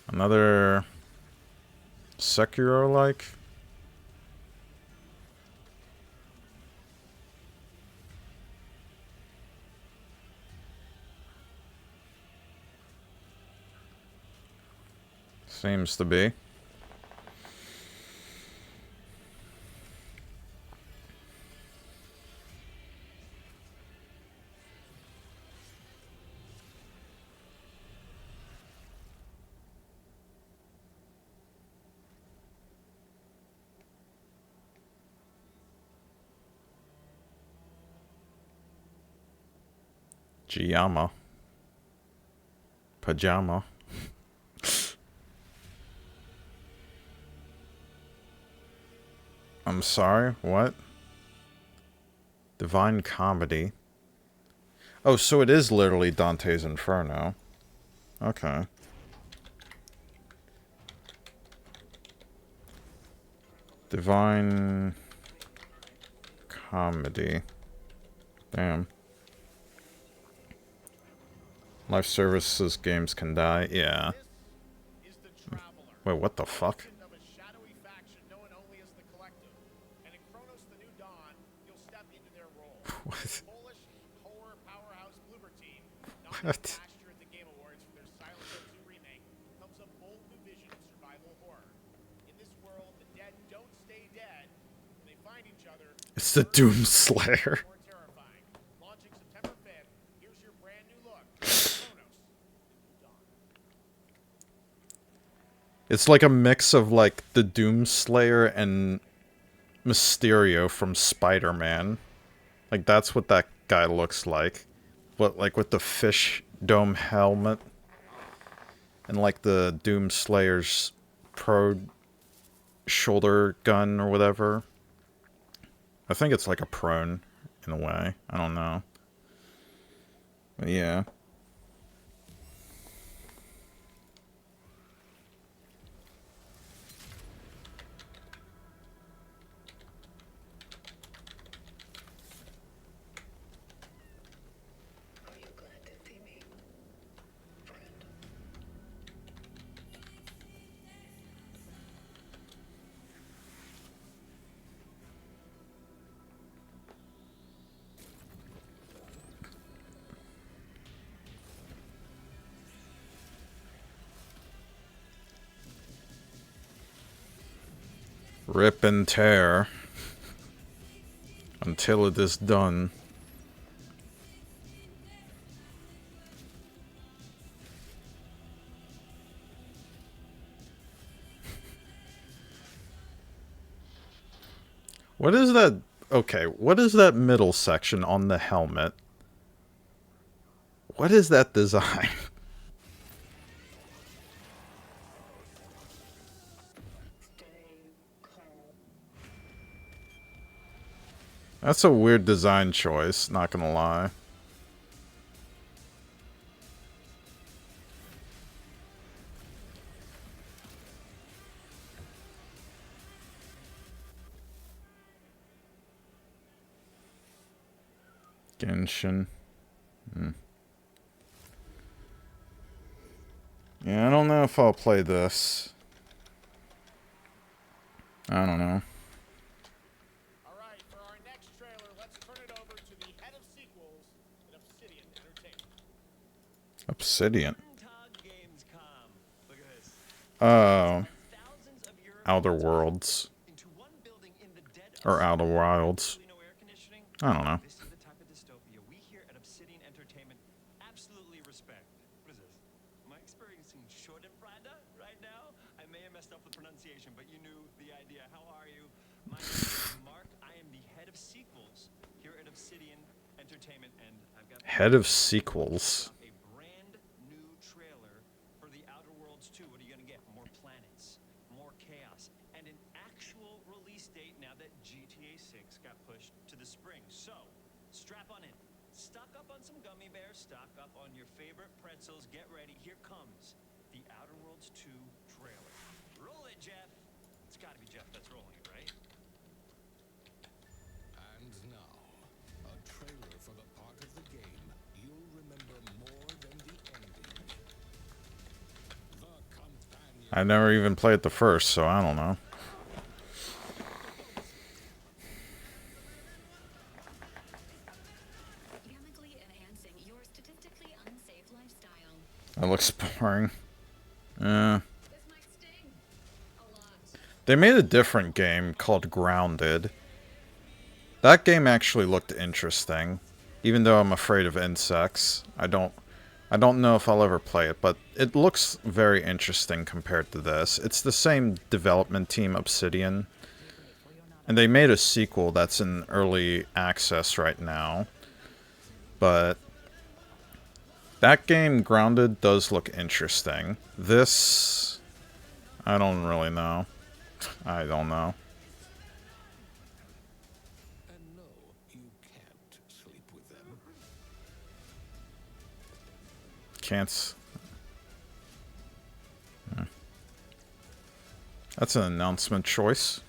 Another Sekiro-like? Seems to be. Giyama. Pajama. I'm sorry, what? Divine Comedy. Oh, so it is literally Dante's Inferno. Okay. Divine Comedy. Damn. Life services games can die. Yeah. Wait, what the fuck? What? What? It's the Doom Slayer. It's like a mix of like the Doom Slayer and Mysterio from Spider-Man. Like that's what that guy looks like. But like with the fish dome helmet and like the Doom Slayer's pro shoulder gun or whatever. I think it's like a prone in a way. I don't know. But yeah. Rip and tear until it is done. What is that? Okay, what is that middle section on the helmet? What is that design? That's a weird design choice, not gonna lie. Genshin. Yeah, I don't know if I'll play this. I don't know. Alright, for our next trailer, let's turn it over to the head of sequels at Obsidian Entertainment. Obsidian. Look at this. Oh. Outer Worlds. Or Outer Wilds. I don't know. This is the type of dystopia we here at Obsidian Entertainment absolutely respect. What is this? Am I experiencing Schadenfreude right now? I may have messed up the pronunciation, but you knew the idea. How are you? My name is Mark. I am the head of sequels here at Obsidian Entertainment, and I've got Head of sequels. a brand new trailer for the Outer Worlds 2. What are you gonna get? More planets, more chaos, and an actual release date now that GTA 6 got pushed to the spring. So, strap on in. Stock up on some gummy bears, stock up on your favorite pretzels. Get ready. Here comes the Outer Worlds 2 trailer. Roll it, Jeff. It's gotta be Jeff that's rolling it, right? And now, a trailer for the part of the game you'll remember more than the ending. The companion. I never even played the first, so I don't know. Chemically enhancing your statistically unsafe lifestyle. That looks boring. Yeah. This might They made a different game called Grounded. That game actually looked interesting. Even though I'm afraid of insects. I don't know if I'll ever play it, but it looks very interesting compared to this. It's the same development team, Obsidian. And they made a sequel that's in early access right now. But that game, Grounded, does look interesting. This, I don't really know. I don't know. And no, you can't sleep with them. Can't. That's an announcement choice.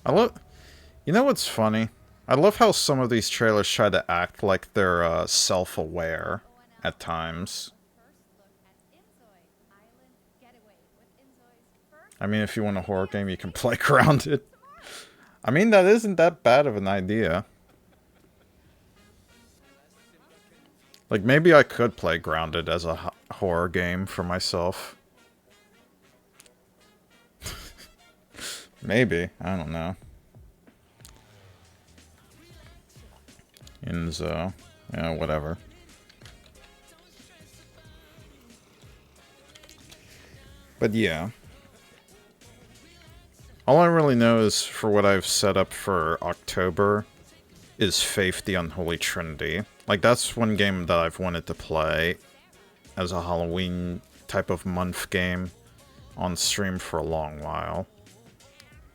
I love. You know what's funny? I love how some of these trailers try to act like they're self-aware at times. I mean, if you want a horror game, you can play Grounded. I mean, that isn't that bad of an idea. Like, maybe I could play Grounded as a horror game for myself. Maybe. I don't know. Inzo. Yeah, whatever. But yeah. All I really know is for what I've set up for October is Faith the Unholy Trinity. Like, that's one game that I've wanted to play as a Halloween type of month game on stream for a long while.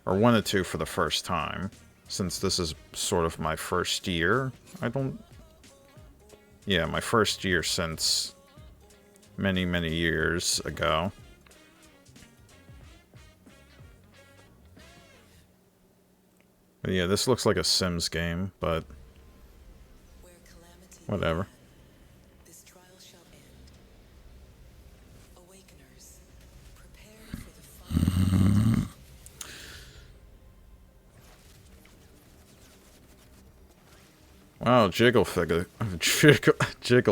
Or wanted to for the first time, since this is sort of my first year. Yeah, my first year since many, many years ago. But yeah, this looks like a Sims game, but whatever. This trial shall end. Awakeners, prepare for the final. Wow, jiggle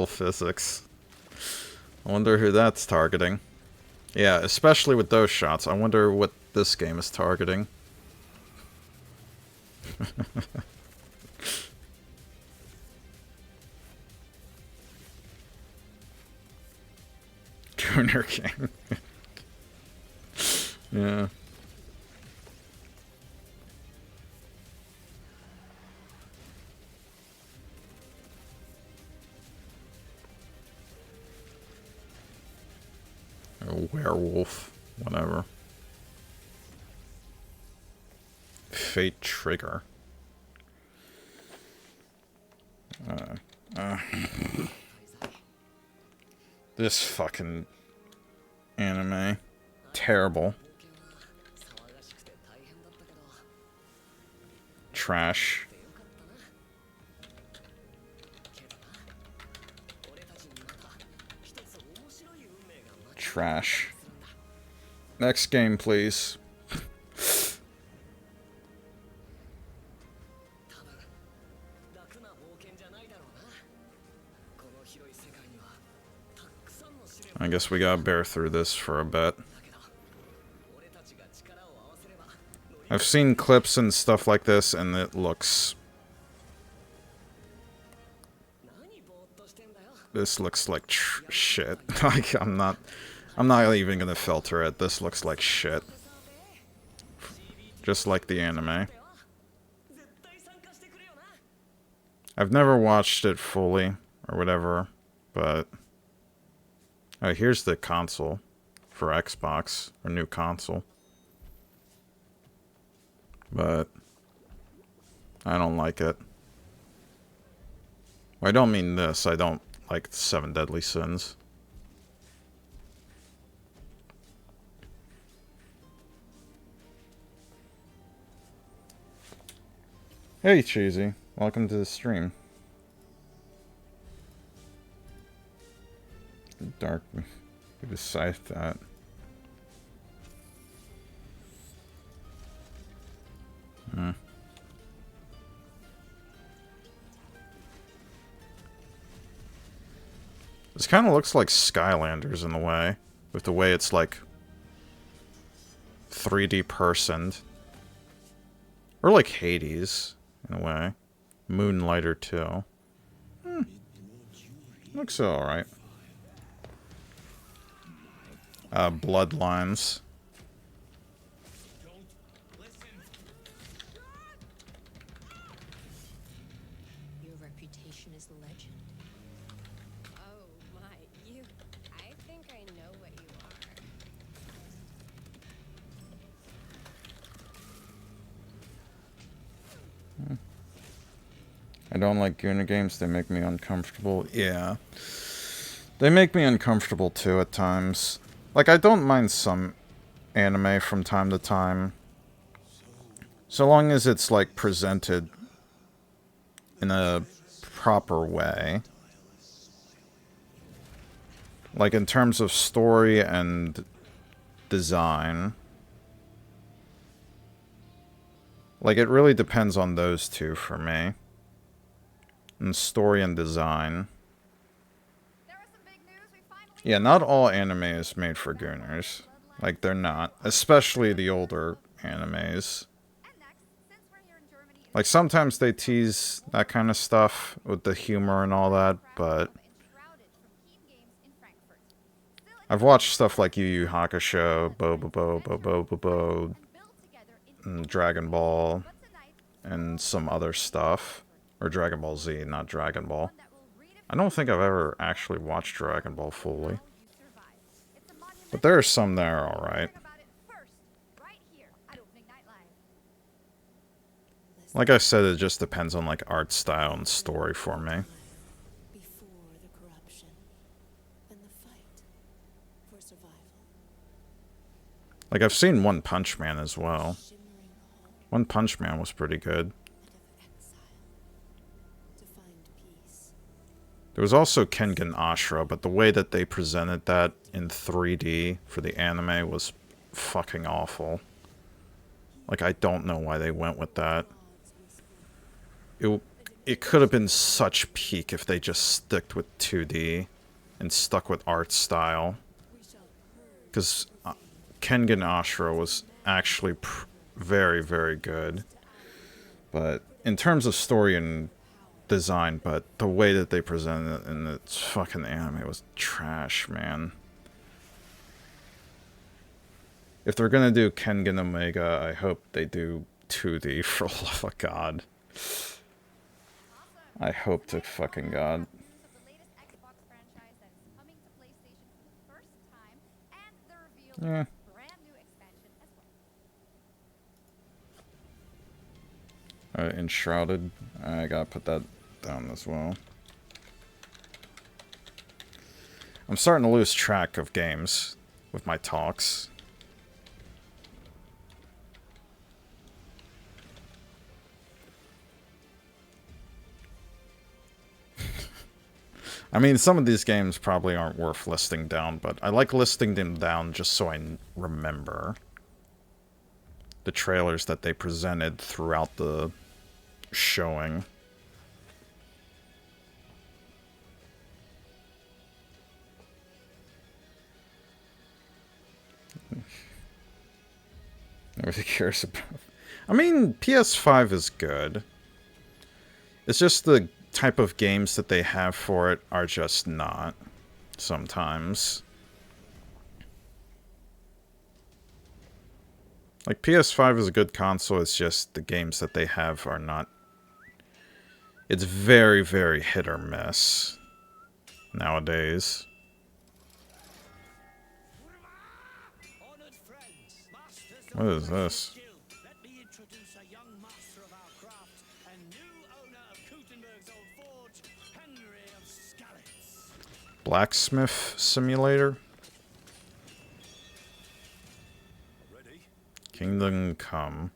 physics. I wonder who that's targeting. Yeah, especially with those shots. I wonder what this game is targeting. Tuner King. Yeah. A werewolf. Whatever. Fate Trigger. This fucking anime. Terrible. Trash. Trash. Next game, please. I guess we gotta bear through this for a bit. I've seen clips and stuff like this, and it looks... This looks like shit. Like, I'm not even gonna filter it. This looks like shit. Just like the anime. I've never watched it fully, or whatever, but... Oh, here's the console for Xbox, or new console. But I don't like it. Well, I don't mean this. I don't like 7 Deadly Sins. Hey, Cheesy. Welcome to the stream. Dark. Who decided that? This kind of looks like Skylanders in a way, with the way it's like 3D personed. Or like Hades, in a way. Moonlighter too. Looks alright. Bloodlines. Your reputation is legend. Oh my, you. I think I know what you are. I don't like Guna games, they make me uncomfortable. Yeah. They make me uncomfortable too at times. Like, I don't mind some anime from time to time. So long as it's, like, presented in a proper way. Like, in terms of story and design. Like, it really depends on those two for me. And story and design. Yeah, not all anime is made for gooners. Like, they're not. Especially the older animes. Like, sometimes they tease that kind of stuff with the humor and all that, but I've watched stuff like Yu Yu Hakusho, Bo, and Dragon Ball, and some other stuff. Or Dragon Ball Z, not Dragon Ball. I don't think I've ever actually watched Dragon Ball fully. But there are some that are alright. Like I said, it just depends on like art style and story for me. Before the corruption and the fight for survival. Like, I've seen One Punch Man as well. One Punch Man was pretty good. There was also Kengan Ashura, but the way that they presented that in 3D for the anime was fucking awful. Like, I don't know why they went with that. It could have been such peak if they just sticked with 2D and stuck with art style. Because Kengan Ashura was actually very, very good. But in terms of story and design, but the way that they presented it in its fucking anime was trash, man. If they're gonna do Kengan Omega, I hope they do 2D for the love of God. I hope to fucking God. Yeah. Enshrouded. I gotta put that down as well. I'm starting to lose track of games with my talks. I mean, some of these games probably aren't worth listing down, but I like listing them down just so I remember the trailers that they presented throughout the showing. Nobody cares about. I mean, PS5 is good. It's just the type of games that they have for it are just not. Sometimes. Like, PS5 is a good console, it's just the games that they have are not... It's very, very hit or miss. Nowadays. What is this? Blacksmith Simulator? Kingdom Come.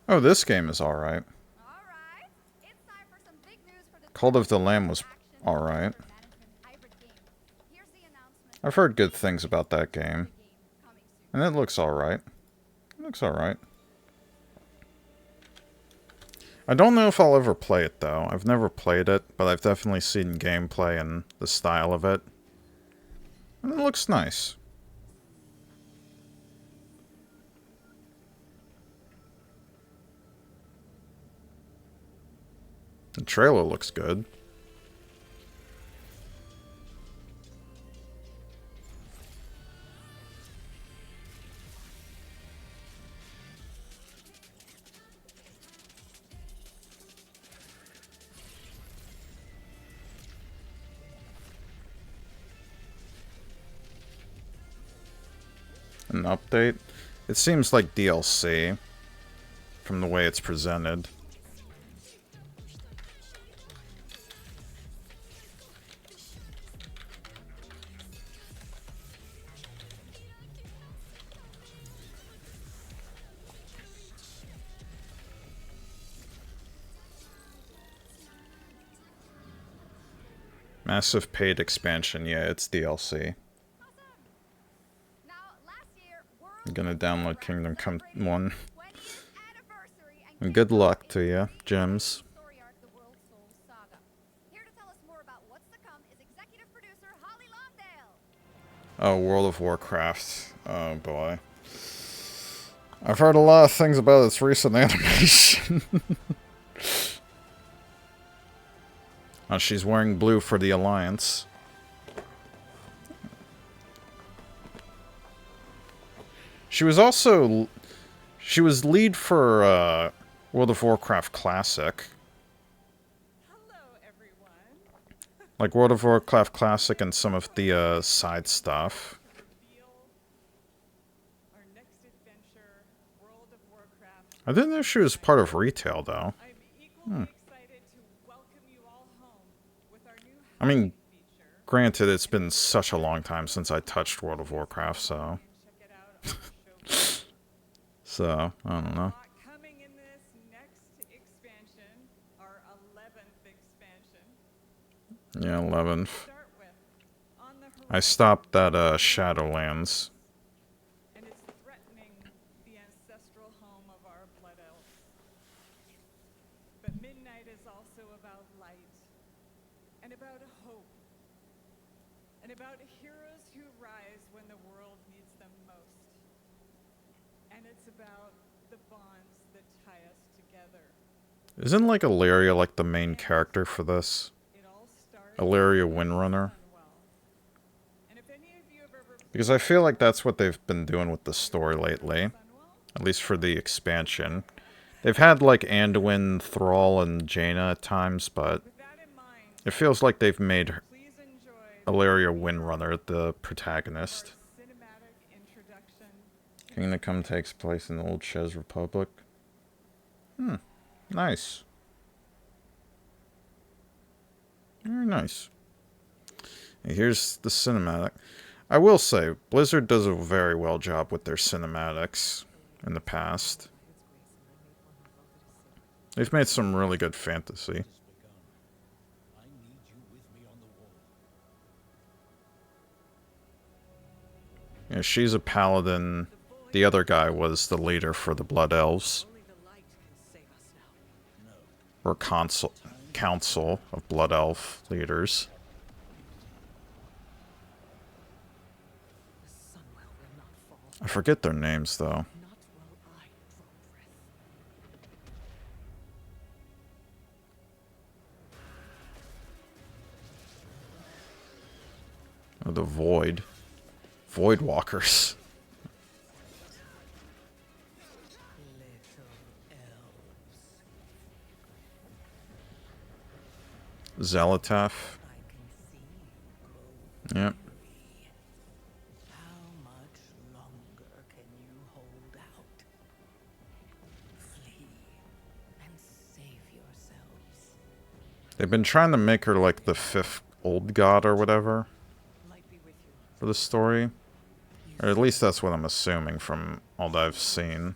Oh, this game is alright. Cult of the Lamb was alright. I've heard good things about that game. And it looks alright. It looks alright. I don't know if I'll ever play it, though. I've never played it, but I've definitely seen gameplay and the style of it. And it looks nice. The trailer looks good. An update? It seems like DLC from the way it's presented. Massive paid expansion, yeah, it's DLC. I'm gonna download Kingdom Come 1. And good luck to you, Gems. Oh, World of Warcraft. Oh boy. I've heard a lot of things about its recent animation. Oh, she's wearing blue for the Alliance. She was also... She was lead for World of Warcraft Classic. Like World of Warcraft Classic and some of the side stuff. I didn't know she was part of retail, though. Hmm. I mean, granted, it's been such a long time since I touched World of Warcraft, so... So, I don't know. Yeah, 11th. I stopped at Shadowlands. And it's threatening the ancestral home of our blood elves. But midnight is also about light, and about hope, and about heroes who rise when the world needs them most. And it's about the bonds that tie us together. Isn't like Ilaria like the main character for this? Ilaria Windrunner? Because I feel like that's what they've been doing with the story lately. At least for the expansion. They've had like Anduin, Thrall, and Jaina at times, but it feels like they've made Ilaria Windrunner the protagonist. Kingdom Come takes place in the old Chez Republic. Hmm. Nice. Very nice. And here's the cinematic. I will say, Blizzard does a very well job with their cinematics in the past. They've made some really good fantasy. Yeah, she's a paladin. The other guy was the leader for the Blood Elves. Or council of Blood Elf leaders. I forget their names, though. Oh, the Void. Void Walkers. Zelotaf. Yep. They've been trying to make her like the 5th old god or whatever for the story. Or at least that's what I'm assuming from all that I've seen.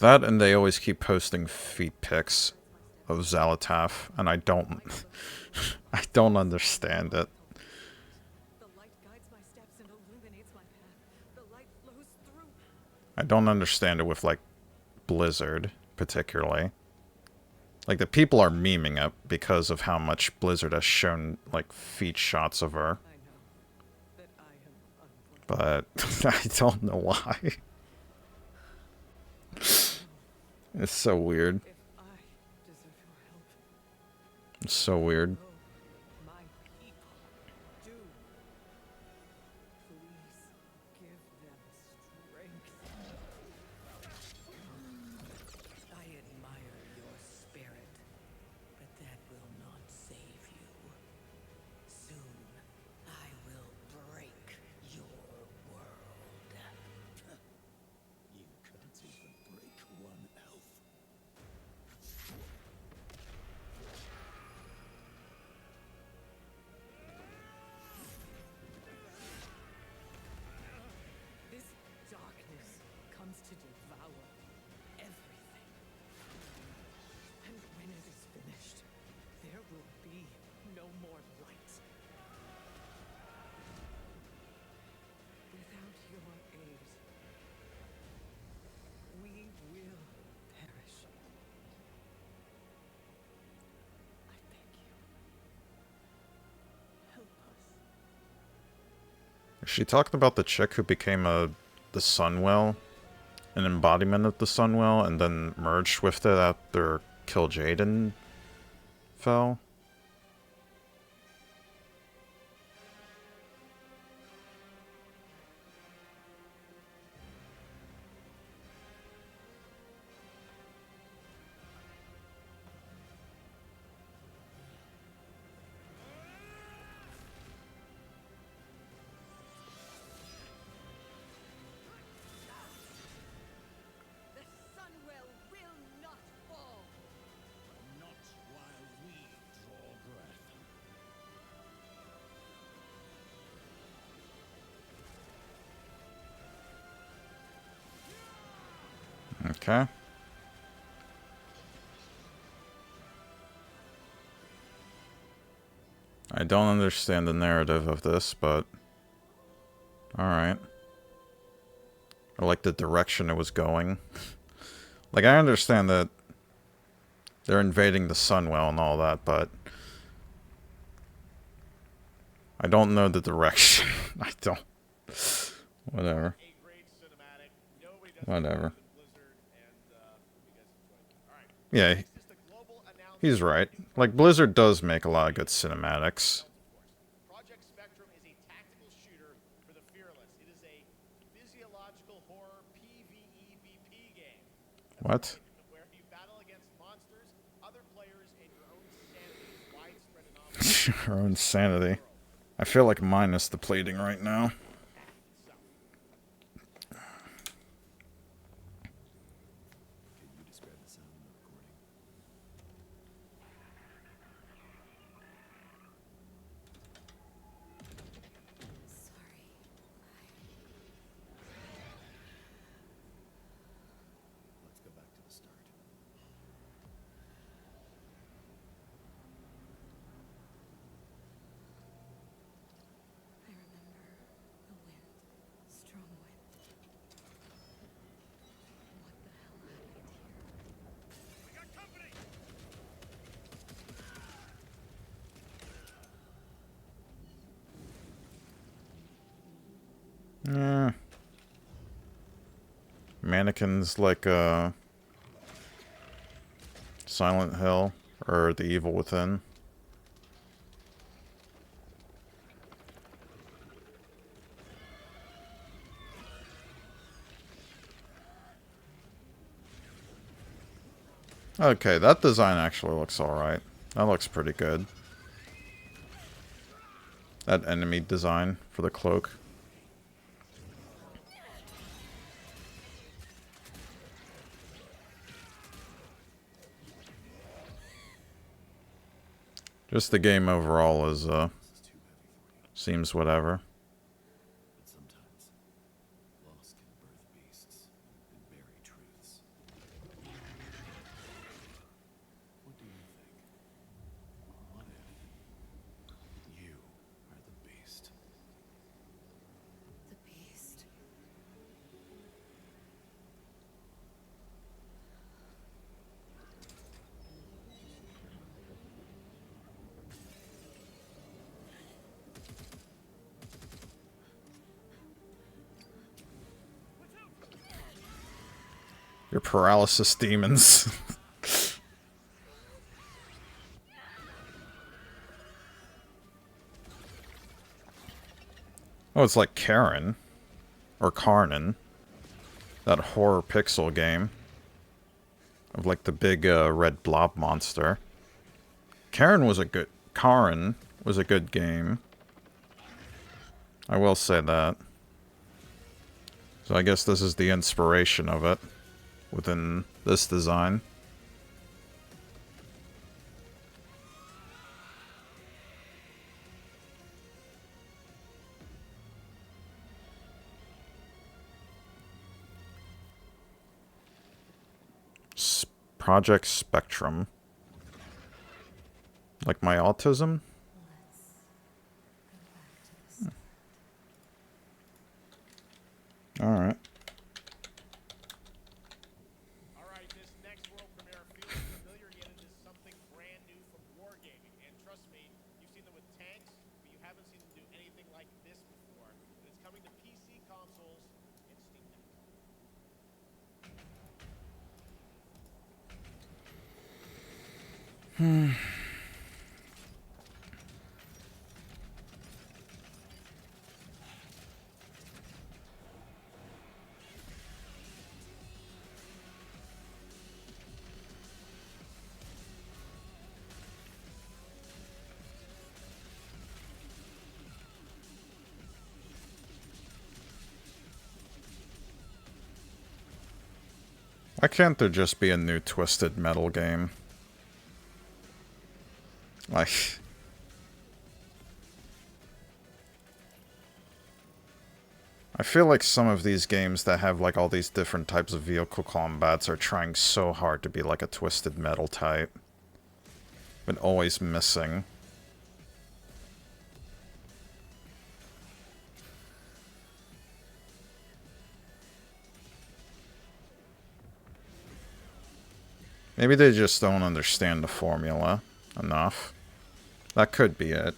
That and they always keep posting feet pics of Zalataf, and I don't I don't understand it. I don't understand it with like Blizzard particularly. Like the people are memeing it because of how much Blizzard has shown like feet shots of her. But I don't know why. It's so weird. It's so weird. I admire your spirit, but that will not save you. Soon, I will break your world. You can't even break one elf. This darkness comes to devour everything. And when it is finished, there will be no more light. Without your aid, we will perish. I beg you, help us. Is she talking about the chick who became the Sunwell? An embodiment of the Sunwell and then merged with it after Kill Jaden fell? The Sunwell will not fall. Not while we draw breath. Okay. I don't understand the narrative of this, but alright. I like the direction it was going. Like, I understand that they're invading the Sunwell and all that, but I don't know the direction. I don't. Whatever. Whatever. Yeah, he's right. Like, Blizzard does make a lot of good cinematics. Project Spectrum is a tactical shooter for the fearless. It is a physiological horror PvEVP game. What? Where you battle against monsters, other players, and your own sanity's widespread anomaly. Her own sanity. I feel like minus the plating right now. Can you describe the sound in the recording? Sorry. Let's go back to the start. I remember the wind, strong wind. What the hell happened here? We got company! Yeah. Mannequins like Silent Hill or The Evil Within. Okay, that design actually looks alright. That looks pretty good. That enemy design for the cloak. Just the game overall is, seems whatever. But sometimes, loss can birth beasts and bury truths. Your paralysis demons. Oh, it's like Karen. Or Karnan. That horror pixel game. Of like the big red blob monster. Karen was a good game. I will say that. So I guess this is the inspiration of it. Within this design. Project Spectrum. Like my autism? Alright. Alright, this next world premiere feels familiar, yet it is something brand new from Wargaming. And trust me, you've seen them with tanks, but you haven't seen them do anything like this before. And it's coming to PC, consoles, and Steam Deck. Why can't there just be a new Twisted Metal game? Like... I feel like some of these games that have like all these different types of vehicle combats are trying so hard to be like a Twisted Metal type. But always missing. Maybe they just don't understand the formula enough. That could be it.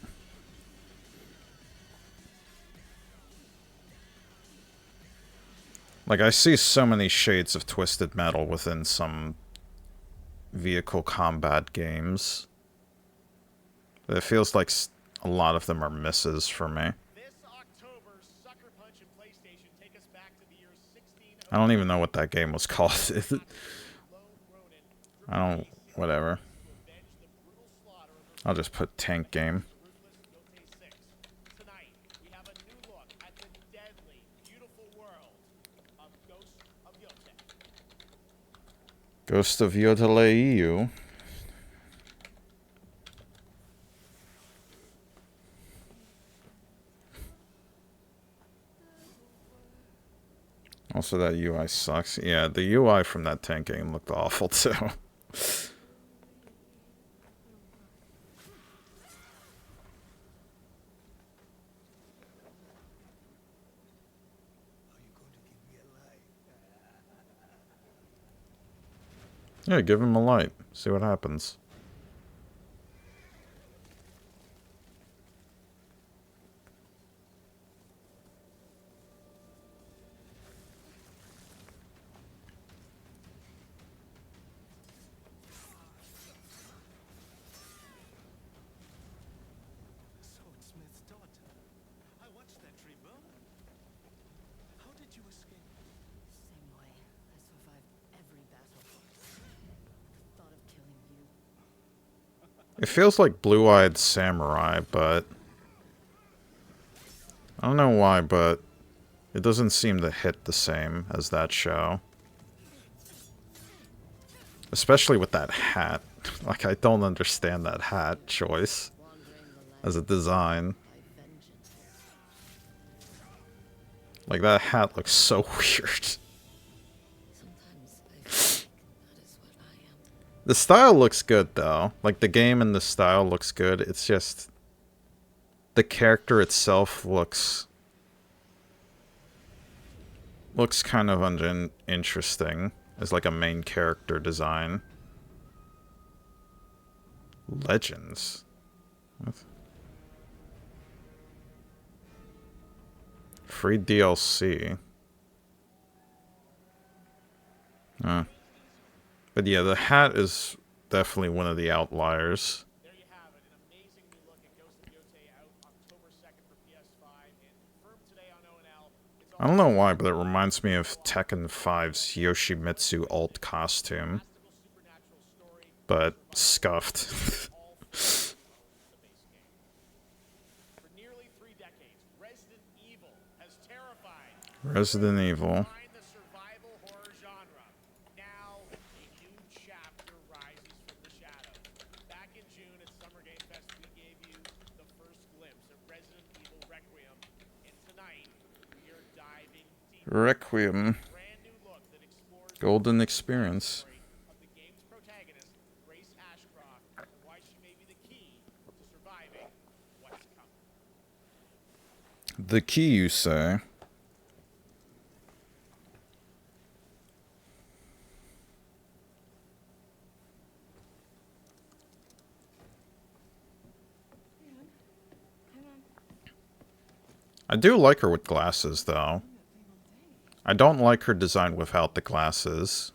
Like, I see so many shades of Twisted Metal within some vehicle combat games. But it feels like a lot of them are misses for me. I don't even know what that game was called. I don't... whatever. I'll just put tank game. Ghost of Yotele. Also, that UI sucks. Yeah, the UI from that tank game looked awful, too. Yeah, give him a light. See what happens. Swordsmith's daughter. I watched that tree burn. How did you escape? Same way. I survived every battle. The thought of killing you. It feels like Blue-Eyed Samurai, but... I don't know why, but... it doesn't seem to hit the same as that show. Especially with that hat. Like, I don't understand that hat choice. As a design. Like, that hat looks so weird. The style looks good, though. Like, the game and the style looks good. It's just... the character itself looks kind of uninteresting as, like, a main character design. Legends? What? Free DLC. But yeah, the hat is definitely one of the outliers. There you have it, an amazing new look at Ghost of Yotei out October 2nd for PS5 and confirmed today on O&L. It's I don't know why, but it reminds me of Tekken 5's Yoshimitsu alt costume. But scuffed. For nearly 3 decades, Resident Evil has terrified Resident Evil. the survival horror genre. Now, a new chapter rises from the shadows. Back in June at Summer Game Fest, we gave you the first glimpse of Resident Evil Requiem, and tonight we are diving deep. Requiem. Golden experience. Of the game's protagonist, Grace Ashcroft, and why she may be the key to surviving what's coming. The key, you say? I do like her with glasses, though. I don't like her design without the glasses.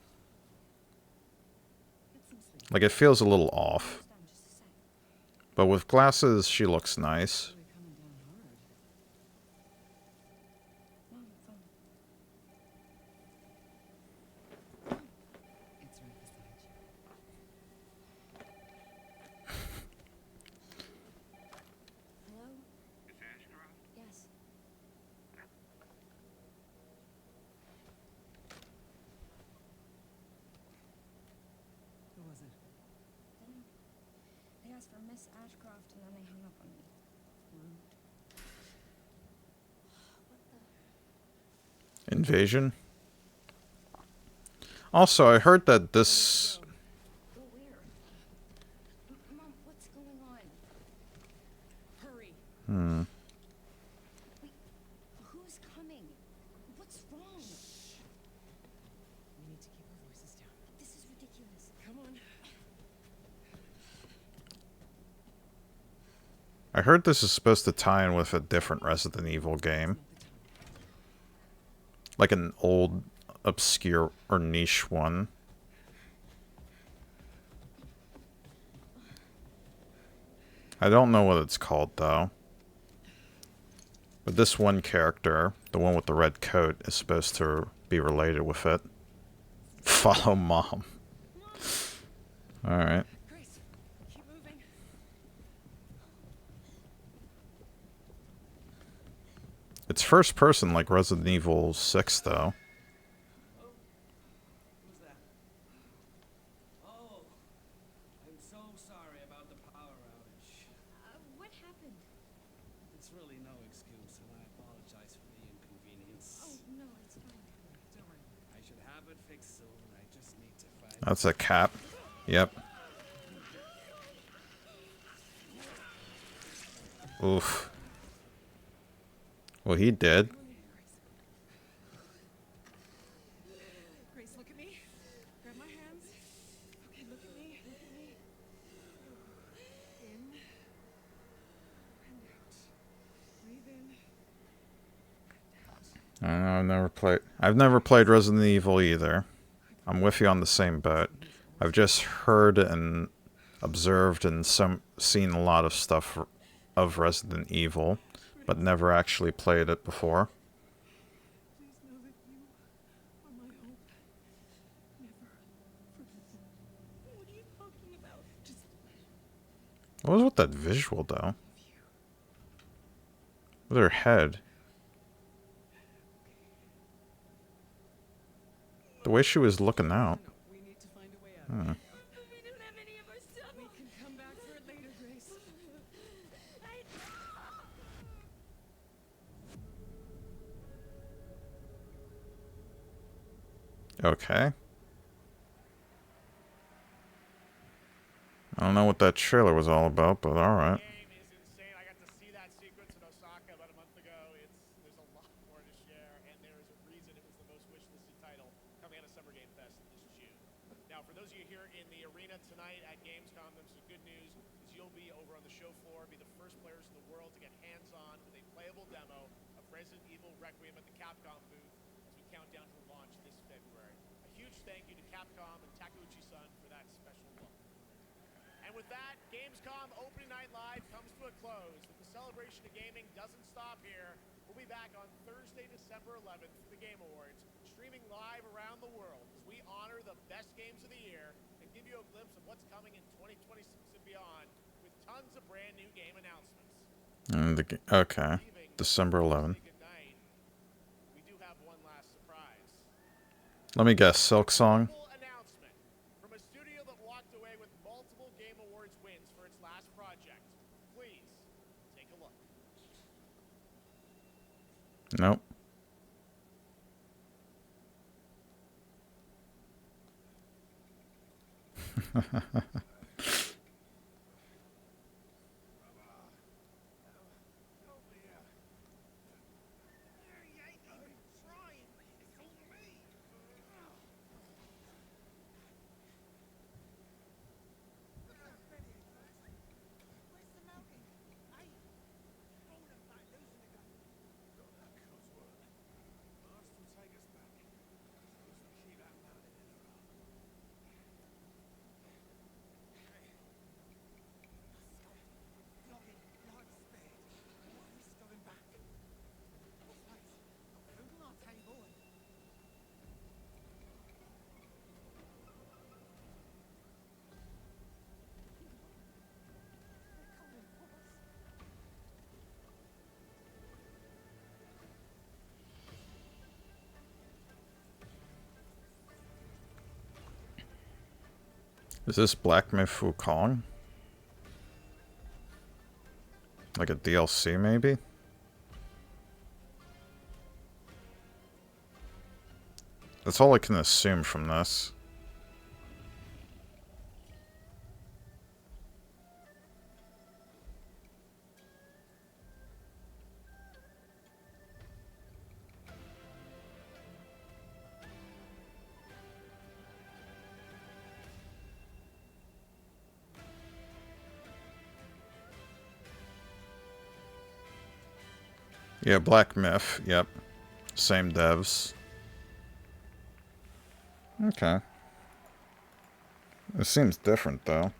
Like, it feels a little off. But with glasses, she looks nice. They asked for Miss Ashcroft and then they hung up on me. Rude. Invasion. Also, I heard that this... Mom, what's going on? Hurry. Hmm. Wait, who's coming? What's wrong? We need to keep our voices down. This is ridiculous. Come on. I heard this is supposed to tie in with a different Resident Evil game. Like an old, obscure, or niche one. I don't know what it's called, though. But this one character, the one with the red coat, is supposed to be related with it. Follow Mom. Alright. Grace, keep moving. It's first person like Resident Evil 6, though. Who's that? Oh, I'm so sorry about the power outage. What happened? It's really no excuse, and I apologize for the inconvenience. Oh, no, it's fine. Don't worry. I should have it fixed soon. I just need to find... That's a cap. Yep. Oof. Well, he did. Grace, look at me. Grab my hands. Okay, look at me. Look at me. In and out. Breathe in. I don't know, I've never played Resident Evil either. I'm with you on the same boat. I've just heard and observed and seen a lot of stuff of Resident Evil, but never actually played it before. Please know that you are my hope. Never forget. What are you talking about? Just What was with that visual, though? With her head. The way she was looking out. we need to find a way out. Hmm. We don't have any of our stuff. We can come back for it later, Grace. Okay. I don't know what that trailer was all about, but alright. Game is insane. I got to see that sequence in Osaka about a month ago. There's a lot more to share, and there is a reason it was the most wishlisted title coming out of Summer Game Fest this June. Now, for those of you here in the arena tonight at Gamescom, there's some good news. Is you'll be over on the show floor, be the first players in the world to get hands-on with a playable demo of Resident Evil Requiem at the Capcom booth as we count down to launch this February. A huge thank you to Capcom and Takeuchi-san for that special look. And with that, Gamescom opening night live comes to a close. But the celebration of gaming doesn't stop here. We'll be back on Thursday, December 11th for the Game Awards, streaming live around the world as we honor the best games of the year and give you a glimpse of what's coming in 2026 and beyond with tons of brand new game announcements. Okay. December 11th. We do have one last surprise. Let me guess. Silk Song? Announcement from a studio that walked away with multiple Game Awards wins for its last project. Please take a look. Nope. Is this Black Myth Wukong? Like a DLC, maybe? That's all I can assume from this. Yeah, Black Myth, yep. Same devs. Okay. It seems different, though.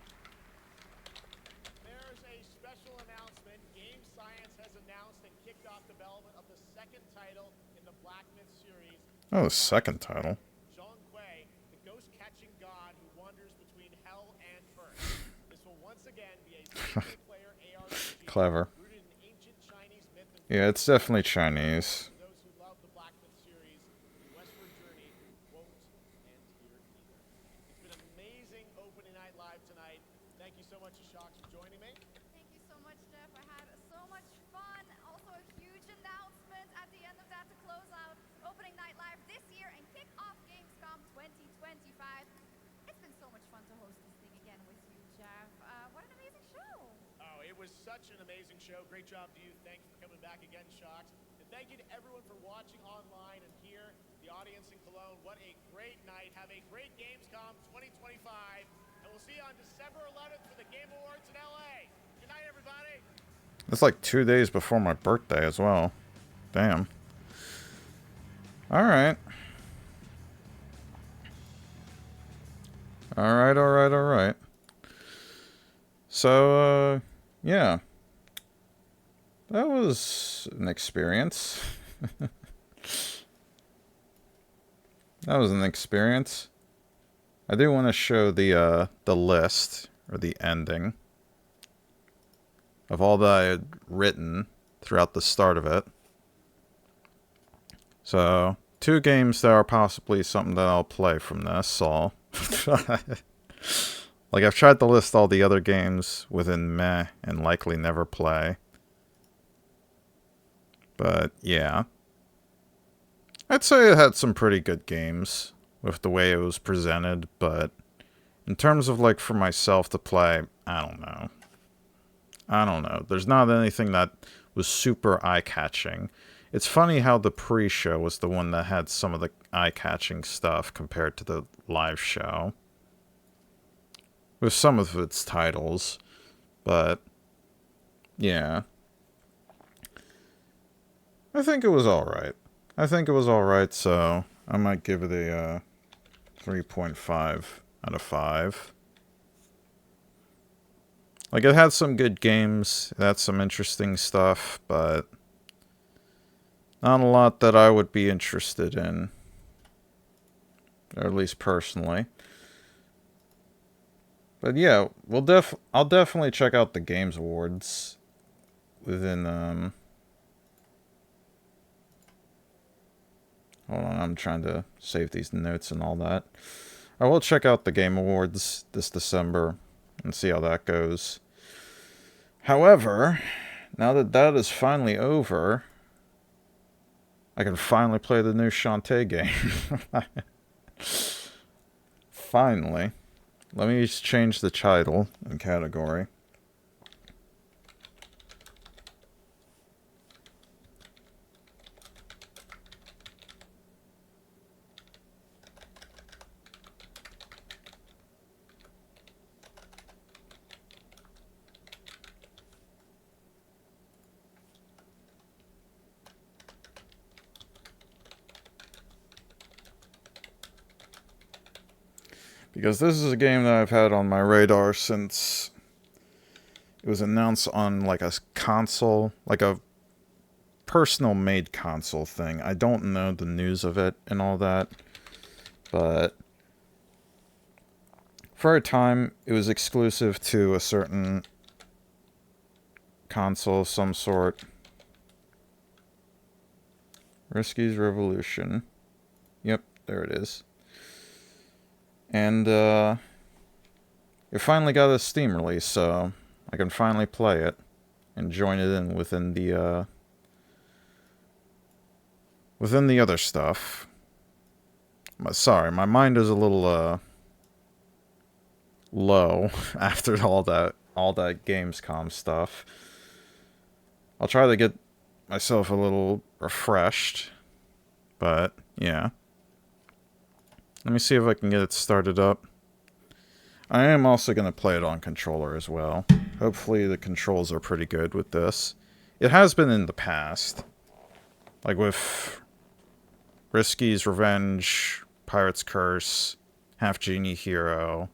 There's a special announcement. Game Science has announced and kicked off development of the second title in the Black Myth series. Oh, the second title. Zhong Kui, the ghost-catching god who wanders between hell and earth. This will once again be a single-player ARPG Clever. rooted in ancient Chinese myth and Yeah, it's definitely Chinese. those who love the Black Myth series, the westward journey won't end here either. It's been an amazing opening night live tonight. Thank you so much, Ashok, for joining me. Thank you so much, Jeff. I had so much fun. Also, a huge announcement at the end of that to close out opening night live this year and kick off Gamescom 2025. It's been so much fun to host this thing again with you, Jeff. What an amazing show. Oh, it was such an amazing show. Great job to you. Thanks for coming back again, Shocks. And thank you to everyone for watching online and here, the audience in Cologne. What a great night. Have a great Gamescom 2025. And we'll see you on December 11th for the Game Awards in LA. Good night, everybody. It's like 2 days before my birthday as well. Damn. Alright. Alright. So, yeah. That was an experience. That was an experience. I do want to show the list, or the ending, of all that I had written throughout the start of it. So, 2 games that are possibly something that I'll play from this, all. Like, I've tried to list all the other games within meh and likely never play. But, yeah. I'd say it had some pretty good games with the way it was presented, but in terms of, like, for myself to play, I don't know. There's not anything that was super eye-catching. It's funny how the pre-show was the one that had some of the eye-catching stuff compared to the live show. With some of its titles. But, yeah. I think it was alright. So I might give it a 3.5 out of 5. Like, it had some good games, it had some interesting stuff, but not a lot that I would be interested in. Or at least personally. But yeah, I'll definitely check out the Games Awards within hold on, I'm trying to save these notes and all that. I will check out the Game Awards this December and see how that goes. However, now that that is finally over, I can finally play the new Shantae game. Finally. Let me just change the title and category. Because this is a game that I've had on my radar since it was announced on like a console, like a personal made console thing. I don't know the news of it and all that, but for a time it was exclusive to a certain console of some sort. Risky's Revolution. Yep, there it is. And it finally got a Steam release, so I can finally play it and join it in within the other stuff. Sorry, my mind is a little low after all that Gamescom stuff. I'll try to get myself a little refreshed, but yeah. Let me see if I can get it started up. I am also going to play it on controller as well. Hopefully the controls are pretty good with this. It has been in the past. Like with Risky's Revenge, Pirate's Curse, Half Genie Hero.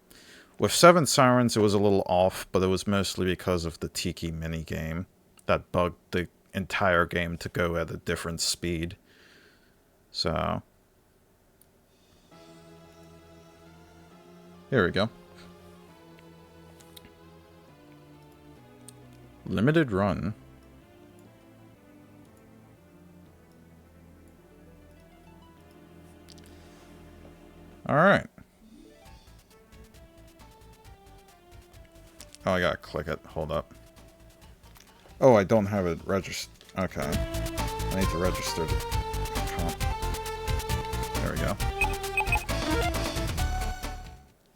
With Seven Sirens it was a little off, but it was mostly because of the Tiki minigame that bugged the entire game to go at a different speed. So here we go. Limited run. Alright. Oh, I gotta click it. Hold up. Oh, I don't have it registered. Okay. I need to register the account. There we go.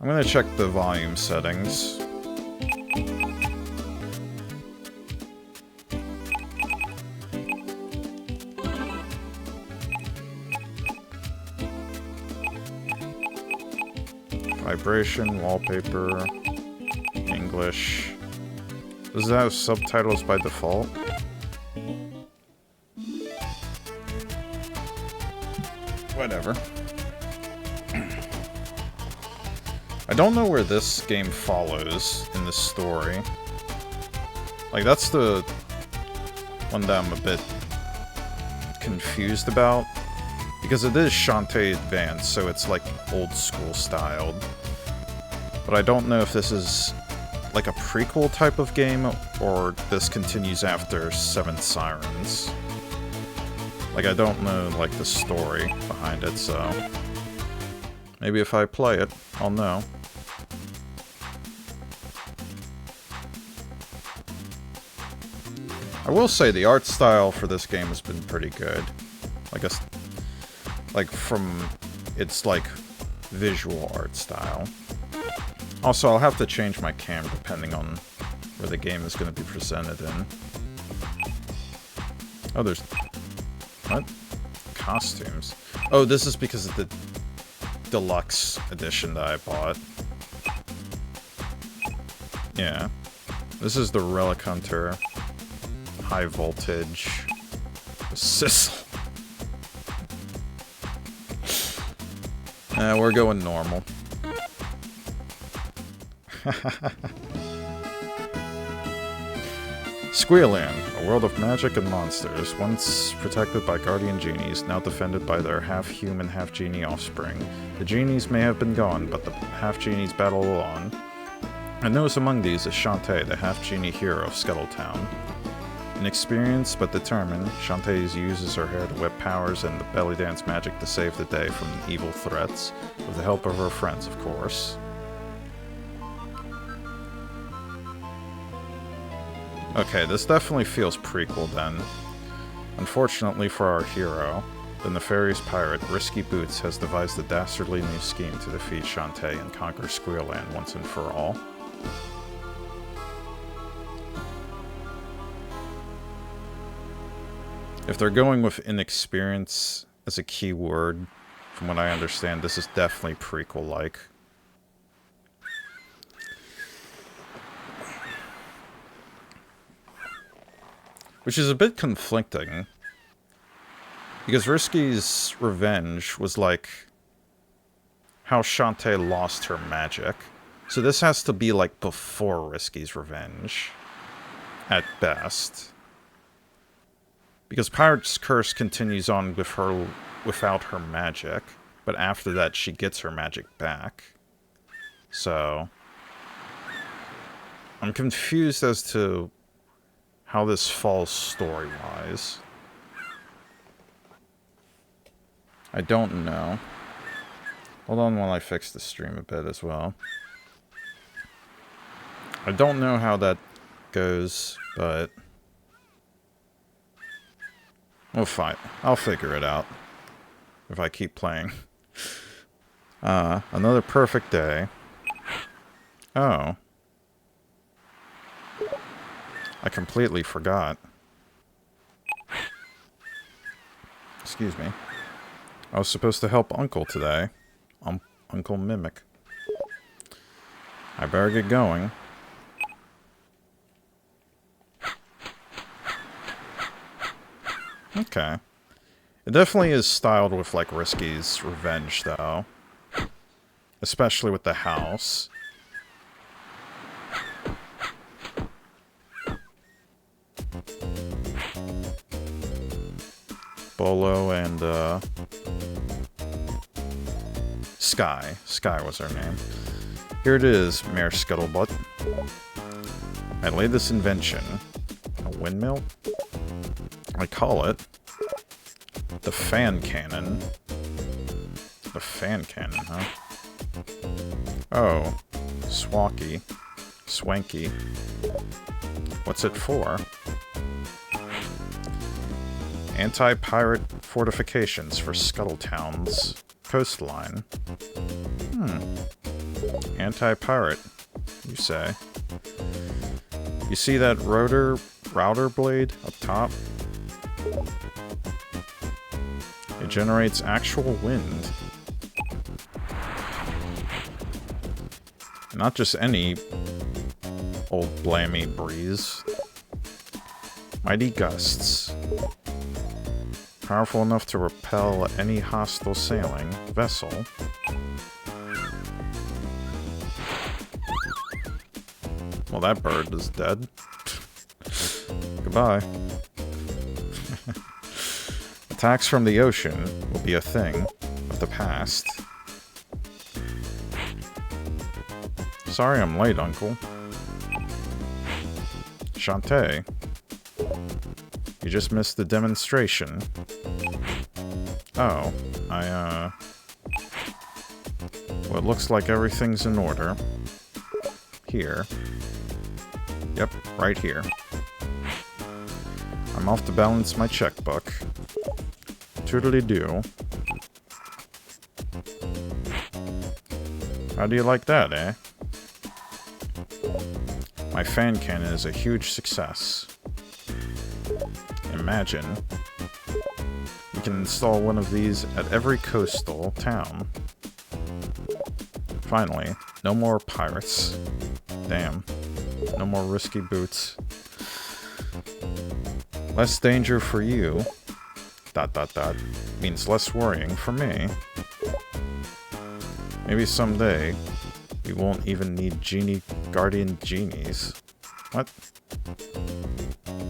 I'm gonna check the volume settings. Vibration, wallpaper, English. Does it have subtitles by default? Whatever. I don't know where this game follows in the story. Like, that's the one that I'm a bit confused about. Because it is Shantae Advanced, so it's like old school styled. But I don't know if this is like a prequel type of game, or this continues after Seven Sirens. Like, I don't know, like, the story behind it, so maybe if I play it, I'll know. I will say the art style for this game has been pretty good. Like from its, like, visual art style. Also, I'll have to change my cam depending on where the game is going to be presented in. Oh, there's... What? Costumes. Oh, this is because of the deluxe edition that I bought. Yeah. This is the Relic Hunter. High voltage. Sizzle. We're going normal. Squealand, a world of magic and monsters, once protected by guardian genies, now defended by their half-human, half-genie offspring. The genies may have been gone, but the half-genies battle on. And newest among these is Shantae, the half-genie hero of Scuttletown. Inexperienced but determined, Shantae uses her hair to whip powers and the belly dance magic to save the day from evil threats, with the help of her friends, of course. Okay, this definitely feels prequel then. Unfortunately for our hero, the nefarious pirate Risky Boots has devised a dastardly new scheme to defeat Shantae and conquer Squealand once and for all. If they're going with inexperience as a key word, from what I understand, this is definitely prequel-like. Which is a bit conflicting. Because Risky's revenge was like how Shantae lost her magic. So this has to be like before Risky's revenge. At best. Because Pirate's Curse continues on with her without her magic. But after that she gets her magic back. So I'm confused as to how this falls story-wise. I don't know. Hold on while I fix the stream a bit as well. I don't know how that goes, but we'll fight. I'll figure it out if I keep playing. Another perfect day. Oh. I completely forgot. Excuse me. I was supposed to help Uncle today. Uncle Mimic. I better get going. Okay. It definitely is styled with, like, Risky's revenge, though. Especially with the house. Bolo and, Sky. Sky was her name. Here it is, Mayor Scuttlebutt. I laid this invention. A windmill? I call it the fan cannon. The fan cannon, huh? Oh. Swanky. Swanky. What's it for? Anti-pirate fortifications for Scuttletown's coastline. Anti-pirate, you say. You see that router blade up top? It generates actual wind. Not just any old blammy breeze. Mighty gusts. Powerful enough to repel any hostile sailing vessel. Well, that bird is dead. Goodbye. Attacks from the ocean will be a thing of the past. Sorry I'm late, Uncle. Shantae. You just missed the demonstration. Oh, well, it looks like everything's in order. Here. Yep, right here. I'm off to balance my checkbook. Toodly-doo. How do you like that, eh? My fan cannon is a huge success. Imagine. You can install one of these at every coastal town. Finally, no more pirates. Damn. No more Risky Boots. Less danger for you. ... Means less worrying for me. Maybe someday we won't even need guardian genies. What?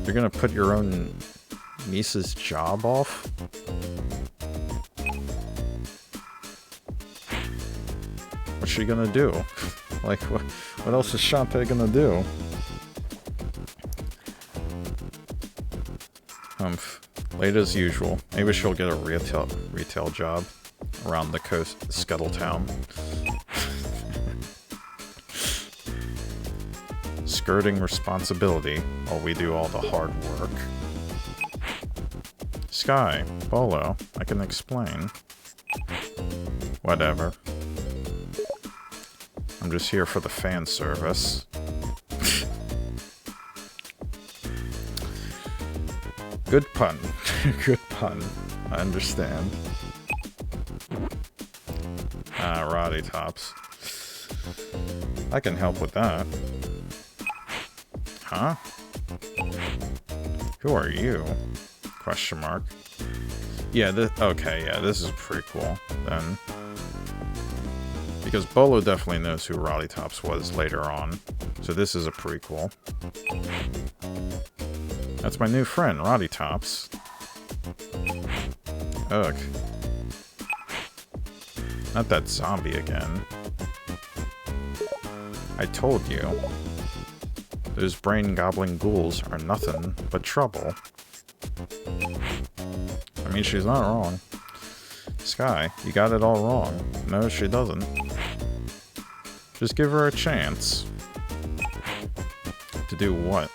You're gonna put your own niece's job off? What's she gonna do? Like, what else is Shantae gonna do? Late as usual. Maybe she'll get a retail job around the coast, Scuttletown. Skirting responsibility while we do all the hard work. Sky, Bolo, I can explain. Whatever. I'm just here for the fan service. Good pun. Good pun. I understand. Ah, Roddy Tops. I can help with that. Huh? Who are you? Question mark. Yeah, okay, yeah, this is pretty cool, then. Because Bolo definitely knows who Roddy Tops was later on. So this is a prequel. That's my new friend, Roddy Tops. Ugh. Not that zombie again. I told you. Those brain-gobbling ghouls are nothing but trouble. I mean, she's not wrong. Sky, you got it all wrong. No, she doesn't. Just give her a chance. To do what?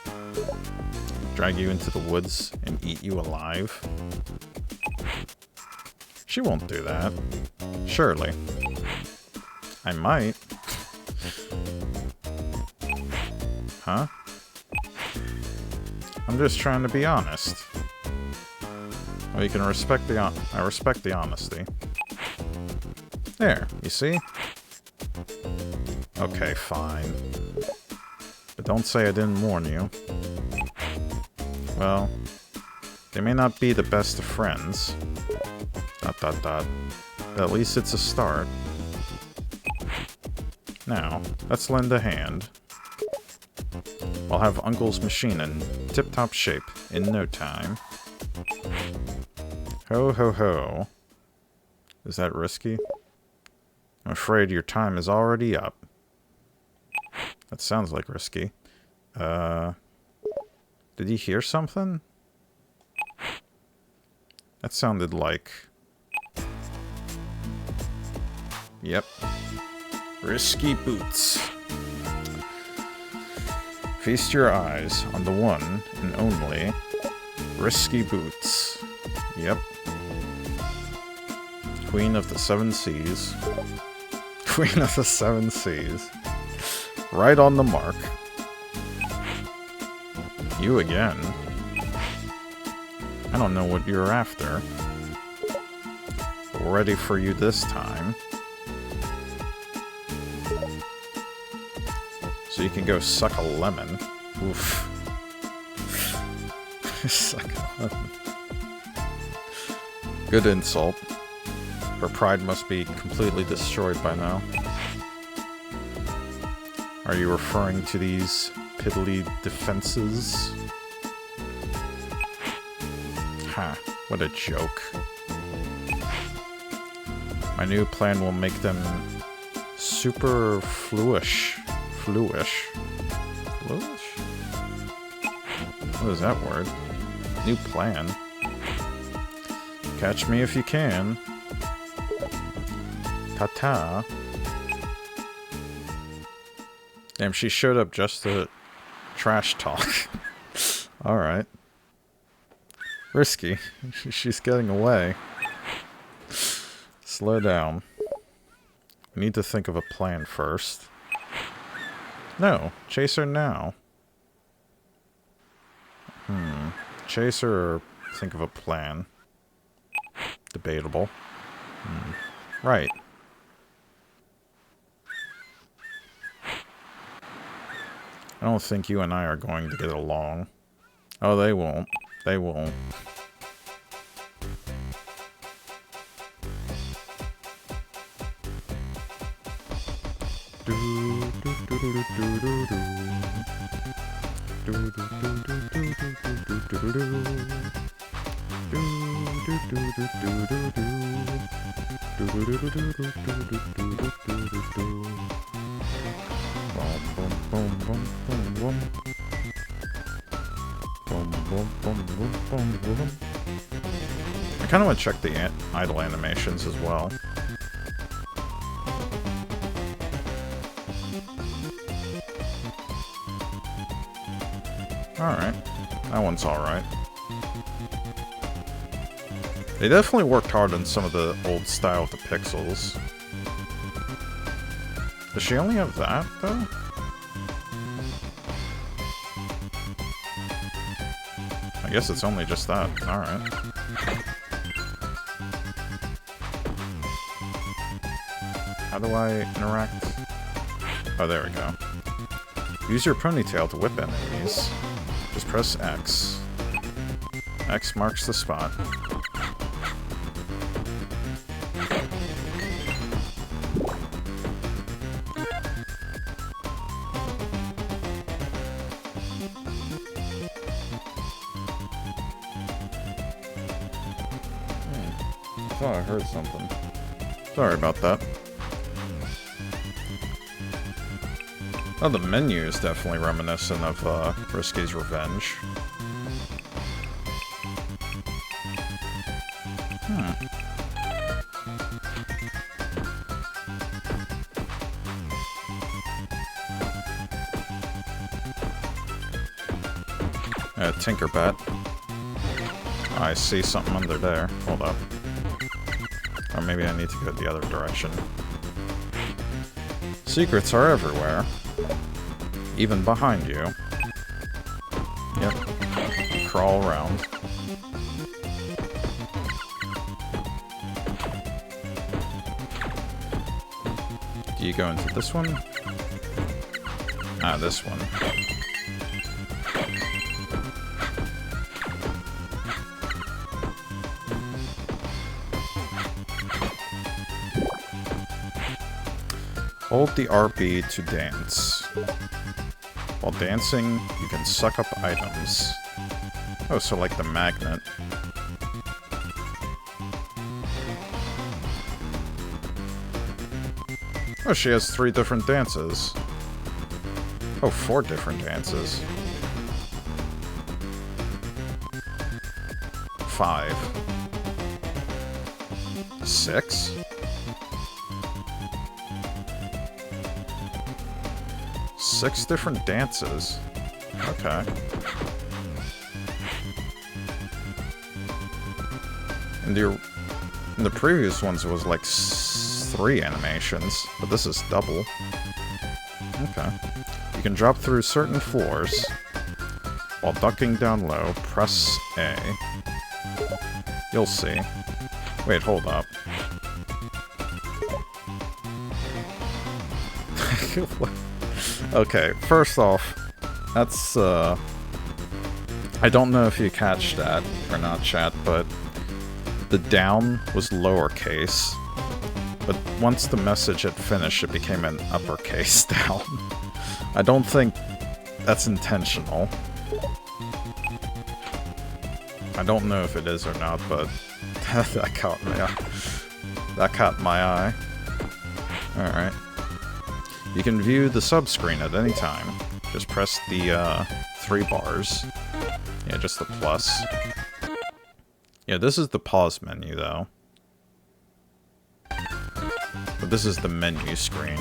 Drag you into the woods and eat you alive? She won't do that. Surely. I might. Huh? I'm just trying to be honest. Well, you can respect I respect the honesty. There, you see? Okay, fine. But don't say I didn't warn you. Well, they may not be the best of friends. ... But at least it's a start. Now, let's lend a hand. I'll have Uncle's machine in tip-top shape in no time. Ho ho ho. Is that risky? I'm afraid your time is already up. That sounds like risky. Did you hear something? That sounded like... Yep. Risky boots. Feast your eyes on the one and only Risky Boots. Yep. Queen of the Seven Seas. Queen of the Seven Seas. Right on the mark. You again. I don't know what you're after. But we're ready for you this time. So you can go suck a lemon. Oof. Suck a lemon. Good insult. Her pride must be completely destroyed by now. Are you referring to these piddly defenses? Ha, what a joke. My new plan will make them super fluish. Fluish? What is that word? New plan. Catch me if you can. Ta-ta. Damn, she showed up just to trash talk. Alright. Risky. She's getting away. Slow down. We need to think of a plan first. No, chase her now. Chase her or think of a plan. Debatable. Right. I don't think you and I are going to get along. Oh, they won't. They won't. I kind of want to check the idle animations as well. Alright. That one's alright. They definitely worked hard on some of the old style with the pixels. Does she only have that, though? I guess it's only just that. Alright. How do I interact? Oh, there we go. Use your ponytail to whip enemies. Just press X. X marks the spot. I thought I heard something. Sorry about that. Oh, the menu is definitely reminiscent of Risky's Revenge. Tinkerbell. I see something under there. Hold up. Or maybe I need to go the other direction. Secrets are everywhere. Even behind you. Yep. Crawl around. Do you go into this one? Ah, this one. Hold the RB to dance. While dancing, you can suck up items. Oh, so like the magnet. Oh, she has 3 different dances. Oh, 4 different dances. 5. 6? Six different dances. Okay. In the previous ones, it was like 3 animations, but this is double. Okay. You can drop through certain floors while ducking down low. Press A. You'll see. Wait, hold up. Okay, first off, that's, I don't know if you catch that or not, chat, but the down was lowercase, but once the message had finished, it became an uppercase down. I don't think that's intentional. I don't know if it is or not, but that caught my eye. Alright. You can view the sub-screen at any time. Just press the 3 bars. Yeah, just the plus. Yeah, this is the pause menu, though. But this is the menu screen.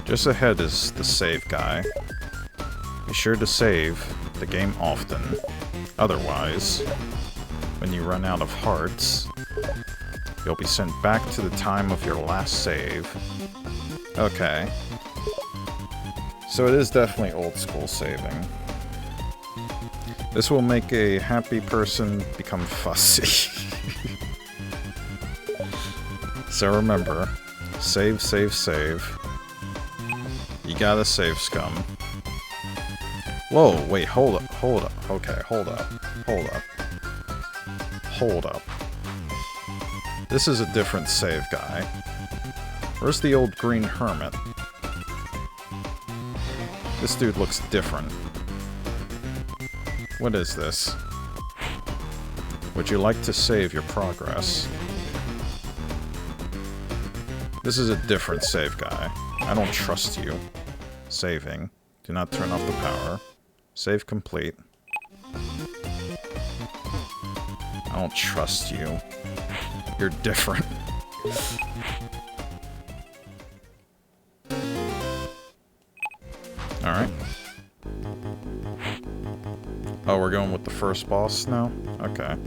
Just ahead is the save guy. Be sure to save the game often. Otherwise, when you run out of hearts, you'll be sent back to the time of your last save. Okay. So it is definitely old school saving. This will make a happy person become fussy. So remember, save, save, save. You gotta save, scum. Whoa, wait, hold up. Okay, hold up. hold up. This is a different save guy. Where's the old green hermit? This dude looks different. What is this? Would you like to save your progress? This is a different save guy. I don't trust you. Saving. Do not turn off the power. Save complete. I don't trust you. You're different. Alright. Oh, we're going with the first boss now? Okay.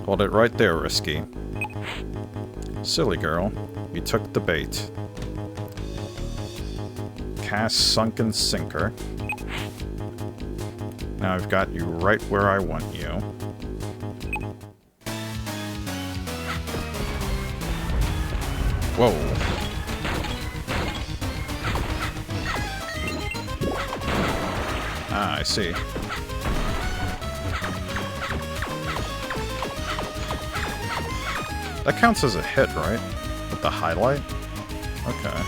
Hold it right there, Risky. Silly girl. You took the bait. Cast Sunken Sinker. Now I've got you right where I want you. Whoa. Ah, I see. That counts as a hit, right? With the highlight? Okay.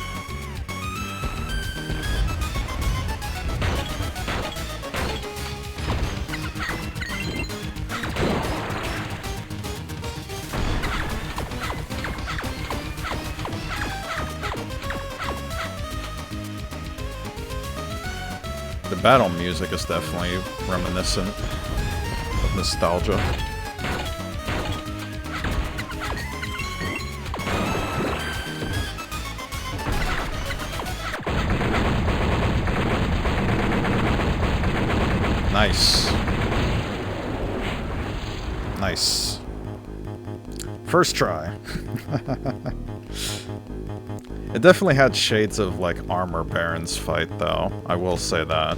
The battle music is definitely reminiscent of nostalgia. Nice. Nice. First try. It definitely had shades of, like, Armor Baron's fight, though. I will say that.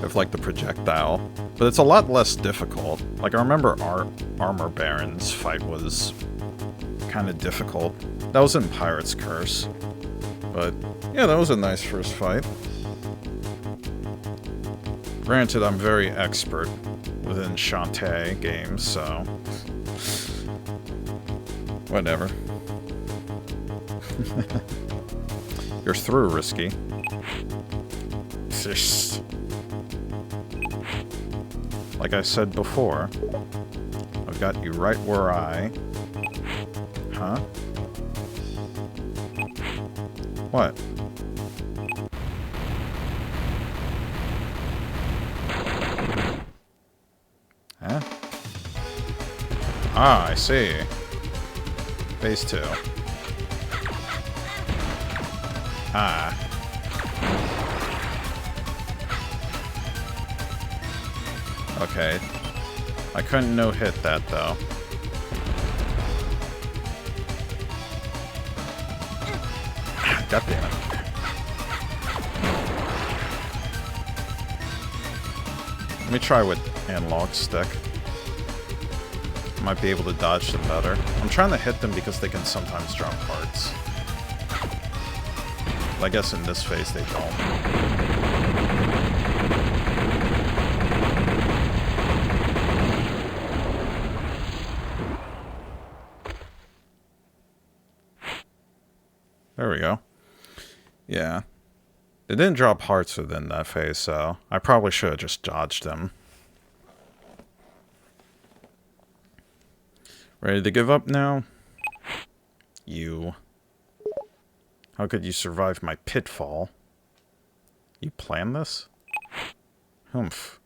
Of, like, the projectile. But it's a lot less difficult. Like, I remember Armor Baron's fight was kind of difficult. That was in Pirate's Curse. But, yeah, that was a nice first fight. Granted, I'm very expert within Shantae games, so... whatever. You're through, Risky. Like I said before, I've got you right where I... Huh? What? Huh? Ah, I see. Phase 2. Ah. Okay. I couldn't no-hit that, though. God damn it. Let me try with analog stick. Might be able to dodge them better. I'm trying to hit them because they can sometimes drop hearts. I guess in this phase they don't. There we go. Yeah. They didn't drop hearts within that phase, so I probably should have just dodged them. Ready to give up now? You. How could you survive my pitfall? You plan this? Humph.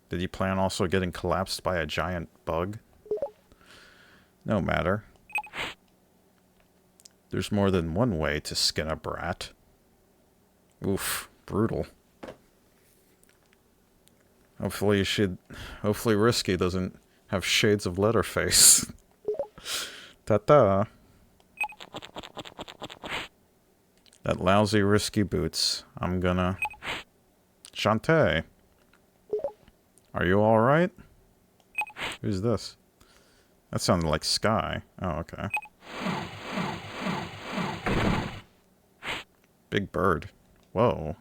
Did you plan also getting collapsed by a giant bug? No matter. There's more than one way to skin a brat. Oof, brutal. Hopefully Risky doesn't have shades of Leatherface. Ta-ta. That lousy Risky boots. I'm gonna... Shantae. Are you alright? Who's this? That sounded like Sky. Oh, okay. Big bird. Whoa.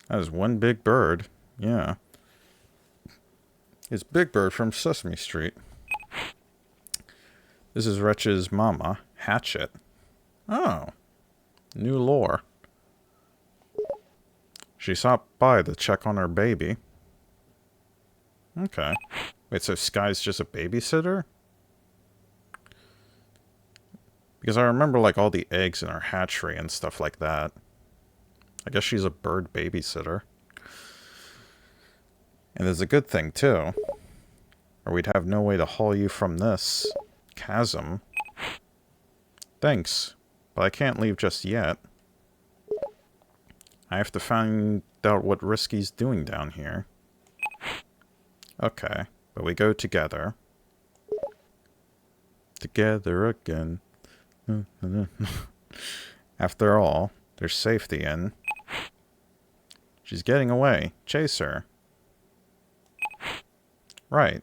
That is one big bird. Yeah. It's Big Bird from Sesame Street. This is Wretch's mama, Hatchet. Oh. New lore. She stopped by to check on her baby. Okay. Wait, so Sky's just a babysitter? Because I remember, like, all the eggs in her hatchery and stuff like that. I guess she's a bird babysitter. And it's a good thing, too. Or we'd have no way to haul you from this chasm. Thanks, but I can't leave just yet. I have to find out what Risky's doing down here. Okay, but we go together. Together again. After all, there's safety in. She's getting away. Chase her. Right.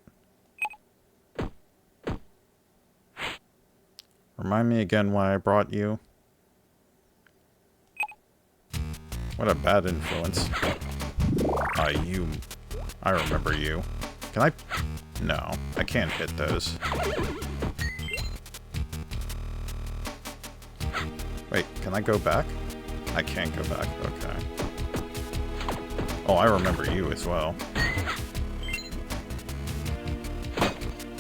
Remind me again why I brought you. What a bad influence. You. I remember you. Can I? No, I can't hit those. Wait, can I go back? I can't go back, okay. Oh, I remember you as well.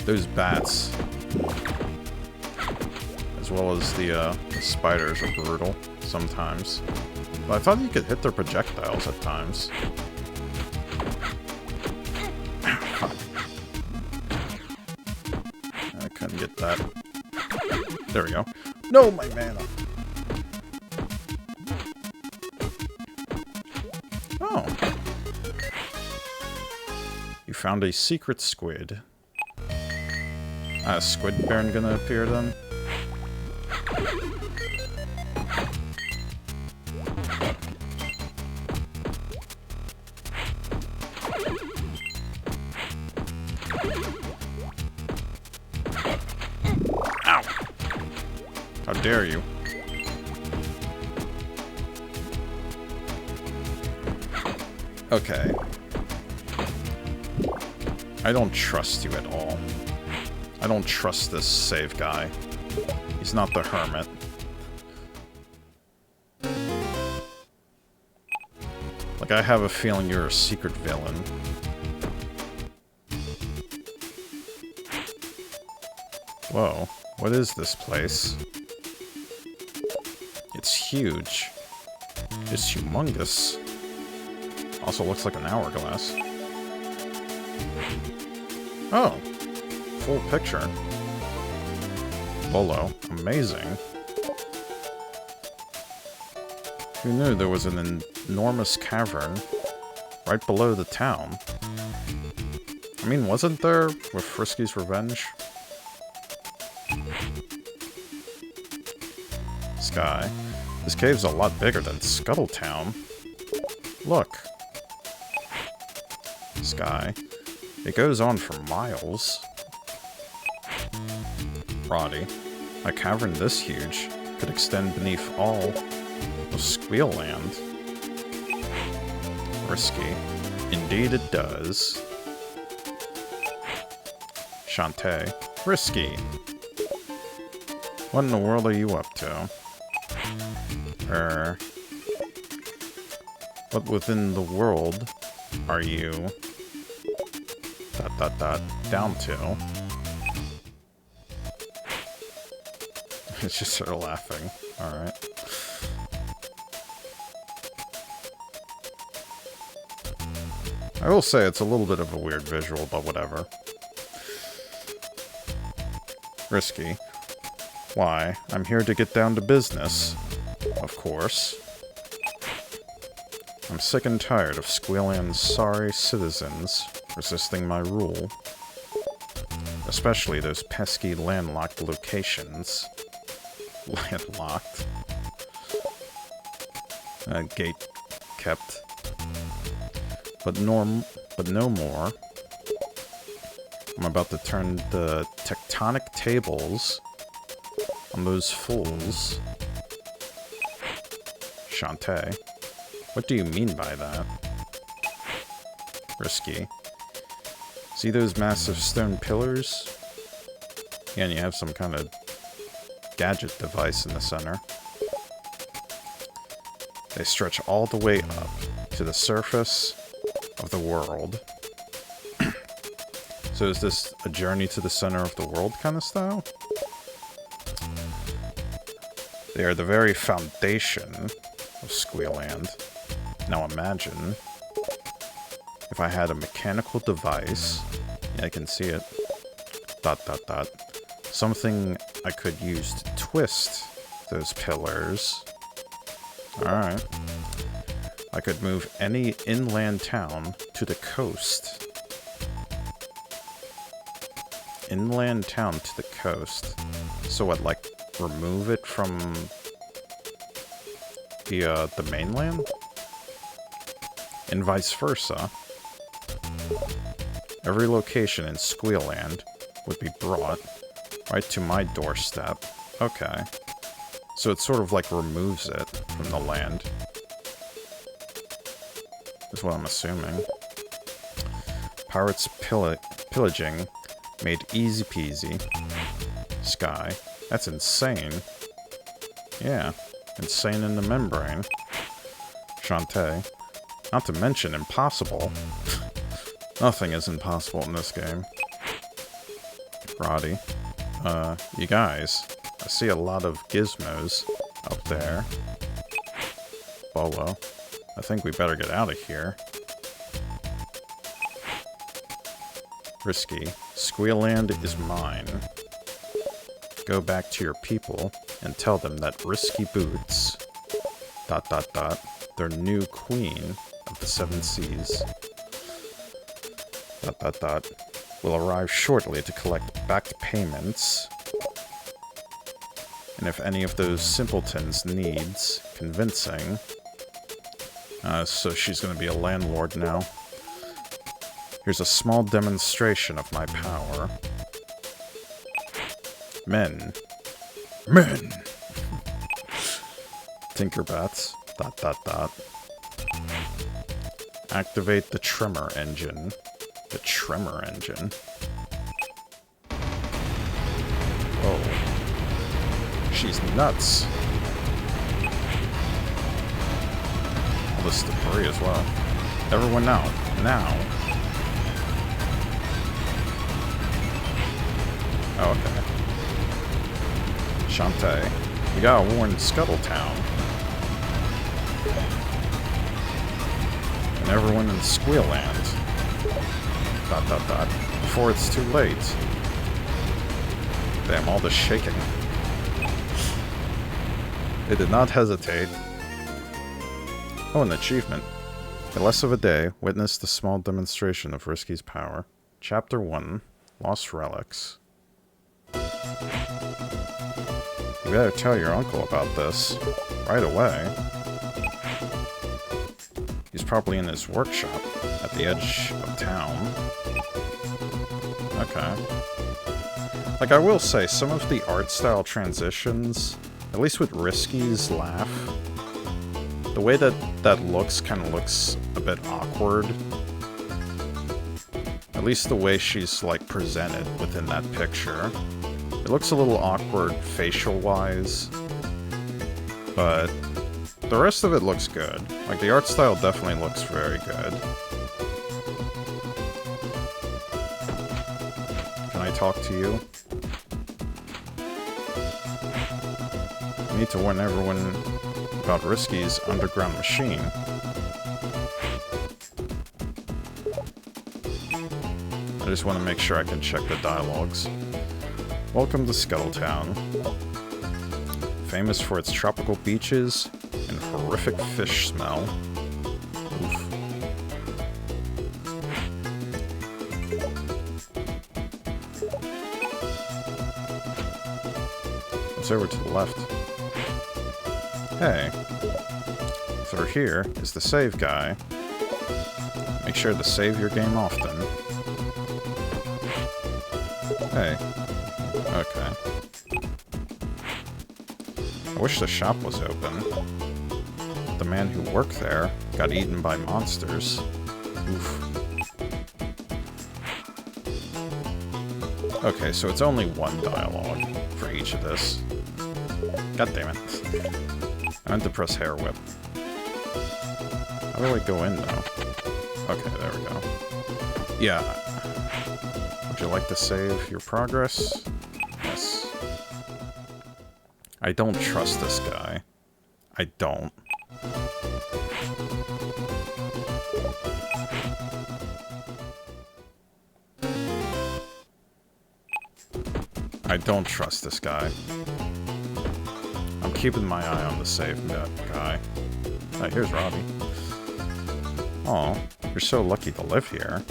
Those bats, as well as the spiders, are brutal sometimes. But I thought you could hit their projectiles at times. I couldn't get that. There we go. No, my mana. Oh. You found a secret squid. Squid Baron gonna appear then? Ow! How dare you? Okay. I don't trust you at all. I don't trust this save guy. He's not the hermit. Like, I have a feeling you're a secret villain. Whoa, what is this place? It's huge. It's humongous. Also looks like an hourglass. Oh. Full picture. Bolo. Amazing. Who knew there was an enormous cavern right below the town? I mean, wasn't there with Frisky's Revenge? Sky. This cave's a lot bigger than Scuttletown. Look. Sky. It goes on for miles. Roddy. A cavern this huge could extend beneath all of Squeal Land. Risky. Indeed it does. Shantae. Risky. What in the world are you up to? What within the world are you... down to? It's just sort of laughing. Alright. I will say it's a little bit of a weird visual, but whatever. Risky. Why? I'm here to get down to business. Of course. I'm sick and tired of Squealand's sorry citizens resisting my rule. Especially those pesky landlocked locations. Landlocked. Gate kept. But no more. I'm about to turn the tectonic tables on those fools. Shantae. What do you mean by that? Risky. See those massive stone pillars? Yeah, and you have some kind of gadget device in the center. They stretch all the way up to the surface of the world. So is this a journey to the center of the world kind of style? They are the very foundation of Squealand. Now imagine if I had a mechanical device. Yeah, I can see it. ... Something I could use to twist those pillars. Alright. I could move any inland town to the coast. Inland town to the coast. So what, like, remove it from the mainland? And vice versa. Every location in Squealand would be brought right to my doorstep. Okay. So it sort of like removes it from the land. Is what I'm assuming. Pirates pillaging made easy peasy. Sky. That's insane. Yeah. Insane in the membrane. Shantae. Not to mention impossible. Nothing is impossible in this game. Roddy. You guys. I see a lot of gizmos up there. Bolo. I think we better get out of here. Risky. Squealand is mine. Go back to your people and tell them that Risky Boots... ... their new queen of the Seven Seas... ... will arrive shortly to collect back payments. And if any of those simpletons needs convincing... so she's gonna be a landlord now. Here's a small demonstration of my power. Men. Men! Tinkerbats. ... Activate the tremor engine. The tremor engine? Whoa. She's nuts. All this debris as well. Everyone now. Now. Oh, okay. Shantae. We gotta warn Scuttletown. And everyone in Squealand. ... Before it's too late. Damn, all the shaking. They did not hesitate. Oh, an achievement. In less of a day, witnessed a small demonstration of Risky's power. Chapter 1. Lost Relics. You better tell your uncle about this. Right away. He's probably in his workshop at the edge of town. Okay. Like, I will say, some of the art style transitions, at least with Risky's laugh, the way that looks kind of looks a bit awkward. At least the way she's, like, presented within that picture. It looks a little awkward facial-wise, but the rest of it looks good. Like, the art style definitely looks very good. Can I talk to you? I need to warn everyone about Risky's underground machine. I just want to make sure I can check the dialogues. Welcome to Scuttletown. Famous for its tropical beaches and horrific fish smell. Oof. It's over to the left. Hey. Through here is the save guy. Make sure to save your game often. Hey. Okay. I wish the shop was open. The man who worked there got eaten by monsters. Oof. Okay, so it's only one dialogue for each of this. God damn it. I meant to press hair whip. How do I go in, though? Okay, there we go. Yeah. Would you like to save your progress? Yes. I don't trust this guy. I don't. I don't trust this guy. I'm keeping my eye on the save guy. Oh, here's Robbie. Aw, you're so lucky to live here.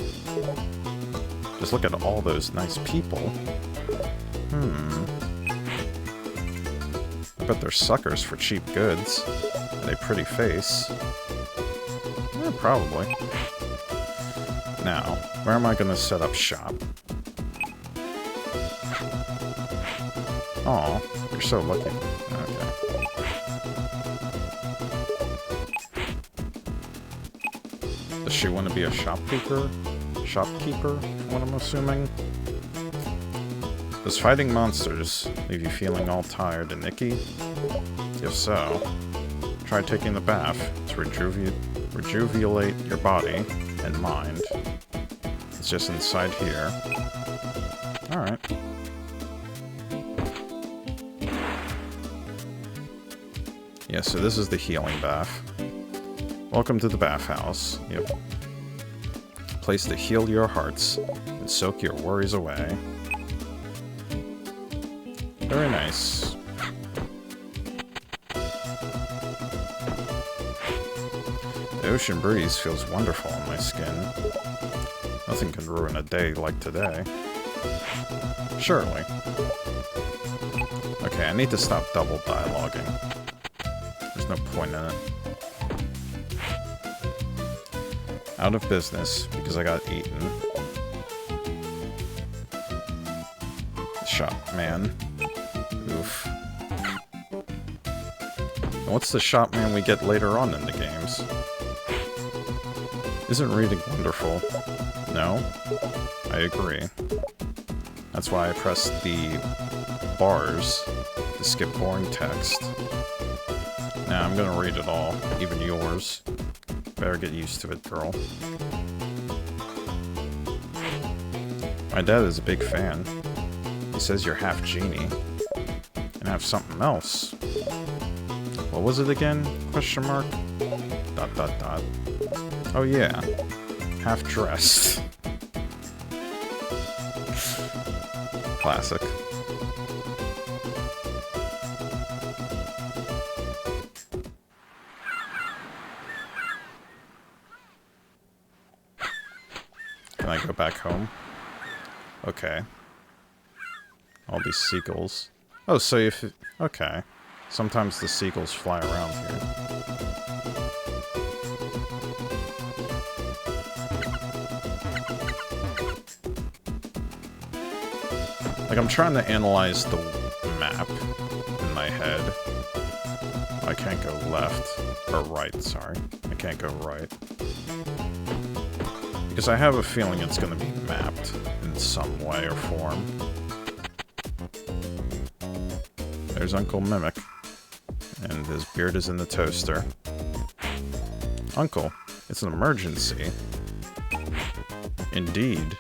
Just look at all those nice people. I bet they're suckers for cheap goods. And a pretty face. Yeah, probably. Now, where am I gonna set up shop? Aw, you're so lucky. Okay. Does she want to be a shopkeeper? Shopkeeper, what I'm assuming? Does fighting monsters leave you feeling all tired and icky? If so, try taking the bath to rejuvenate your body and mind. It's just inside here. Alright. Yeah, so this is the healing bath. Welcome to the bathhouse. Yep. Place to heal your hearts and soak your worries away. Very nice. The ocean breeze feels wonderful on my skin. Nothing can ruin a day like today. Surely. Okay, I need to stop double dialoguing. There's no point in it. Out of business because I got eaten. Shop man. Oof. And what's the shop man we get later on in the games? Isn't reading wonderful? No? I agree. That's why I pressed the bars to skip boring text. Nah, I'm gonna read it all, even yours. Better get used to it, girl. My dad is a big fan. He says you're half genie. And half something else. What was it again? Question mark? ... Oh yeah. Half dressed. Classic. Can I go back home? Okay. All these seagulls. Oh, so if... Okay. Sometimes the seagulls fly around here. Like, I'm trying to analyze the map in my head. I can't go left. Or right, sorry. I can't go right. Because I have a feeling it's going to be mapped in some way or form. There's Uncle Mimic. And his beard is in the toaster. Uncle, it's an emergency. Indeed.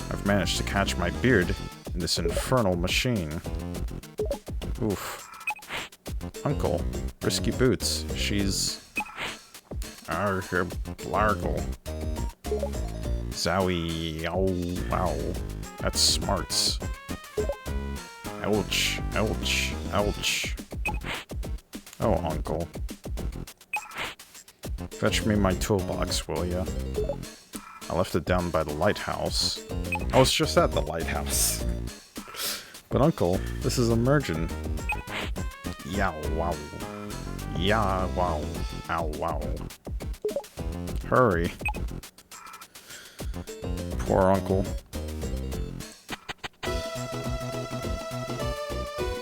I've managed to catch my beard in this infernal machine. Oof. Uncle, risky boots. She's... Blargle. Zowie. Ow, wow. That's smarts. Ouch. Ouch. Ouch. Oh, Uncle. Fetch me my toolbox, will ya? I left it down by the lighthouse. I was just at the lighthouse. But Uncle, this is emergent. Yow, wow. Yeah, wow. Ow, wow. Hurry. Poor Uncle.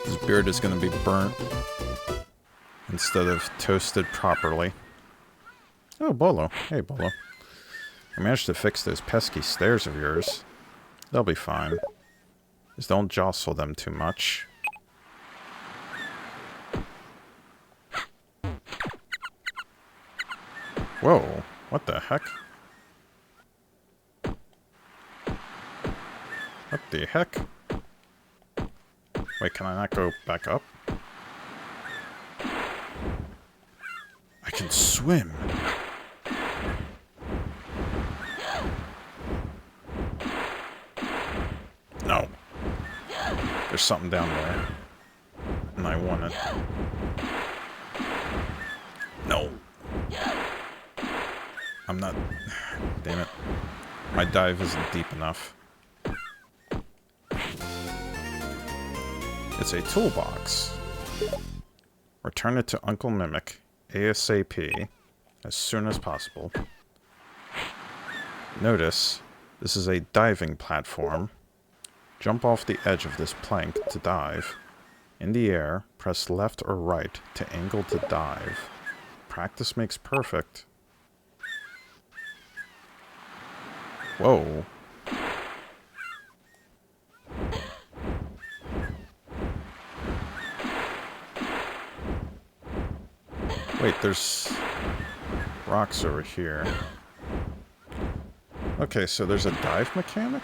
His beard is gonna be burnt instead of toasted properly. Oh, Bolo. Hey, Bolo. I managed to fix those pesky stairs of yours. They'll be fine. Just don't jostle them too much. Whoa, what the heck? What the heck? Wait, can I not go back up? I can swim! No! There's something down there. And I want it. No! I'm not... Damn it. My dive isn't deep enough. It's a toolbox. Return it to Uncle Mimic ASAP as soon as possible. Notice, this is a diving platform. Jump off the edge of this plank to dive. In the air, press left or right to angle to dive. Practice makes perfect. Whoa. Wait, there's rocks over here. Okay, so there's a dive mechanic?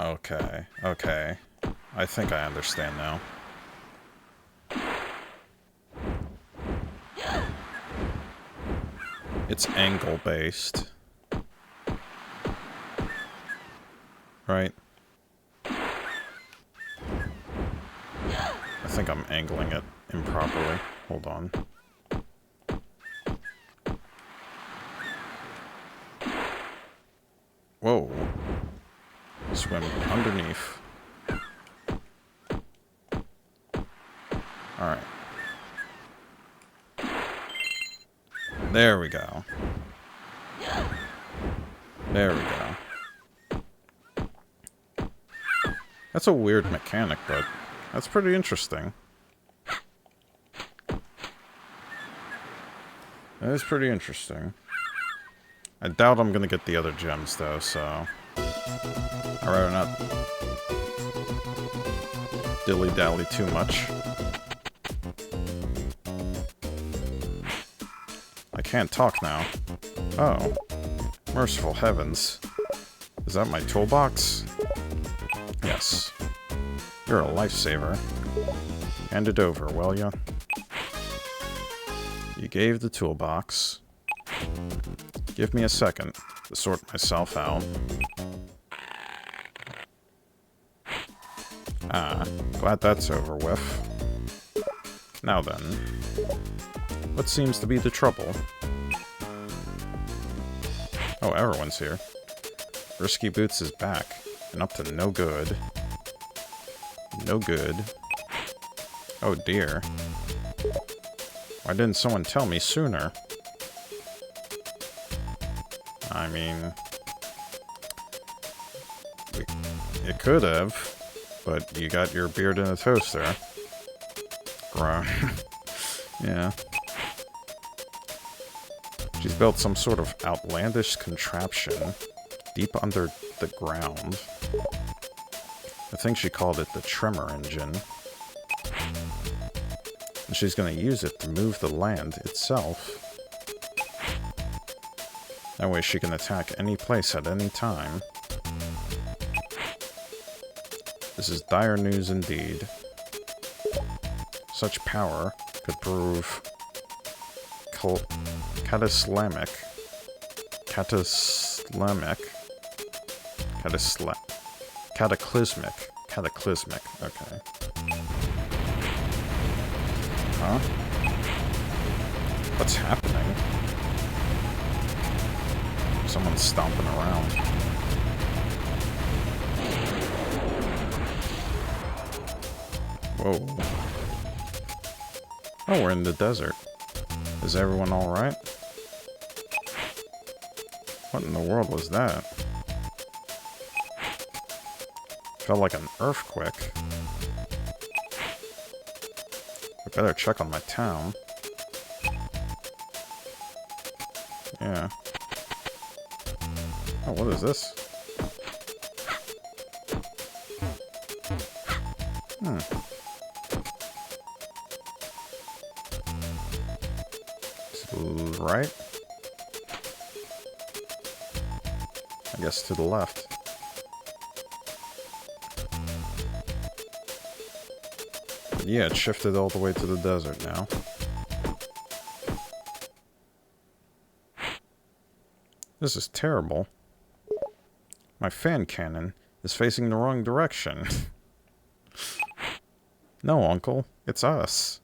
Okay. Okay. I think I understand now. It's angle-based. Right? I think I'm angling it improperly. Hold on. Whoa. Swim underneath. Alright. There we go. There we go. That's a weird mechanic, but that's pretty interesting. That is pretty interesting. I doubt I'm gonna get the other gems, though, so... I'd rather not dilly-dally too much. I can't talk now. Oh. Merciful heavens. Is that my toolbox? Yes. You're a lifesaver. Hand it over, will ya? You gave the toolbox. Give me a second to sort myself out. Ah, glad that's over with. Now then, what seems to be the trouble? Oh, everyone's here. Risky Boots is back, and up to no good. No good. Oh dear. Why didn't someone tell me sooner? I mean... it could have, but you got your beard in a toaster. Yeah. She's built some sort of outlandish contraption deep under the ground. I think she called it the Tremor Engine. And she's going to use it to move the land itself. That way she can attack any place at any time. This is dire news indeed. Such power could prove cataclysmic. Cataclysmic. Okay. Huh? What's happening? Someone's stomping around. Whoa. Oh, we're in the desert. Is everyone alright? What in the world was that? Felt like an earthquake. I better check on my town. Yeah. Oh, what is this? Hmm. Right? I guess to the left. But yeah, it shifted all the way to the desert now. This is terrible. My fan cannon is facing the wrong direction. No, Uncle. It's us.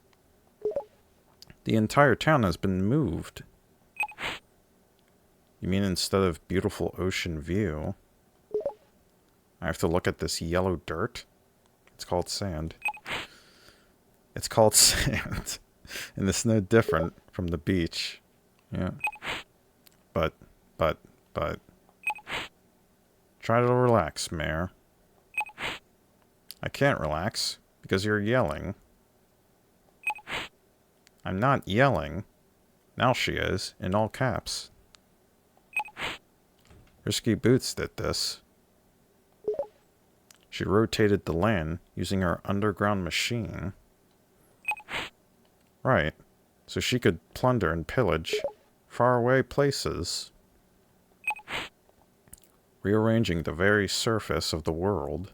The entire town has been moved. You mean instead of beautiful ocean view, I have to look at this yellow dirt? It's called sand. It's called sand. And it's no different from the beach. Yeah. But. Try to relax, Mayor. I can't relax, because you're yelling. I'm not yelling. Now she is, in all caps. Risky Boots did this. She rotated the land using her underground machine. Right, so she could plunder and pillage faraway places, rearranging the very surface of the world.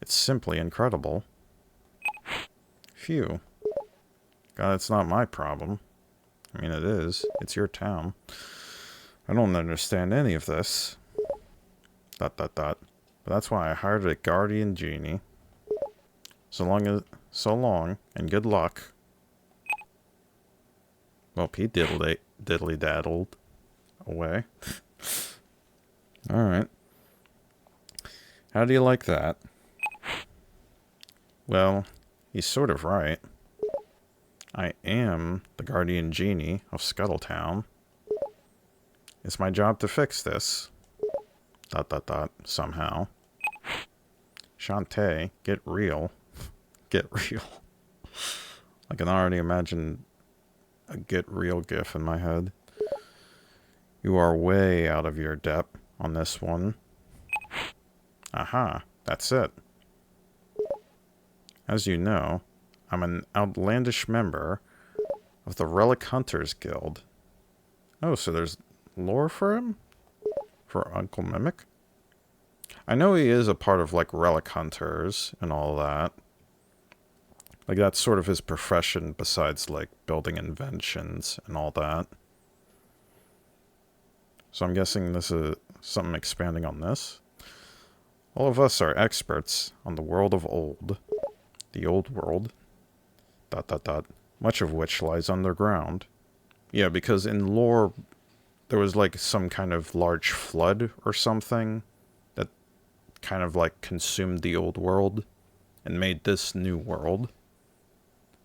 It's simply incredible. Phew. God, it's not my problem. I mean, it is. It's your town. I don't understand any of this. ... But that's why I hired a guardian genie. So long, and good luck. Well, he diddly-daddled away. Alright. How do you like that? Well, he's sort of right. I am the guardian genie of Scuttletown. It's my job to fix this. ... Somehow. Shantae, get real. Get real. I can already imagine a get real gif in my head. You are way out of your depth on this one. Aha, that's it. As you know, I'm an outlandish member of the Relic Hunters Guild. Oh, so there's lore for him? For Uncle Mimic? I know he is a part of, like, Relic Hunters and all that. Like, that's sort of his profession besides, like, building inventions and all that. So I'm guessing this is something expanding on this. All of us are experts on the world of old. The old world. ... Much of which lies underground. Yeah, because in lore, there was, like, some kind of large flood or something that kind of, like, consumed the old world and made this new world.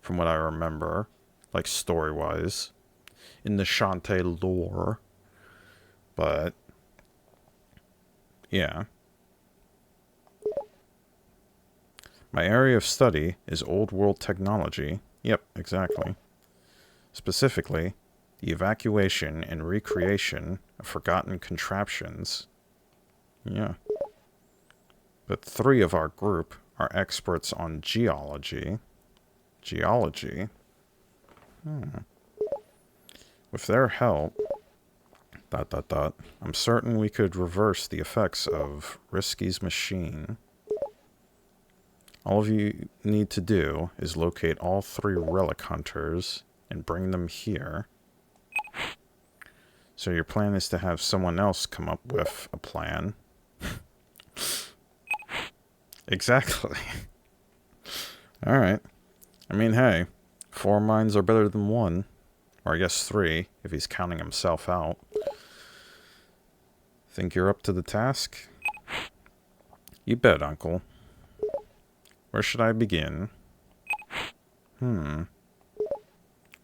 From what I remember, like, story-wise, in the Shantae lore. But, yeah. My area of study is old world technology. Yep, exactly. Specifically, the evacuation and recreation of forgotten contraptions. Yeah. But 3 of our group are experts on geology. Geology? With their help, ... I'm certain we could reverse the effects of Risky's machine. All of you need to do is locate all 3 relic hunters and bring them here. So your plan is to have someone else come up with a plan. Exactly. Alright. I mean, hey, 4 minds are better than 1. Or I guess 3, if he's counting himself out. Think you're up to the task? You bet, Uncle. Where should I begin? With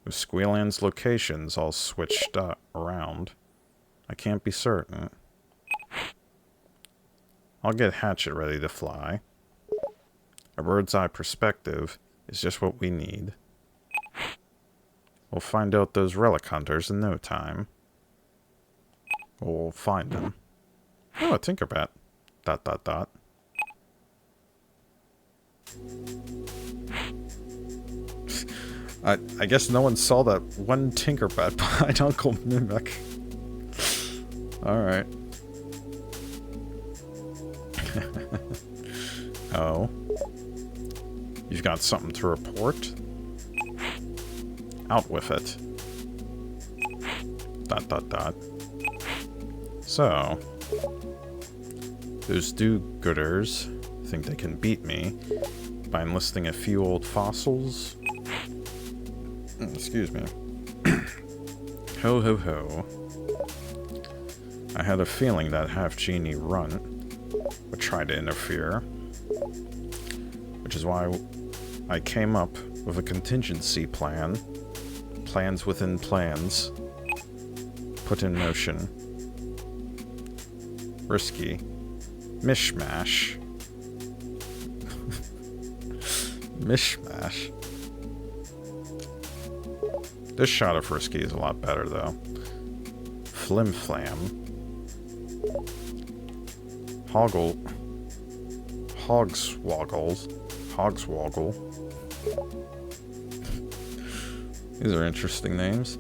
Squealand's locations all switched around, I can't be certain. I'll get Hatchet ready to fly. A bird's eye perspective is just what we need. We'll find out those relic hunters in no time. We'll find them. Oh, a Tinkerbat. ... I guess no one saw that one Tinkerbat behind Uncle Mimic. Alright. Oh. You've got something to report? Out with it. ... So, those do-gooders think they can beat me by enlisting a few old fossils? Excuse me. Ho ho ho. I had a feeling that half-genie runt would try to interfere, which is why I came up with a contingency plan. Plans within plans. Put in motion. Risky. Mishmash. Mishmash. This shot of Risky is a lot better, though. Flim Flam. Hoggle. Hogswoggle. Hogswoggle. These are interesting names.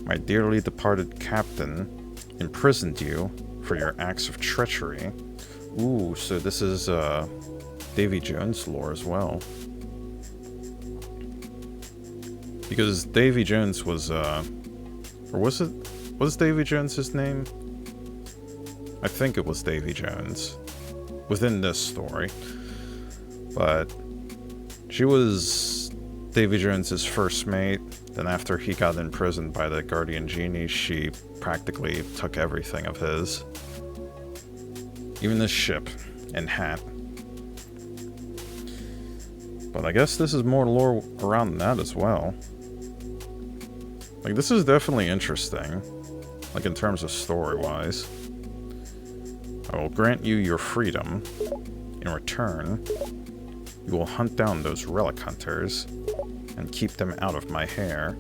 My dearly departed captain imprisoned you for your acts of treachery. Ooh, so this is Davy Jones lore as well. Because Davy Jones was, or was Davy Jones his name? I think it was Davy Jones within this story. But she was Davy Jones's first mate. Then after he got imprisoned by the Guardian Genie, she practically took everything of his. Even this ship and hat. But I guess this is more lore around that as well. Like, this is definitely interesting. Like, in terms of story-wise. I will grant you your freedom. In return, you will hunt down those relic hunters and keep them out of my hair.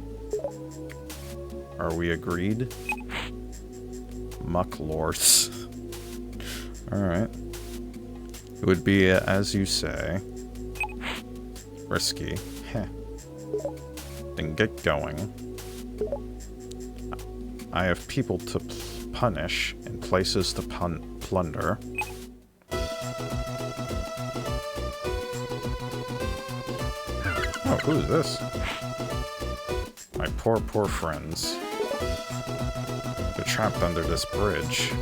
Are we agreed? Muck lords. Alright. It would be as you say. Risky. Heh. Then get going. I have people to punish and places to plunder. Oh, who is this? My poor, poor friends. They're trapped under this bridge.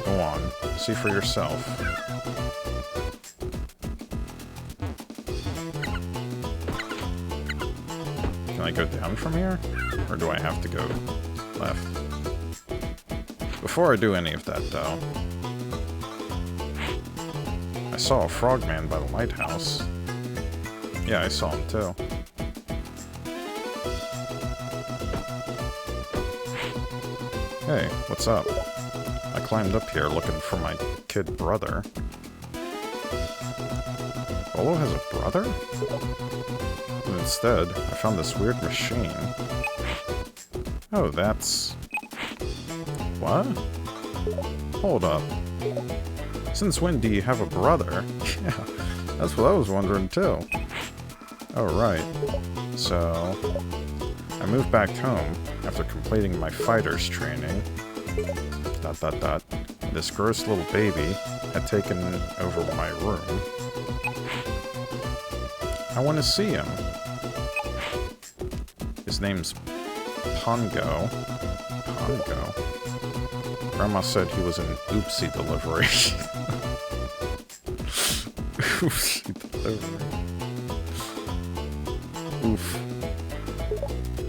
Go on, see for yourself. Can I go down from here? Or do I have to go left? Before I do any of that, though, I saw a frogman by the lighthouse. Yeah, I saw him too. Hey, what's up? I climbed up here looking for my kid brother. Bolo has a brother? But instead, I found this weird machine. Oh, that's... What? Hold up. Since when do you have a brother? Yeah, that's what I was wondering too. Oh, right. So, I moved back home after completing my fighter's training. ... This gross little baby had taken over my room. I want to see him. His name's Pongo. Pongo? Grandma said he was an oopsie delivery. Oopsie delivery. Oof.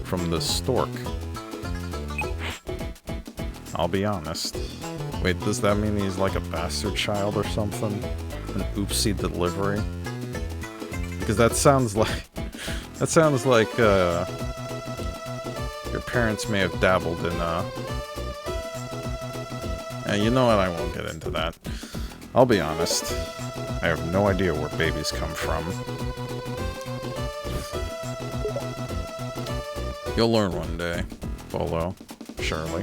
From the stork. I'll be honest. Wait, does that mean he's like a bastard child or something? An oopsie delivery? Because that sounds like... That sounds like, your parents may have dabbled in, you know what, I won't get into that. I'll be honest. I have no idea where babies come from. You'll learn one day, Bolo. Surely.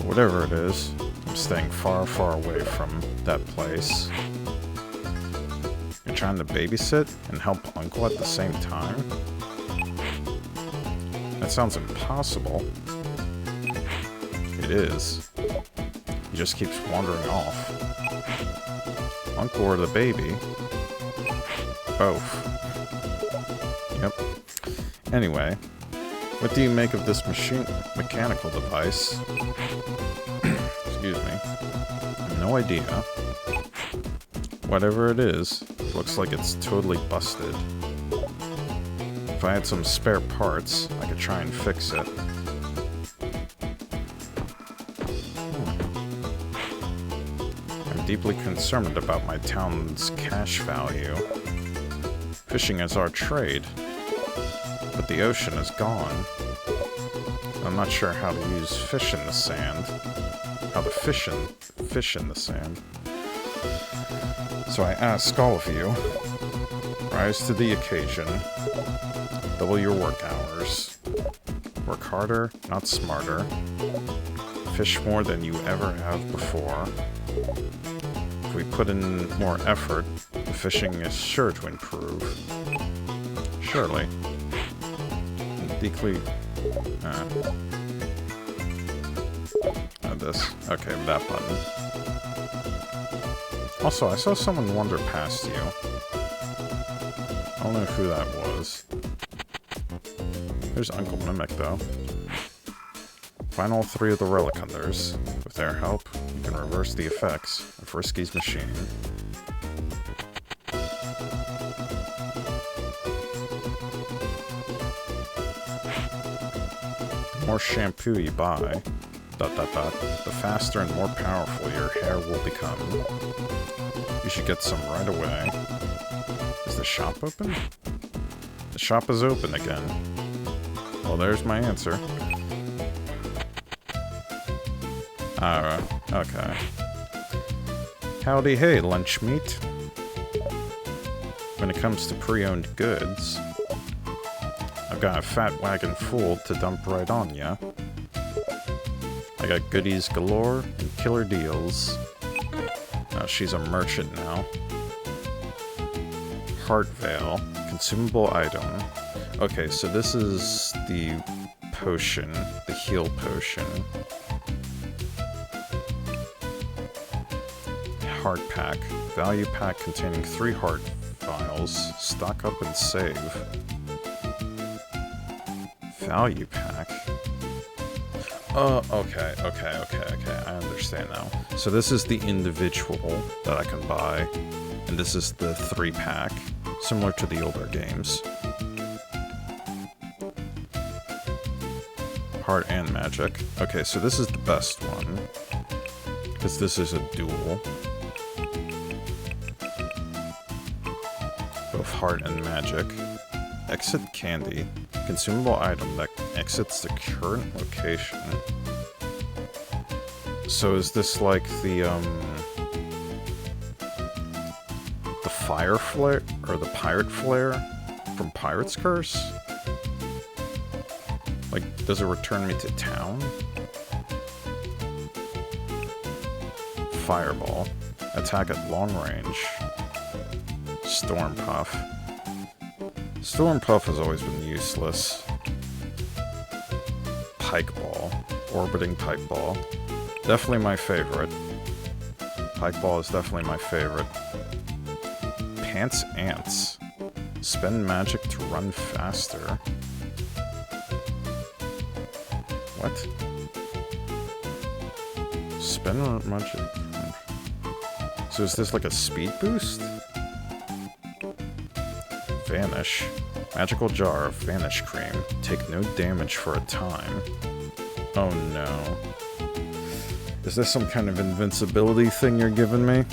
Whatever it is, I'm staying far, far away from that place. You're trying to babysit and help Uncle at the same time? That sounds impossible. It is. He just keeps wandering off. Uncle or the baby? Both. Yep. Anyway, what do you make of this mechanical device? Excuse me. No idea. Whatever it is, looks like it's totally busted. If I had some spare parts, I could try and fix it. I'm deeply concerned about my town's cash value. Fishing is our trade, but the ocean is gone. I'm not sure how to use fish in the sand. How to fish in the sand. So I ask all of you, rise to the occasion. Double your work hours. Work harder, not smarter. Fish more than you ever have before. If we put in more effort, the fishing is sure to improve. Surely. Deeply... this. Okay, that button. Also, I saw someone wander past you. I don't know who that was. There's Uncle Mimic, though. Find all 3 of the Relic Hunters. With their help, you can reverse the effects of Frisky's machine. The more shampoo you buy, the faster and more powerful your hair will become. You should get some right away. Is the shop open? The shop is open again. Well, there's my answer. Okay. Howdy hey, lunch meat. When it comes to pre-owned goods, I've got a fat wagon full to dump right on ya. I got goodies galore and killer deals. She's a merchant now. Heart Veil. Consumable item. Okay, so this is the potion. The heal potion. Heart pack. Value pack containing 3 heart vials. Stock up and save. Value pack. Okay. I understand now. So this is the individual that I can buy, and this is the 3-pack, similar to the older games. Heart and magic. Okay, so this is the best one, because this is a duel. Both heart and magic. Exit candy. Consumable item that exits the current location. So is this like the fire flare, or the pirate flare from Pirate's Curse? Like, does it return me to town? Fireball. Attack at long range. Storm Puff. Storm Puff has always been useless. Pike Ball. Orbiting Pike Ball. Definitely my favorite. Pike Ball is definitely my favorite. Pants Ants. Spend magic to run faster. What? Spend magic. So is this like a speed boost? Vanish. Magical jar of Vanish cream. Take no damage for a time. Oh no. Is this some kind of invincibility thing you're giving me?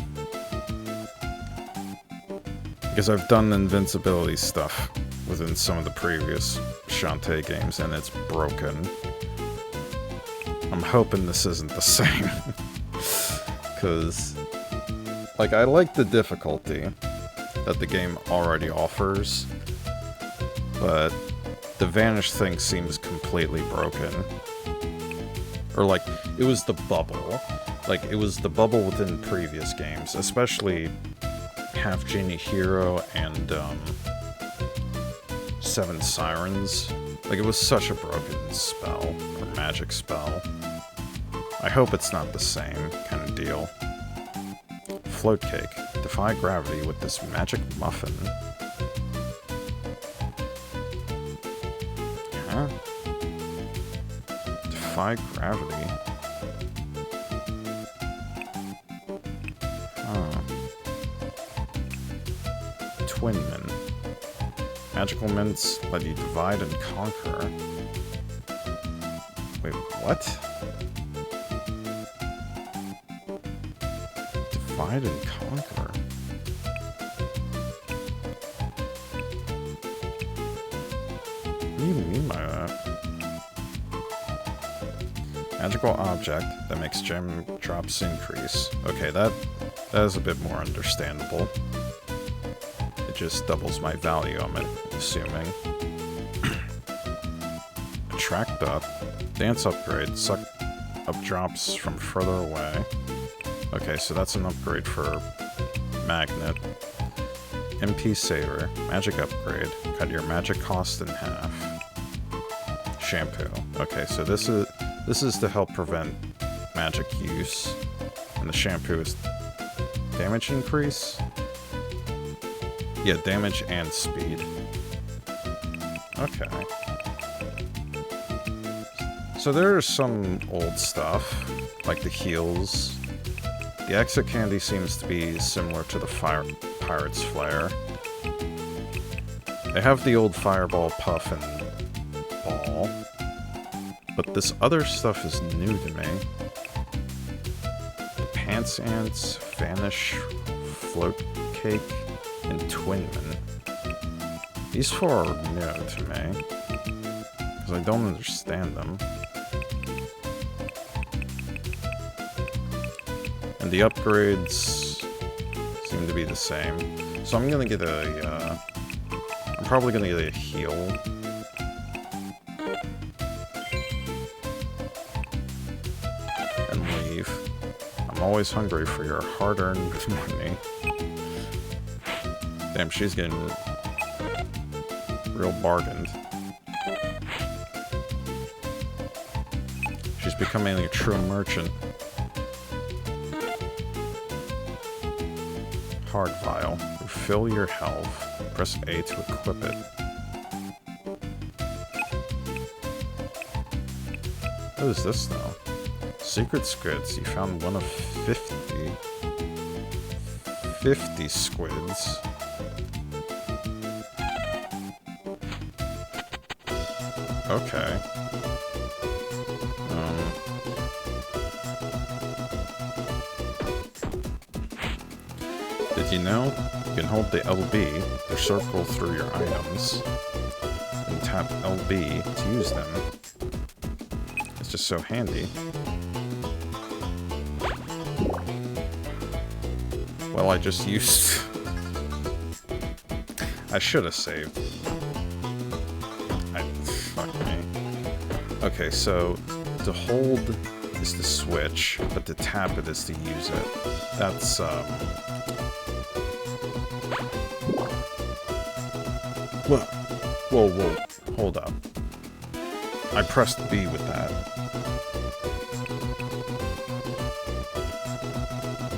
Because I've done invincibility stuff within some of the previous Shantae games, and it's broken. I'm hoping this isn't the same. Because, like, I like the difficulty that the game already offers, but the vanish thing seems completely broken. Or like, it was the bubble. Like, it was the bubble within previous games, especially Half Genie Hero and Seven Sirens. Like, it was such a broken spell, or magic spell. I hope it's not the same kind of deal. Float cake. Defy gravity with this magic muffin. Huh? Defy gravity? Huh. Twinman. Magical mints let you divide and conquer. Wait, what? Divide and conquer? What do you mean by that? Magical object that makes gem drops increase. Okay, that is a bit more understandable. It just doubles my value, I'm assuming. Attract up. Dance upgrade. Suck up drops from further away. Okay, so that's an upgrade for Magnet. MP Saver. Magic upgrade. Cut your magic cost in half. Shampoo. Okay, so this is to help prevent magic use. And the shampoo is damage increase? Yeah, damage and speed. Okay. So there's some old stuff, like the heals. The exit candy seems to be similar to the Pirate's Flare. They have the old Fireball, Puff, and Ball. But this other stuff is new to me. The Pants Ants, Vanish, Float Cake, and Twinman. These four are new to me, because I don't understand them. And the upgrades seem to be the same. So I'm gonna get a, I'm probably gonna get a heal. And leave. I'm always hungry for your hard-earned money. Damn, she's getting real bargained. She's becoming a true merchant. Hard Vial. Refill your health. Press A to equip it. What is this now? Secret squids. You found one of 50. 50 squids. Okay. Did you know? You can hold the LB to circle through your items and tap LB to use them. It's just so handy. Well, I just used... I should have saved. Fuck me. Okay, so to hold is to switch, but to tap it is to use it. That's, Whoa, hold up. I pressed B with that.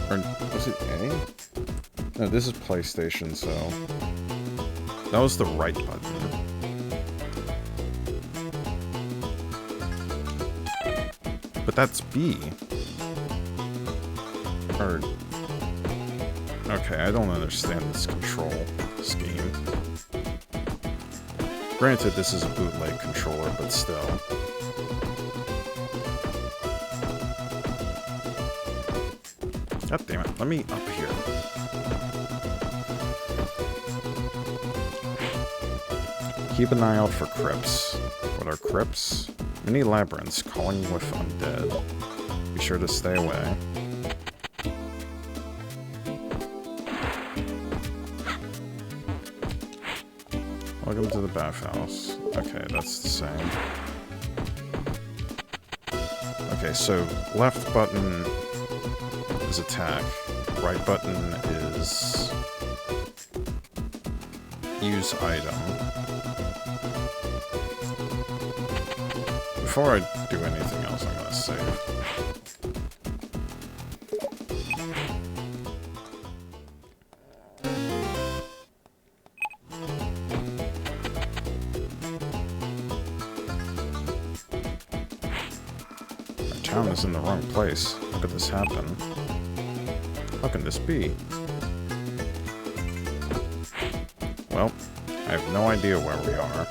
Or, was it A? No, this is PlayStation, so... That was the right button. But that's B. Or... Okay, I don't understand this control scheme. Granted, this is a bootleg controller, but still. God damn it, let me up here. Keep an eye out for crypts. What are crypts? Mini labyrinths calling with undead. Be sure to stay away. Welcome to the bathhouse. Okay, that's the same. Okay, so left button is attack. Right button is use item. Before I do anything else, I'm gonna save. Our town is in the wrong place. How could this happen? How can this be? Well, I have no idea where we are.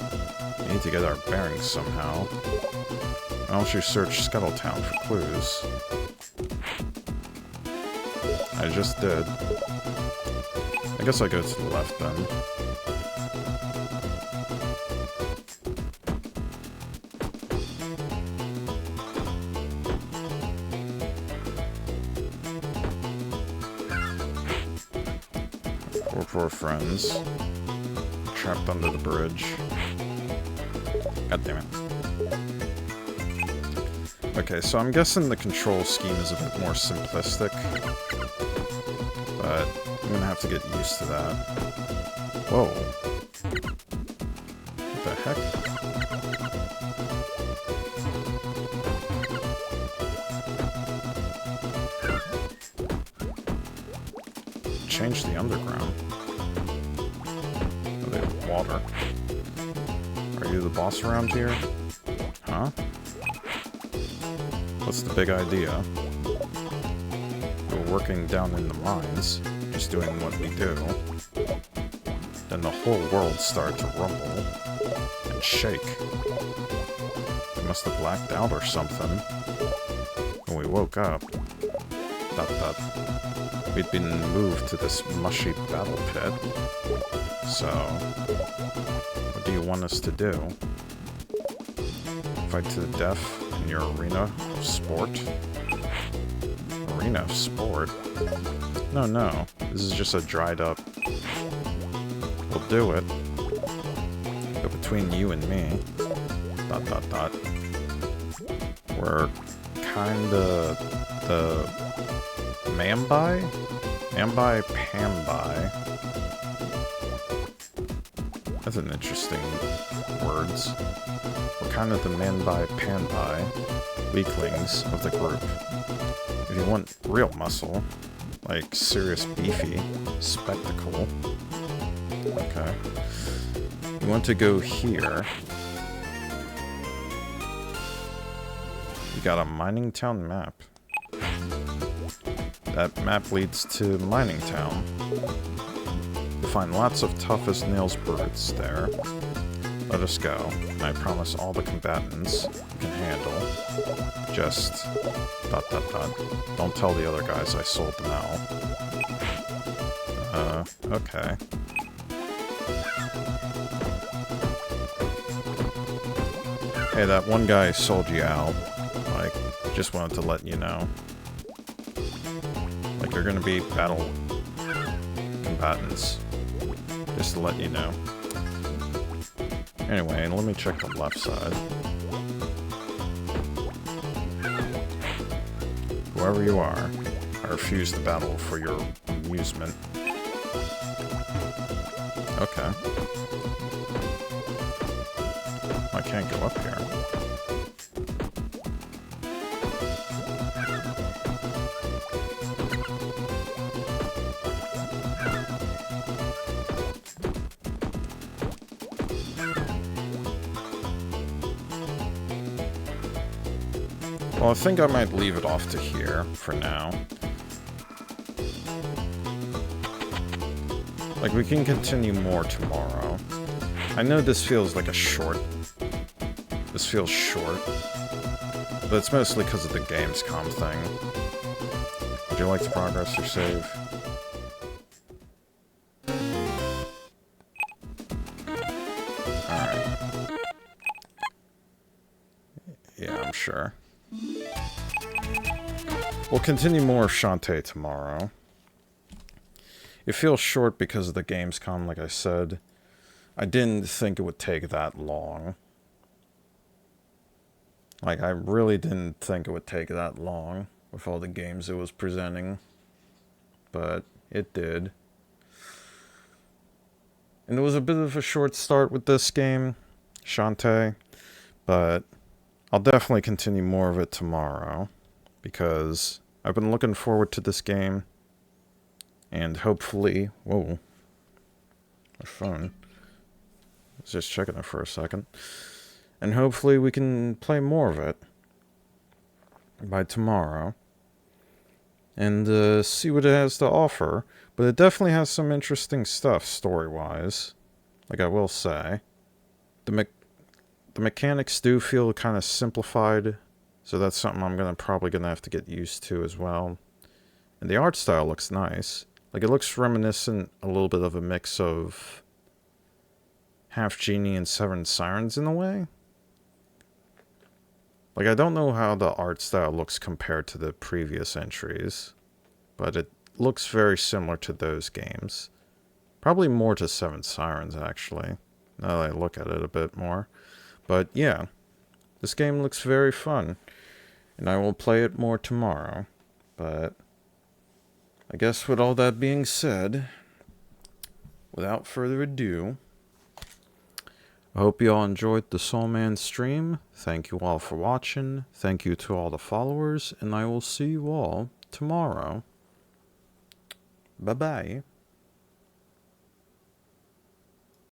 We need to get our bearings somehow. Why don't you search Scuttletown for clues? I just did. I guess I go to the left then. Poor friends. Trapped under the bridge. God damn it. Okay, so I'm guessing the control scheme is a bit more simplistic. But I'm gonna have to get used to that. Whoa. What the heck? Change the underground. Oh, they have water. Are you the boss around here? Huh? What's the big idea? We're working down in the mines, just doing what we do. Then the whole world started to rumble and shake. We must have blacked out or something. When we woke up, we'd been moved to this mushy battle pit. So, what do you want us to do? Fight to the death in your arena of sport? Arena of sport? No. This is just a dried up... We'll do it. But between you and me... We're kinda... the... Mambai? Mambai Pambai. That's an interesting words. We're kind of the Mambai Panbai weaklings of the group. If you want real muscle, like serious beefy spectacle, okay. You want to go here. You got a mining town map. That map leads to Mining Town. You'll find lots of tough-as-nails brutes there. Let us go, and I promise all the combatants you can handle. Just... ... Don't tell the other guys I sold them out. Okay. Hey, that one guy sold you out. Like, just wanted to let you know. Like, you're gonna be battle combatants. Just to let you know. Anyway, let me check the left side. Whoever you are, I refuse to battle for your amusement. Okay. I can't go up here. Well, I think I might leave it off to here for now. Like, we can continue more tomorrow. I know this feels like a short. This feels short. But it's mostly because of the Gamescom thing. Would you like to progress your save? Alright. Yeah, I'm sure. We'll continue more of Shantae tomorrow. It feels short because of the Gamescom, like I said. I didn't think it would take that long. Like, I really didn't think it would take that long with all the games it was presenting. But it did. And it was a bit of a short start with this game, Shantae. But I'll definitely continue more of it tomorrow. Because I've been looking forward to this game. And hopefully... Whoa. My phone. I was just checking it for a second. And hopefully we can play more of it by tomorrow. And see what it has to offer. But it definitely has some interesting stuff story-wise. Like I will say. The mechanics do feel kind of simplified. So that's something I'm probably going to have to get used to as well. And the art style looks nice. Like it looks reminiscent a little bit of a mix of Half Genie and Seven Sirens in a way. Like, I don't know how the art style looks compared to the previous entries, but it looks very similar to those games. Probably more to Seven Sirens, actually, now that I look at it a bit more. But yeah, this game looks very fun, and I will play it more tomorrow. But I guess with all that being said, without further ado, I hope you all enjoyed the TheSoulman stream. Thank you all for watching. Thank you to all the followers. And I will see you all tomorrow. Bye-bye.